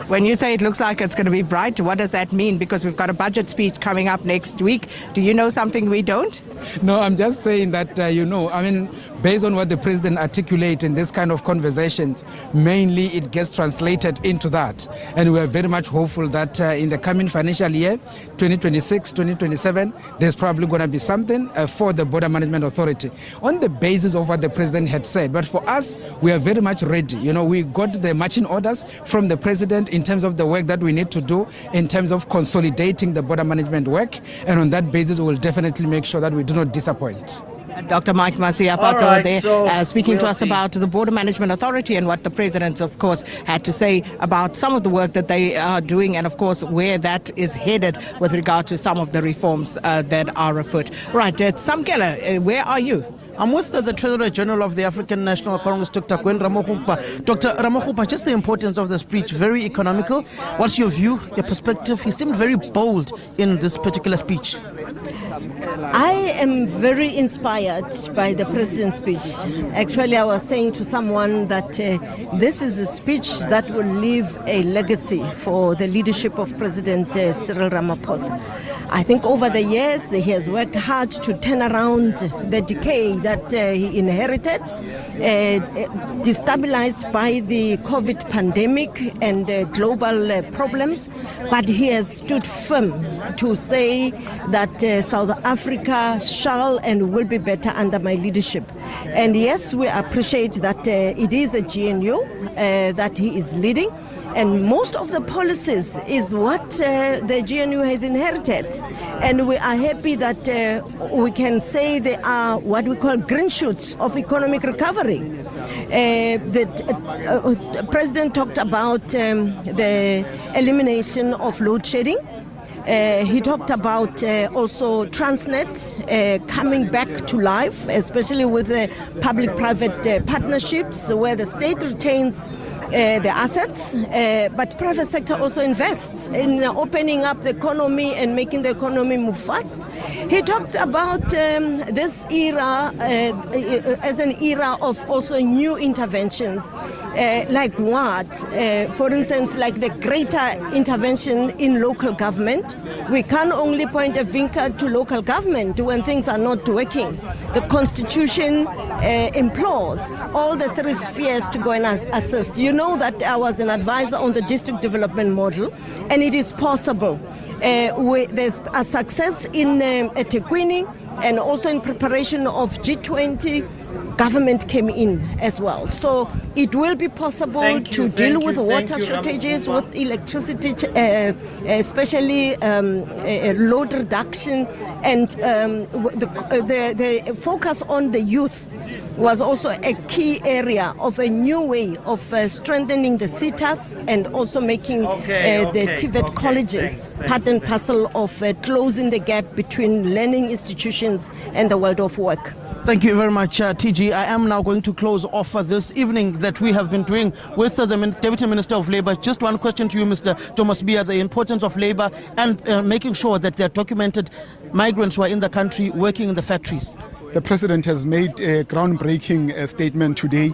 Speaker 7: When you say it looks like it's going to be bright, what does that mean? Because we've got a budget speech coming up next week. Do you know something we don't?
Speaker 20: No, I'm just saying that, based on what the President articulates in this kind of conversations, mainly it gets translated into that. And we are very much hopeful that in the coming financial year, 2026, 2027, there's probably going to be something for the Border Management Authority on the basis of what the President had said. But for us, we are very much ready. We got the marching orders from the President in terms of the work that we need to do in terms of consolidating the border management work. And on that basis, we will definitely make sure that we do not disappoint.
Speaker 7: Dr. Mike Masiapato speaking to us about the Border Management Authority and what the President, of course, had to say about some of the work that they are doing and, of course, where that is headed with regard to some of the reforms that are afoot. Right, Samkela, where are you?
Speaker 14: I'm with the Treasurer General of the African National Congress, Dr. Gwen Ramaphosa. Dr. Ramaphosa, just the importance of the speech, very economical. What's your view, your perspective? He seemed very bold in this particular speech.
Speaker 21: I am very inspired by the President's speech. Actually, I was saying to someone that this is a speech that will leave a legacy for the leadership of President Cyril Ramaphosa. I think over the years he has worked hard to turn around the decay that he inherited, destabilized by the COVID pandemic and global problems, but he has stood firm to say that South Africa shall and will be better under my leadership. And yes, we appreciate that it is a GNU that he is leading. And most of the policies is what the GNU has inherited. And we are happy that we can say they are what we call green shoots of economic recovery. The President talked about the elimination of load shedding. He talked about also Transnet coming back to life, especially with the public-private partnerships where the state retains the assets, but private sector also invests in opening up the economy and making the economy move fast. He talked about this era as an era of also new interventions, like what? For instance, like the greater intervention in local government. We can't only point a finger to local government when things are not working. The Constitution implores all the three spheres to go and assist. You know that I was an advisor on the district development model, and it is possible. There's a success in eThekwini and also in preparation of G20. government came in as well. So it will be possible to deal with water shortages, with electricity, especially load reduction, and the focus on the youth was also a key area of a new way of strengthening the CETAs and also making the TVET colleges part and parcel of closing the gap between learning institutions and the world of work.
Speaker 14: Thank you very much, TG. I am now going to close off this evening that we have been doing with the Deputy Minister of Labour. Just one question to you, Mr. Thomas Bia, the importance of labour and making sure that there are documented migrants who are in the country working in the factories.
Speaker 2: The President has made a groundbreaking statement today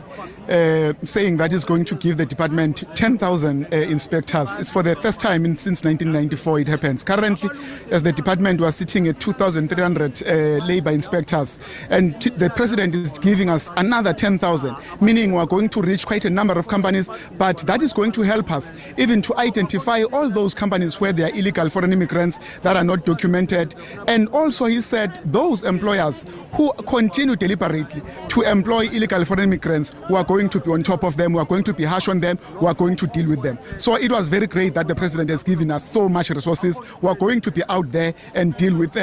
Speaker 2: saying that he's going to give the department 10,000 inspectors. It's for the first time since 1994 it happens. Currently, as the department was sitting at 2,300 labor inspectors, and the President is giving us another 10,000, meaning we're going to reach quite a number of companies, but that is going to help us even to identify all those companies where there are illegal foreign immigrants that are not documented. And also he said those employers who continue deliberately to employ illegal foreign immigrants, who are going to be on top of them, who are going to be harsh on them, who are going to deal with them. So it was very great that the President has given us so much resources. We are going to be out there and deal with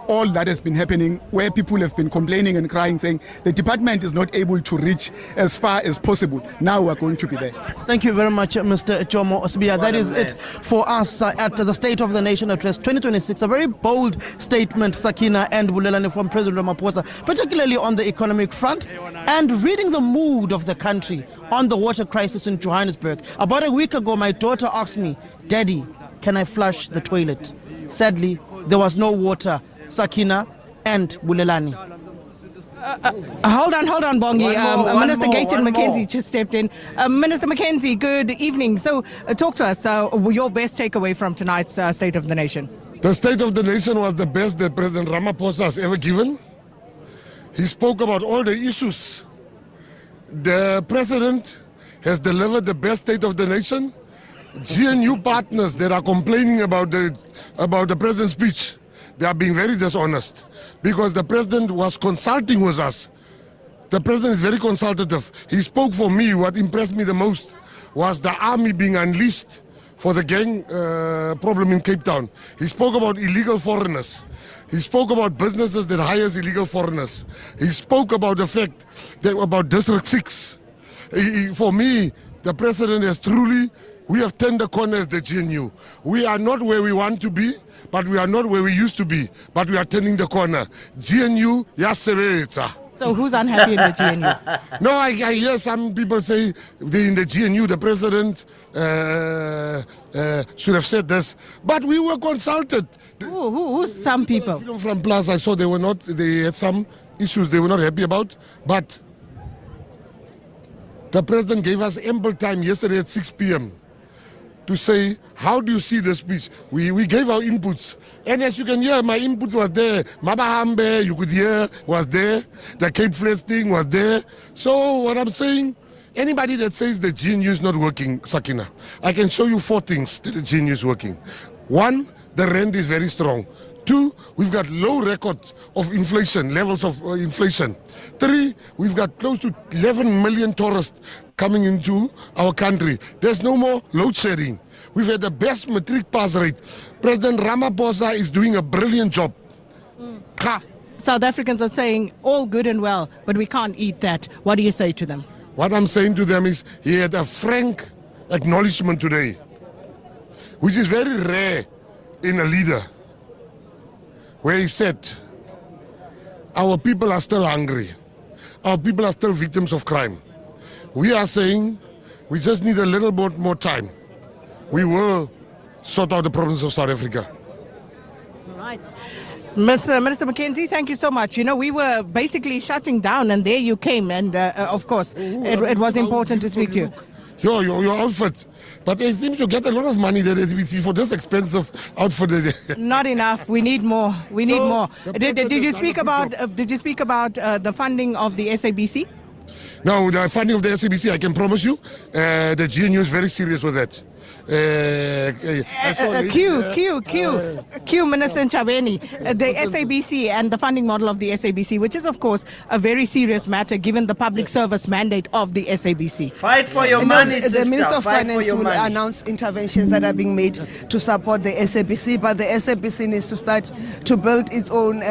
Speaker 2: all that has been happening, where people have been complaining and crying, saying the department is not able to reach as far as possible. Now we are going to be there.
Speaker 14: Thank you very much, Mr. Jomo Osbia. That is it for us at the State of the Nation Address 2026. A very bold statement, Sakina and Bulelani, from President Ramaphosa, particularly on the economic front and reading the mood of the country on the water crisis in Johannesburg. About a week ago, my daughter asked me, "Daddy, can I flush the toilet?" Sadly, there was no water. Sakina and Bulelani.
Speaker 18: Hold on, Bongi. Minister Gayton McKenzie just stepped in. Minister McKenzie, good evening. So talk to us, your best takeaway from tonight's State of the Nation.
Speaker 22: The State of the Nation was the best that President Ramaphosa has ever given. He spoke about all the issues. The President has delivered the best State of the Nation. GNU partners that are complaining about the President's speech, they are being very dishonest, because the President was consulting with us. The President is very consultative. He spoke for me. What impressed me the most was the army being unleashed for the gang problem in Cape Town. He spoke about illegal foreigners. He spoke about businesses that hires illegal foreigners. He spoke about the fact that about District 6. For me, the President has truly, we have turned the corner as the GNU. We are not where we want to be, but we are not where we used to be, but we are turning the corner. GNU, yasebenza.
Speaker 18: So who's unhappy in the GNU?
Speaker 22: No, I hear some people say in the GNU, the President should have said this. But we were consulted.
Speaker 18: Who's some people?
Speaker 22: From Plus, I saw they had some issues they were not happy about. But the President gave us ample time yesterday at 6 p.m. to say, how do you see the speech? We gave our inputs. And as you can hear, my inputs was there. Mabahambe, you could hear, was there. The Cape Flats thing was there. So what I'm saying, anybody that says the GNU is not working, Sakina, I can show you 4 things that the GNU is working. 1, the rand is very strong. 2, we've got low record of inflation, levels of inflation. 3, we've got close to 11 million tourists coming into our country. There's no more load shedding. We've had the best matric pass rate. President Ramaphosa is doing a brilliant job.
Speaker 18: South Africans are saying all good and well, but we can't eat that. What do you say to them?
Speaker 22: What I'm saying to them is he had a frank acknowledgement today, which is very rare in a leader, where he said, our people are still hungry. Our people are still victims of crime. We are saying we just need a little bit more time. We will sort out the problems of South Africa.
Speaker 18: All right. Minister McKenzie, thank you so much. You know, we were basically shutting down and there you came, and of course, it was important to speak to you.
Speaker 22: Your outfit. But they seem to get a lot of money, the SBC, for this expensive outfit.
Speaker 18: Not enough. We need more. We need more. Did you speak about the funding of the SABC?
Speaker 22: No, the funding of the SABC, I can promise you, the GNU is very serious with that.
Speaker 7: Q, Minister Chaveni, the SABC and the funding model of the SABC, which is, of course, a very serious matter given the public service mandate of the SABC.
Speaker 3: Fight for your money, sister.
Speaker 4: The Minister of
Speaker 3: Fight for
Speaker 4: Finance
Speaker 3: your
Speaker 4: will
Speaker 3: money.
Speaker 4: announce interventions that are being made to support the SABC, but the SABC needs to start to build its own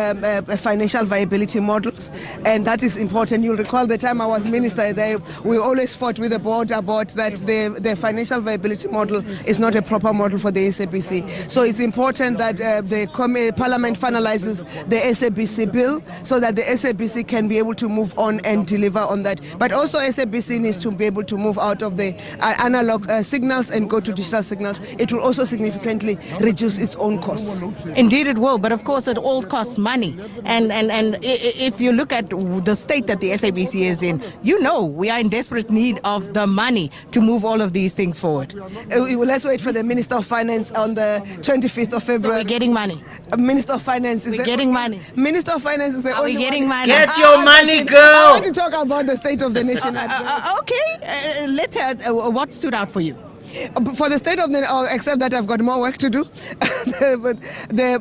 Speaker 4: financial viability models, and that is important. You'll recall the time I was minister there, we always fought with the board about that the financial viability model is not a proper model for the SABC. So it's important that the Parliament finalizes the SABC bill so that the SABC can be able to move on and deliver on that. But also SABC needs to be able to move out of the analog signals and go to digital signals. It will also significantly reduce its own costs.
Speaker 7: Indeed it will, but of course it all costs money. And if you look at the state that the SABC is in, you know we are in desperate need of the money to move all of these things forward.
Speaker 4: Let's wait for the Minister of Finance on the 25th of February.
Speaker 7: So we're getting money.
Speaker 4: Minister of Finance is
Speaker 7: getting money.
Speaker 4: Minister of Finance is the only
Speaker 7: getting
Speaker 4: one.
Speaker 7: money.
Speaker 3: Get your money, girl.
Speaker 4: I want to talk about the state of the nation.
Speaker 7: Okay, let's what stood out for you?
Speaker 4: For the state of the, except that I've got more work to do. But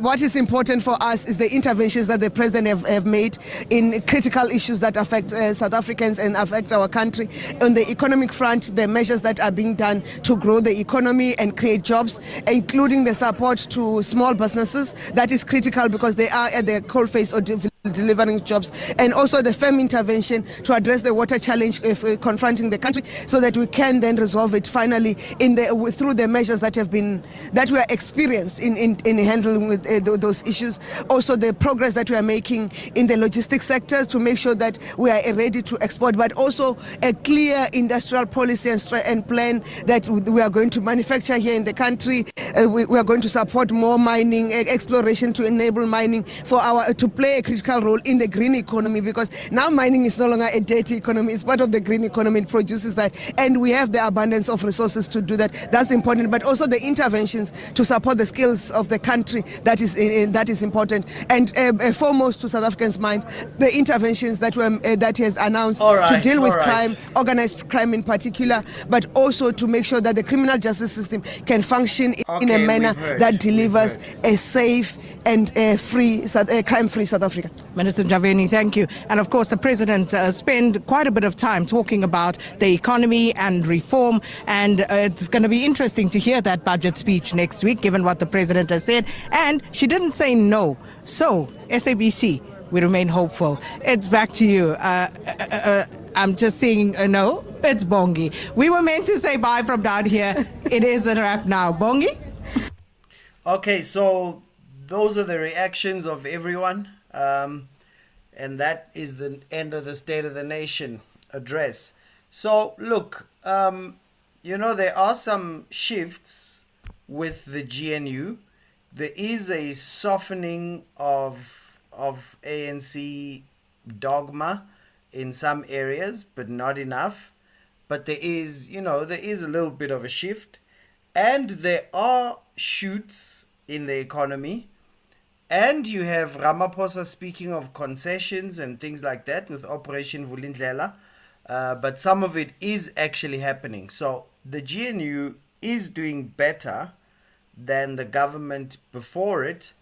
Speaker 4: what is important for us is the interventions that the president have made in critical issues that affect South Africans and affect our country. On the economic front, the measures that are being done to grow the economy and create jobs, including the support to small businesses, that is critical because they are at the coalface of delivering jobs, and also the firm intervention to address the water challenge confronting the country, so that we can then resolve it finally through the measures that we are experienced in handling with those issues. Also the progress that we are making in the logistics sector to make sure that we are ready to export, but also a clear industrial policy and plan that we are going to manufacture here in the country. We are going to support more mining exploration to enable mining to play a critical role in the green economy, because now mining is no longer a dirty economy, it's part of the green economy. It produces that, and we have the abundance of resources to do that. That's important, but also the interventions to support the skills of the country, that is important. And foremost to South Africans' mind, the interventions that he has announced to deal with crime, organized crime in particular, but also to make sure that the criminal justice system can function in a manner that delivers a safe and crime-free South Africa.
Speaker 7: Minister Chaveni, thank you. And of course, the President spent quite a bit of time talking about the economy and reform, and it's going to be interesting to hear that budget speech next week, given what the President has said. And she didn't say no. So, SABC, we remain hopeful. It's back to you. I'm just saying no. It's Bongi. We were meant to say bye from down here. It is a wrap now. Bongi?
Speaker 3: Okay, so those are the reactions of everyone. And that is the end of the State of the Nation address. So, look, there are some shifts with the GNU. There is a softening of ANC dogma in some areas, but not enough. But there is a little bit of a shift. And there are shoots in the economy. And you have Ramaphosa speaking of concessions and things like that with Operation Vulindlela. But some of it is actually happening. So the GNU is doing better than the government before it.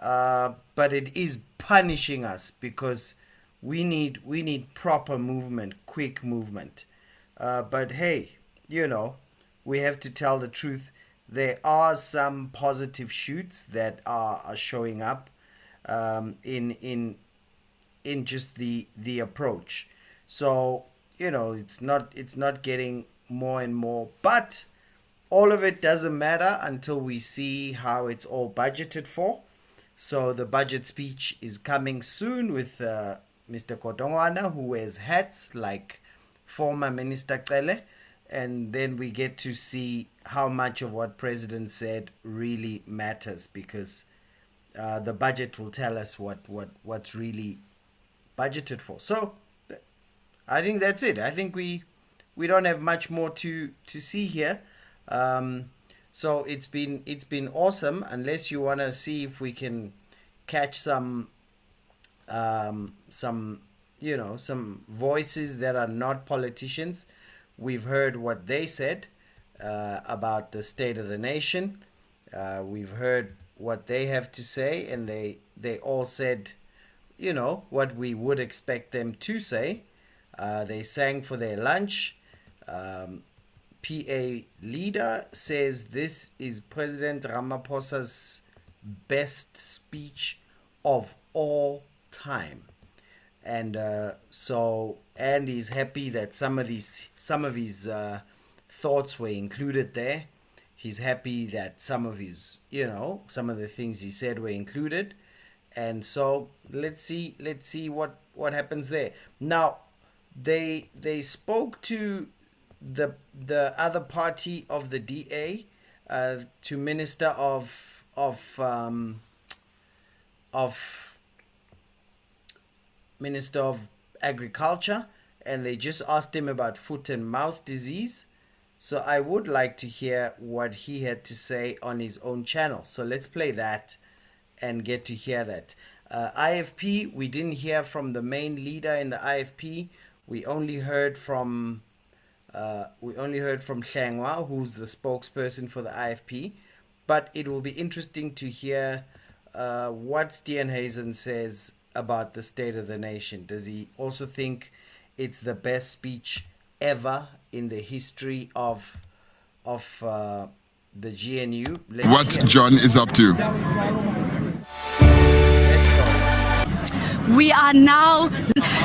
Speaker 3: But it is punishing us because we need proper movement, quick movement. But hey, we have to tell the truth. There are some positive shoots that are showing up in just the approach. So it's not getting more and more, but all of it doesn't matter until we see how it's all budgeted for. So the budget speech is coming soon with Mr. Kotongwana, who wears hats like former Minister Cele. And then we get to see how much of what President said really matters, because the budget will tell us what's really budgeted for. So I think that's it. I think we don't have much more to see here. So it's been awesome, unless you want to see if we can catch some voices that are not politicians. We've heard what they said. about the state of the nation. We've heard what they have to say, and they all said, you know, what we would expect them to say. They sang for their lunch. PA leader says this is President Ramaphosa's best speech of all time, and and he's happy that some of his thoughts were included there. He's happy that some of his, you know, some of the things he said were included, and so let's see what happens there. Now, they spoke to the other party of the DA, to Minister of Minister of Agriculture, and they just asked him about foot and mouth disease. So I would like to hear what he had to say on his own channel. So let's play that and get to hear that. IFP, we didn't hear from the main leader in the IFP. We only heard from Hlengwa, who's the spokesperson for the IFP. But it will be interesting to hear what Steenhuisen says about the state of the nation. Does he also think it's the best speech ever in the history of the GNU?
Speaker 6: What John is up to.
Speaker 10: We are now,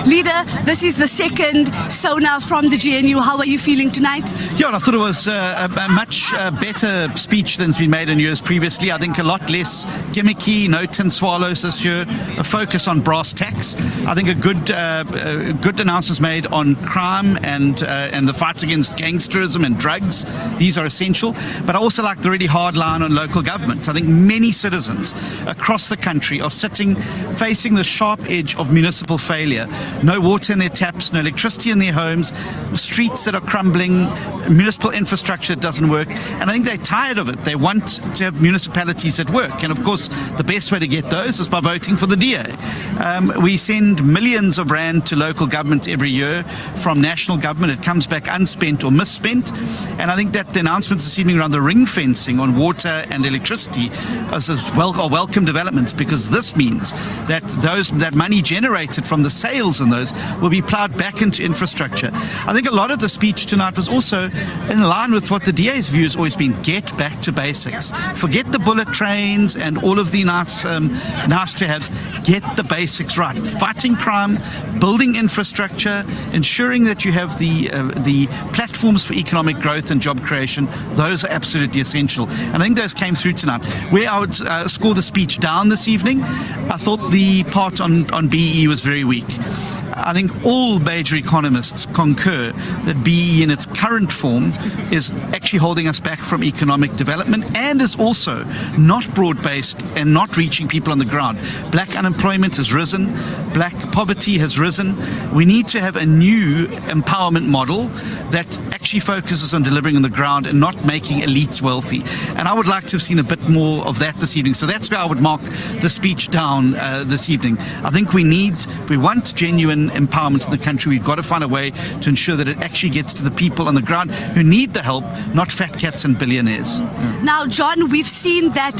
Speaker 10: leader, this is the second SONA from the GNU. How are you feeling tonight?
Speaker 23: Yeah, I thought it was a much better speech than's been made in years previously. I think a lot less gimmicky, no tin swallows this year, a focus on brass tacks. I think a good announcements made on crime and the fight against gangsterism and drugs. These are essential. But I also like the really hard line on local government. I think many citizens across the country are facing the sharp edge of municipal failure. No water in their taps, no electricity in their homes, streets that are crumbling, municipal infrastructure that doesn't work. And I think they're tired of it. They want to have municipalities that work. And of course, the best way to get those is by voting for the DA. We send millions of rand to local government every year from national government. It comes back unspent or misspent. And I think that the announcements this evening around the ring fencing on water and electricity are welcome developments, because this means that that money generated from the sales in those will be plowed back into infrastructure. I think a lot of the speech tonight was also in line with what the DA's view has always been: get back to basics. Forget the bullet trains and all of the nice to haves. Get the basics right. Fighting crime, building infrastructure, ensuring that you have the platforms for economic growth and job creation. Those are absolutely essential. And I think those came through tonight. Where I would score the speech down this evening, I thought the part on BEE was very weak. I think all major economists concur that BEE in its current form is actually holding us back from economic development, and is also not broad-based and not reaching people on the ground. Black unemployment has risen. Black poverty has risen. We need to have a new empowerment model that actually focuses on delivering on the ground and not making elites wealthy. And I would like to have seen a bit more of that this evening. So that's where I would mark the speech down this evening. I think we want genuine empowerment in the country. We've got to find a way to ensure that it actually gets to the people on the ground who need the help, not fat cats and billionaires.
Speaker 10: Now, John, we've seen that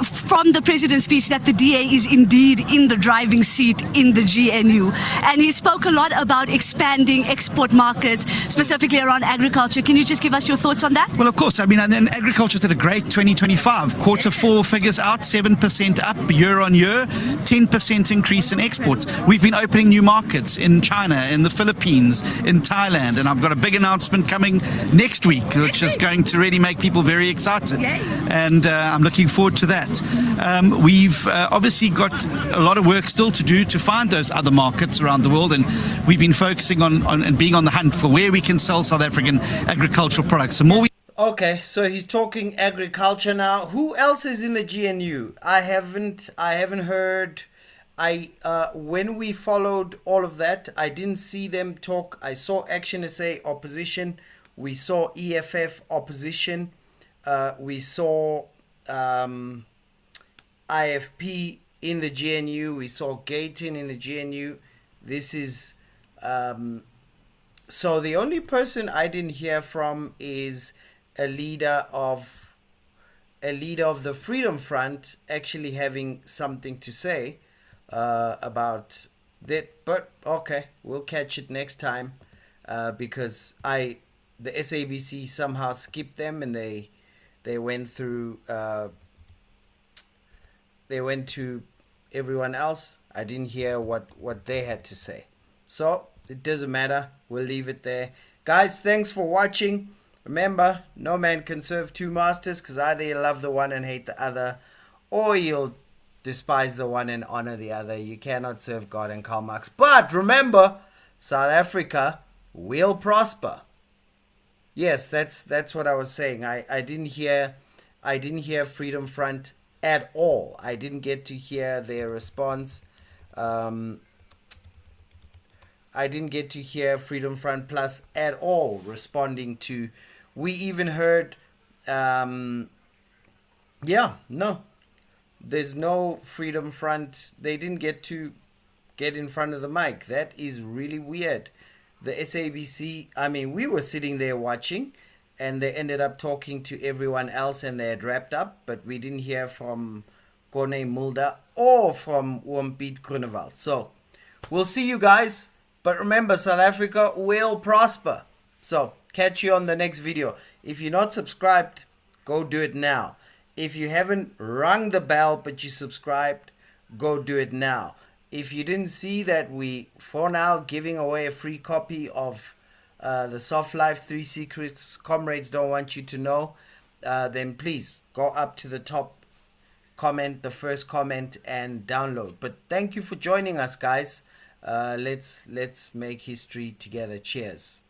Speaker 10: from the president's speech that the DA is indeed in the driving seat in the GNU. And he spoke a lot about expanding export markets, specifically around agriculture. Can you just give us your thoughts on that?
Speaker 23: Well, of course. I mean, and agriculture's had a great 2025. Q4 figures out, 7% up year on year, 10% increase in exports. We've been opening new markets in China, in the Philippines, in Thailand, and I've got a big announcement coming next week, which is going to really make people very excited. And I'm looking forward to that. We've obviously got a lot of work still to do to find those other markets around the world, and we've been focusing on and being on the hunt for where we can sell South African agricultural products. The more we
Speaker 3: Okay, so he's talking agriculture now. Who else is in the GNU? I haven't heard. When we followed all of that, I didn't see them talk. I saw Action SA opposition. We saw EFF opposition. We saw IFP in the GNU. We saw Gayton in the GNU. This is so the only person I didn't hear from is a leader of the Freedom Front actually having something to say about that. But okay, we'll catch it next time because the SABC somehow skipped them and they went through they went to everyone else. I didn't hear what they had to say, so it doesn't matter. We'll leave it there, guys. Thanks for watching. Remember, no man can serve two masters, because either you love the one and hate the other, or you'll despise the one and honor the other. You cannot serve God and Karl Marx. But remember, South Africa will prosper. Yes, that's what I was saying. I didn't hear Freedom Front at all. I didn't get to hear their response. I didn't get to hear Freedom Front Plus at all responding to. We even heard, no, there's no Freedom Front. They didn't get in front of the mic. That is really weird. The SABC, I mean, we were sitting there watching, and they ended up talking to everyone else, and they had wrapped up, but we didn't hear from Corne Mulder or from Piet Groenewald. So we'll see you guys. But remember, South Africa will prosper. So catch you on the next video. If you're not subscribed, go do it now. If you haven't rung the bell but you subscribed, go do it now. If you didn't see that we, for now, giving away a free copy of the Soft Life 3 Secrets Comrades Don't Want You to Know, then please go up to the top comment, the first comment, and download. But thank you for joining us, guys. Let's make history together. Cheers.